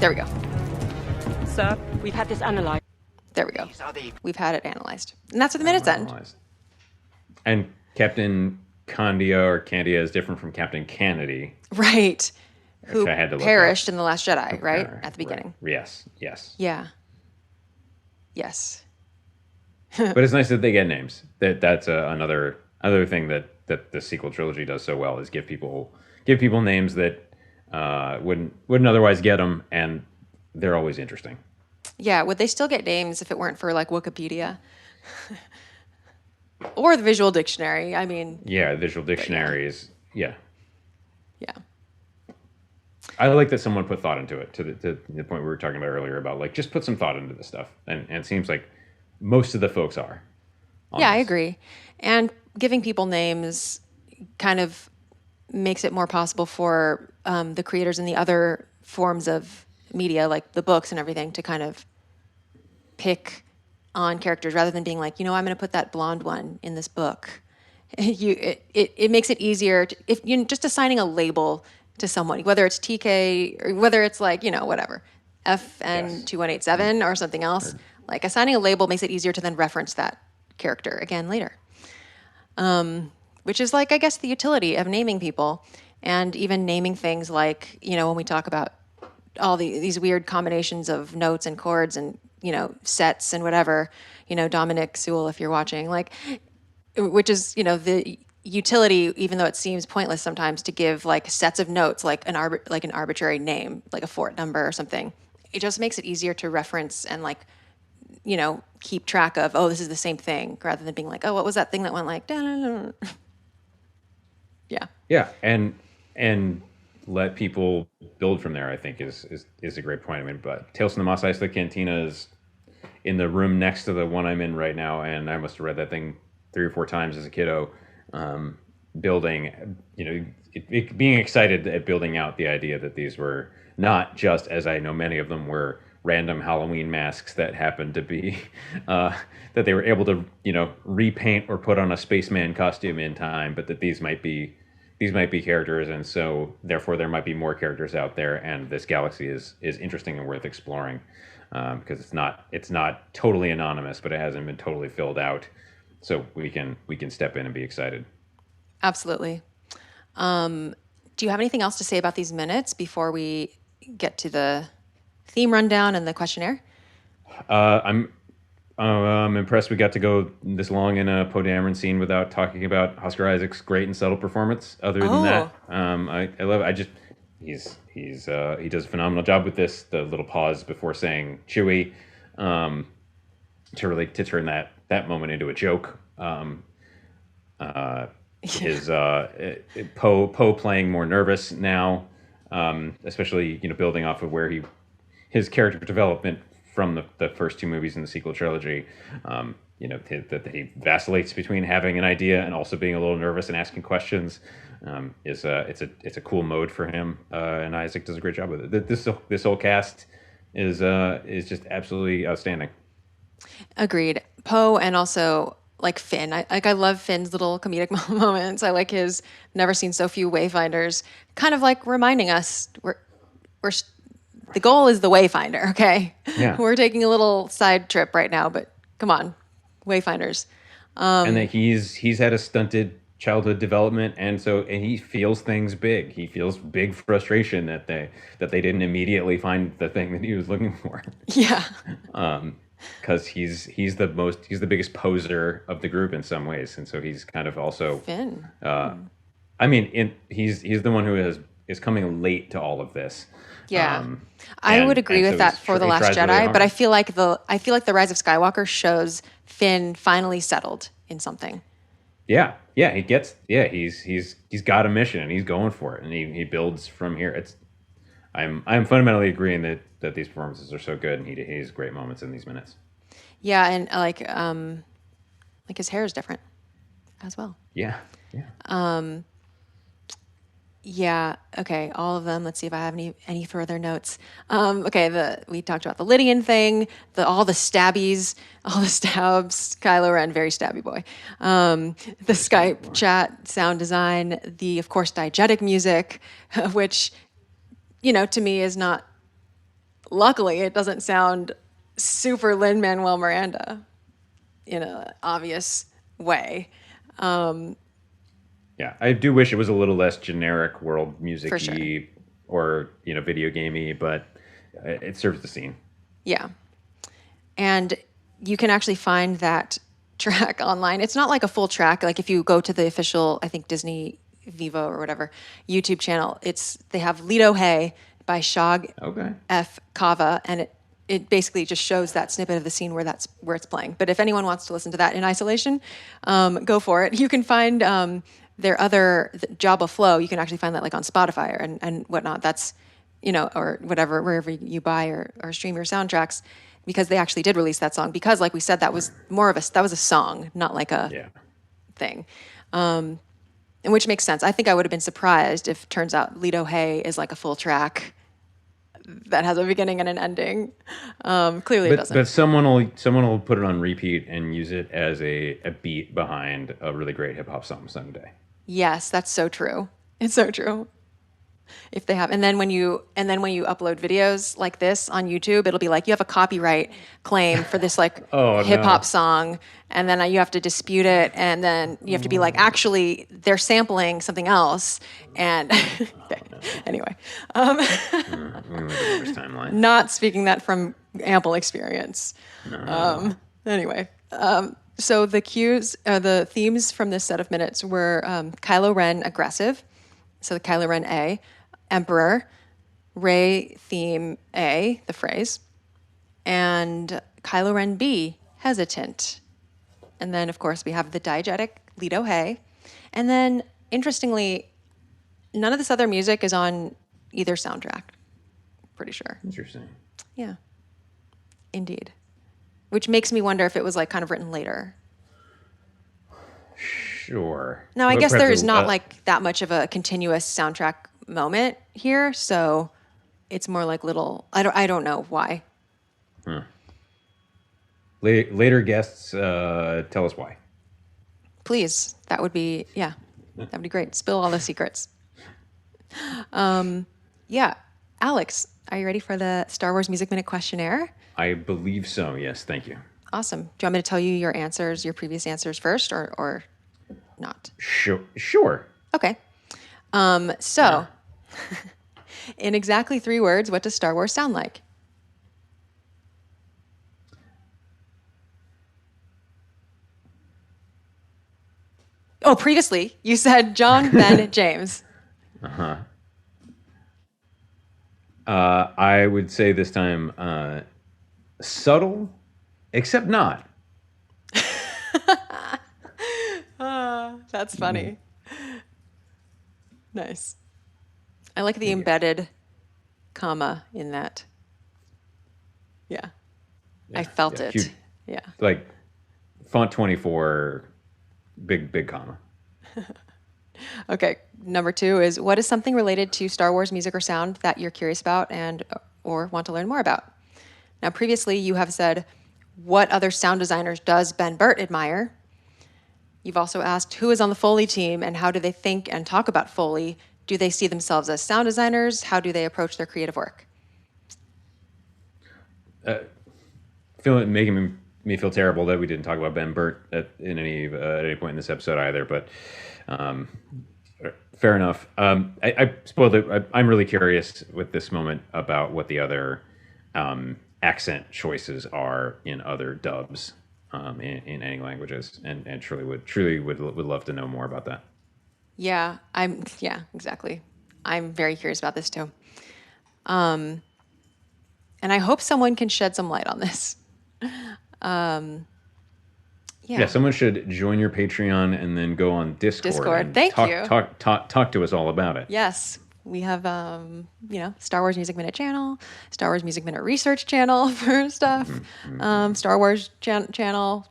there we go. Sir, we've had this analyzed. There we go. We've had it analyzed. And that's at the minute's end. And Captain Candia is different from Captain Kennedy. Right. Who I had to look perished up. in The Last Jedi, right? At the beginning. Right. Yes. Yeah. Yes. But it's nice that they get names. That's another thing that the sequel trilogy does so well, is give people names that wouldn't otherwise get them, and they're always interesting. Yeah, would they still get names if it weren't for like Wikipedia or the visual dictionary? I mean, yeah, visual dictionaries. Yeah. I like that someone put thought into it, to the point we were talking about earlier about like just put some thought into this stuff, and it seems like most of the folks are. Yeah, I agree. And giving people names kind of makes it more possible for the creators in the other forms of media, like the books and everything, to kind of pick on characters rather than being like, I'm going to put that blonde one in this book. It makes it easier if you're just assigning a label to someone, whether it's TK or whether it's like, whatever, FN2187 or something else. Like assigning a label makes it easier to then reference that character again later. Which is like, I guess, the utility of naming people and even naming things like, when we talk about all these weird combinations of notes and chords and, sets and whatever, Dominic Sewell, if you're watching, like, which is, the utility, even though it seems pointless sometimes, to give like sets of notes, like an arbitrary name, like a fort number or something. It just makes it easier to reference and like, keep track of, oh, this is the same thing, rather than being like, oh, what was that thing that went like, yeah. Yeah, and let people build from there, I think is a great point. I mean, but Tales from the Mos Eisley Cantina is in the room next to the one I'm in right now, and I must have read that thing 3 or 4 times as a kiddo. Building, being excited at building out the idea that these were not just, as I know many of them were, random Halloween masks that happened to be that they were able to repaint or put on a spaceman costume in time, but that these might be characters, and so therefore there might be more characters out there, and this galaxy is interesting and worth exploring, because it's not totally anonymous, but it hasn't been totally filled out, so we can step in and be excited. Absolutely. Do you have anything else to say about these minutes before we get to the theme rundown and the questionnaire? I'm impressed we got to go this long in a Poe Dameron scene without talking about Oscar Isaac's great and subtle performance. Other than that, I love it. He does a phenomenal job with this. The little pause before saying Chewie, to turn that moment into a joke. Poe playing more nervous now, especially building off of where his character development from the first 2 movies in the sequel trilogy, that he vacillates between having an idea and also being a little nervous and asking questions. It's a cool mode for him, and Isaac does a great job with it. This whole cast is just absolutely outstanding. Agreed. Poe, and also like Finn. I love Finn's little comedic moments. I like his never seen so few wayfinders, kind of like reminding us we're the goal is the wayfinder, okay? Yeah. We're taking a little side trip right now, but come on, wayfinders. And that he's had a stunted childhood development, and he feels things big. He feels big frustration that they didn't immediately find the thing that he was looking for. Yeah. Because he's the biggest poser of the group in some ways, and so he's kind of also Finn. He's the one who is coming late to all of this. Yeah, I would agree with that for The Last Jedi, but I feel like the Rise of Skywalker shows Finn finally settled in something. Yeah, he's got a mission and he's going for it, and he builds from here. I'm fundamentally agreeing that these performances are so good, and he has great moments in these minutes. Yeah, and like his hair is different as well. Yeah. Yeah. Okay. All of them. Let's see if I have any further notes. Okay. We talked about the Lydian thing, all the stabbies, all the stabs. Kylo Ren, very stabby boy. The Skype chat, sound design, of course, diegetic music, which, to me is not. Luckily, it doesn't sound super Lin-Manuel Miranda in an obvious way. Yeah, I do wish it was a little less generic world music-y sure. or, video gamey, but it serves the scene. Yeah. And you can actually find that track online. It's not like a full track. Like if you go to the official, I think Disney Vivo or whatever, YouTube channel, they have Lido Hey by Shag F. Kava, and it basically just shows that snippet of the scene where it's playing. But if anyone wants to listen to that in isolation, go for it. You can find their other Jabba Flow. You can actually find that like on Spotify and whatnot. That's, or whatever, wherever you buy or stream your soundtracks, because they actually did release that song. Because like we said, that was a song, not like a thing. And which makes sense. I think I would have been surprised if it turns out Lido Hey is like a full track that has a beginning and an ending. Clearly it doesn't. But someone will put it on repeat and use it as a beat behind a really great hip hop song someday. Yes, that's so true. It's so true. if they have. And then when you upload videos like this on YouTube, it'll be like you have a copyright claim for this like hip hop song, and then you have to dispute it, and then you have to be like, actually, they're sampling something else. And anyway, timeline. Not speaking that from ample experience. Anyway, so the cues, the themes from this set of minutes were Kylo Ren aggressive. So the Kylo Ren A, Emperor, Rey theme A, the phrase, and Kylo Ren B, hesitant. And then, of course, we have the diegetic Leto Hey. And then, interestingly, none of this other music is on either soundtrack. Pretty sure. Interesting. Yeah. Indeed. Which makes me wonder if it was like kind of written later. Sure. Now, I guess there is not like that much of a continuous soundtrack moment here, so it's more like little. I don't know why. Later guests, tell us why. Please, that would be great. Spill all the secrets. Yeah, Alex, are you ready for the Star Wars Music Minute questionnaire? I believe so. Yes, thank you. Awesome. Do you want me to tell you your answers, your previous answers first, or not? Sure. Okay. So, in exactly 3 words, what does Star Wars sound like? Oh, previously, you said John, Ben, James. I would say this time subtle, except not. That's funny. Nice. I like the embedded comma in that. Yeah. I felt it. Cute. Yeah. Like font 24, big comma. Okay. Number 2 is, what is something related to Star Wars music or sound that you're curious about and or want to learn more about? Now, previously you have said, what other sound designers does Ben Burtt admire? You've also asked, who is on the Foley team and how do they think and talk about Foley? Do they see themselves as sound designers? How do they approach their creative work? Making me feel terrible that we didn't talk about Ben Burtt at any point in this episode either, but fair enough. I spoiled it. I'm really curious with this moment about what the other accent choices are in other dubs in any languages, and truly would love to know more about that. Yeah, exactly. I'm very curious about this too. And I hope someone can shed some light on this. Yeah, someone should join your Patreon and then go on Discord. And Thank you. Talk to us all about it. Yes, we have Star Wars Music Minute channel, Star Wars Music Minute research channel for stuff, Star Wars channel.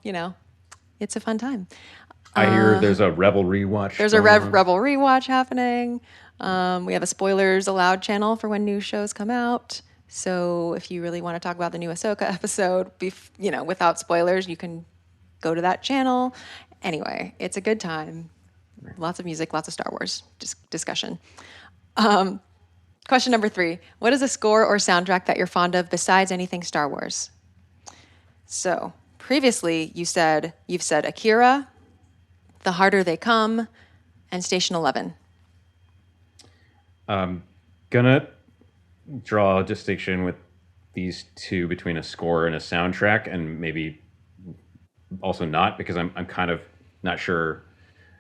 It's a fun time. I hear there's a Rebel rewatch. There's a Rebel rewatch happening. We have a spoilers allowed channel for when new shows come out. So if you really want to talk about the new Ahsoka episode, without spoilers, you can go to that channel. Anyway, it's a good time. Lots of music, lots of Star Wars discussion. Question number 3. What is a score or soundtrack that you're fond of besides anything Star Wars? So previously you've said Akira, The Harder They Come, and Station 11. Gonna draw a distinction with these two between a score and a soundtrack, and maybe also not, because I'm kind of not sure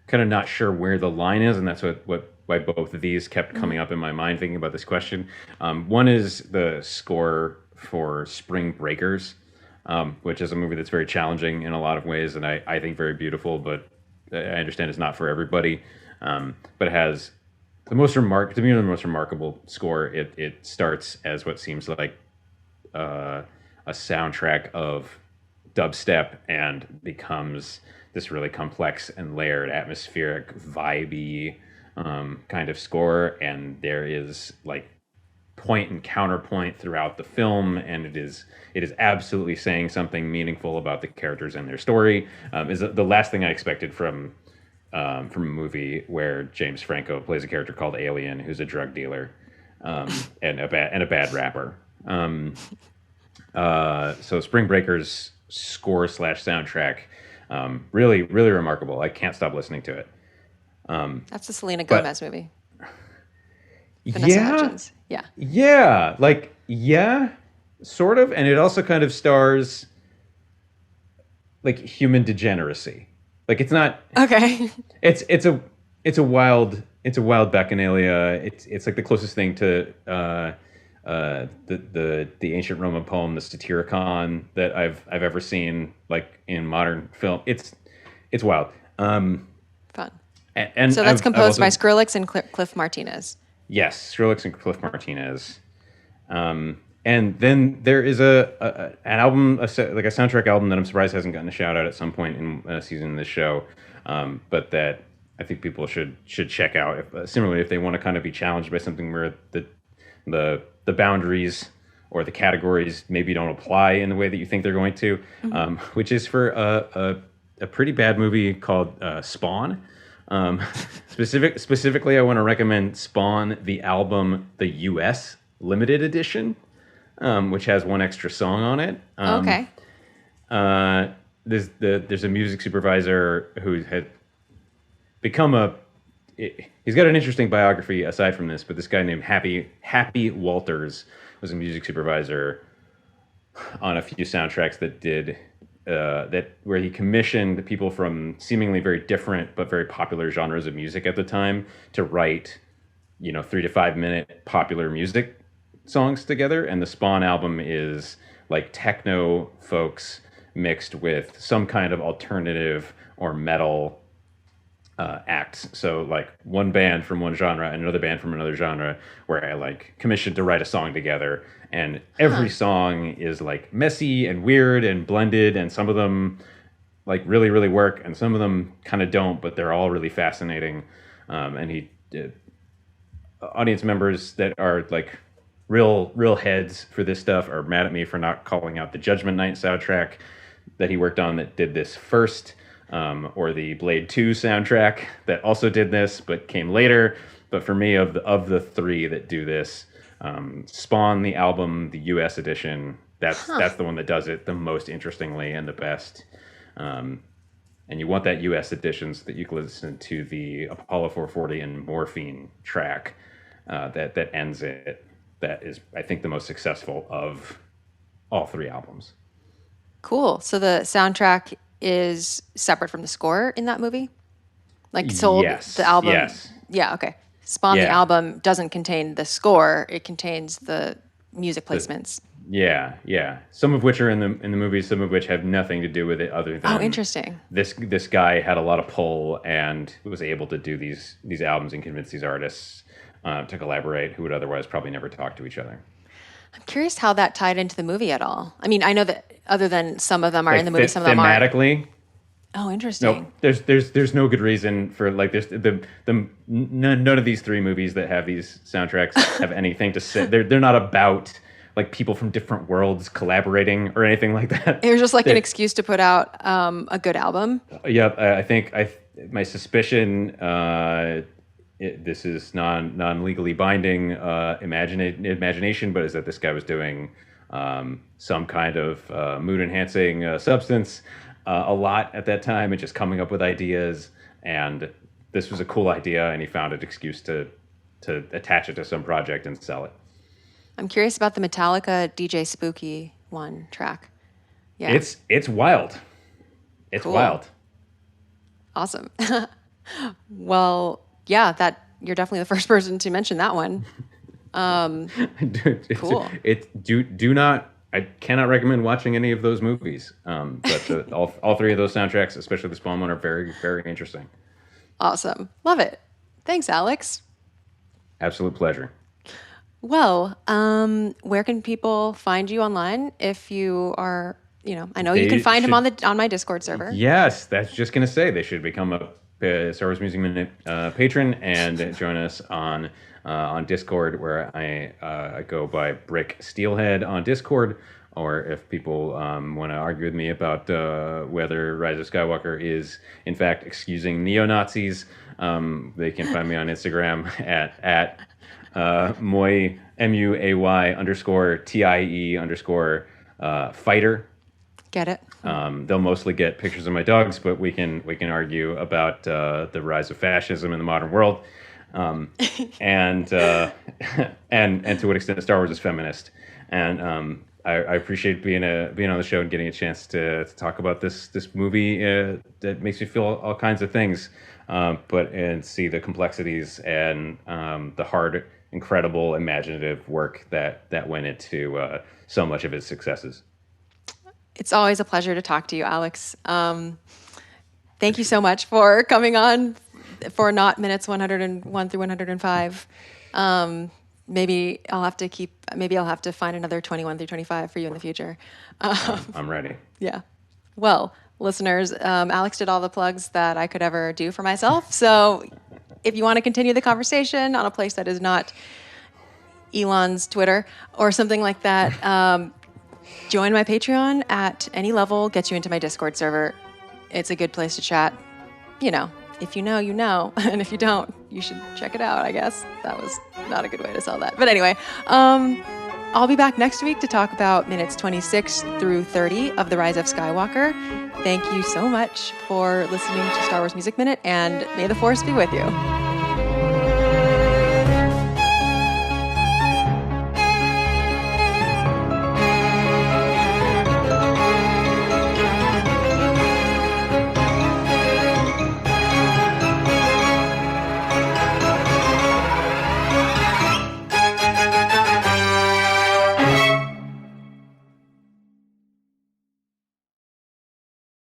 where the line is, and that's why both of these kept coming up in my mind thinking about this question. One is the score for Spring Breakers, which is a movie that's very challenging in a lot of ways, and I think very beautiful, but I understand it's not for everybody. But it has the most remarkable score. It starts as what seems like a soundtrack of dubstep and becomes this really complex and layered, atmospheric, vibey kind of score. And there is like point and counterpoint throughout the film, and it is absolutely saying something meaningful about the characters and their story. Is the last thing I expected from from a movie where James Franco plays a character called Alien, who's a drug dealer and a bad rapper. So Spring Breakers score / soundtrack, really, really remarkable. I can't stop listening to it. That's the Selena Gomez movie. Vanessa Hudgens. Yeah, sort of. And it also kind of stars like human degeneracy. Like it's not okay. It's a wild bacchanalia. It's like the closest thing to the ancient Roman poem, the Satyricon, that I've ever seen like in modern film. It's wild. Fun. And so that's composed by Skrillex and Cliff Martinez. Yes, Skrillex and Cliff Martinez. And then there is an album, like a soundtrack album that I'm surprised hasn't gotten a shout out at some point in a season of this show, but that I think people should check out. Similarly, if they want to kind of be challenged by something where the boundaries or the categories maybe don't apply in the way that you think they're going to, which is for a pretty bad movie called Spawn. Specifically, I want to recommend Spawn, the album, the U.S. limited edition, which has one extra song on it. Okay. There's a music supervisor who had become he's got an interesting biography aside from this, but this guy named Happy Walters was a music supervisor on a few soundtracks that did where he commissioned people from seemingly very different but very popular genres of music at the time to write, 3 to 5 minute popular music songs together. And the Spawn album is like techno folks mixed with some kind of alternative or metal acts. So like one band from one genre and another band from another genre, where I like commissioned to write a song together, and every song is like messy and weird and blended, and some of them like really, really work and some of them kind of don't, but they're all really fascinating. And audience members that are like real heads for this stuff are mad at me for not calling out the Judgment Night soundtrack that he worked on that did this first, or the Blade 2 soundtrack that also did this but came later. But for me, of the three that do this, Spawn, the album, the US edition, that's the one that does it the most interestingly and the best. And you want that US edition so that you can listen to the Apollo 440 and Morphine track that ends it. That is, I think, the most successful of all three albums. Cool. So the soundtrack is separate from the score in that movie? Like, so yes. The album... Yes. Yeah, okay. Spawn, the album, doesn't contain the score. It contains the music placements. Yeah. Some of which are in the movie, some of which have nothing to do with it other than... Oh, interesting. This guy had a lot of pull and was able to do these albums and convince these artists to collaborate who would otherwise probably never talk to each other. I'm curious how that tied into the movie at all. I mean, I know that other than some of them are like in the movie, some of them aren't. Thematically? Oh, interesting. No, there's no good reason for like there's none of these three movies that have these soundtracks have anything to say. They're not about like people from different worlds collaborating or anything like that. It was just like an excuse to put out a good album. Yeah, I think my suspicion. This is non-legally binding imagination, but is that this guy was doing some kind of mood-enhancing substance a lot at that time and just coming up with ideas. And this was a cool idea, and he found an excuse to attach it to some project and sell it. I'm curious about the Metallica DJ Spooky one track. Yeah, it's wild. It's cool. Wild. Awesome. Well, yeah, that you're definitely the first person to mention that one. Cool. Do not. I cannot recommend watching any of those movies. But all three of those soundtracks, especially the Spawn one, are very, very interesting. Awesome. Love it. Thanks, Alex. Absolute pleasure. Well, where can people find you online if you are, I know you can find him on my Discord server. Yes, that's just going to say they should become a Star Wars Music Minute patron and join us on Discord, where I go by Brick Steelhead on Discord, or if people want to argue with me about whether Rise of Skywalker is, in fact, excusing neo-Nazis, they can find me on Instagram at Moy, MUAY _TIE _fighter. Get it? They'll mostly get pictures of my dogs, but we can argue about the rise of fascism in the modern world, and to what extent Star Wars is feminist. And I appreciate being on the show and getting a chance to talk about this movie that makes me feel all kinds of things, and see the complexities and the hard, incredible, imaginative work that went into so much of its successes. It's always a pleasure to talk to you, Alex. Thank you so much for coming on for not minutes 101 through 105. Maybe I'll have to find another 21 through 25 for you in the future. I'm ready. Yeah. Well, listeners, Alex did all the plugs that I could ever do for myself. So if you want to continue the conversation on a place that is not Elon's Twitter or something like that, join my Patreon at any level, gets you into my Discord server. It's a good place to chat. You know, if you know, you know. And if you don't, you should check it out, I guess. That was not a good way to sell that. But anyway, I'll be back next week to talk about minutes 26 through 30 of The Rise of Skywalker. Thank you so much for listening to Star Wars Music Minute, and may the Force be with you.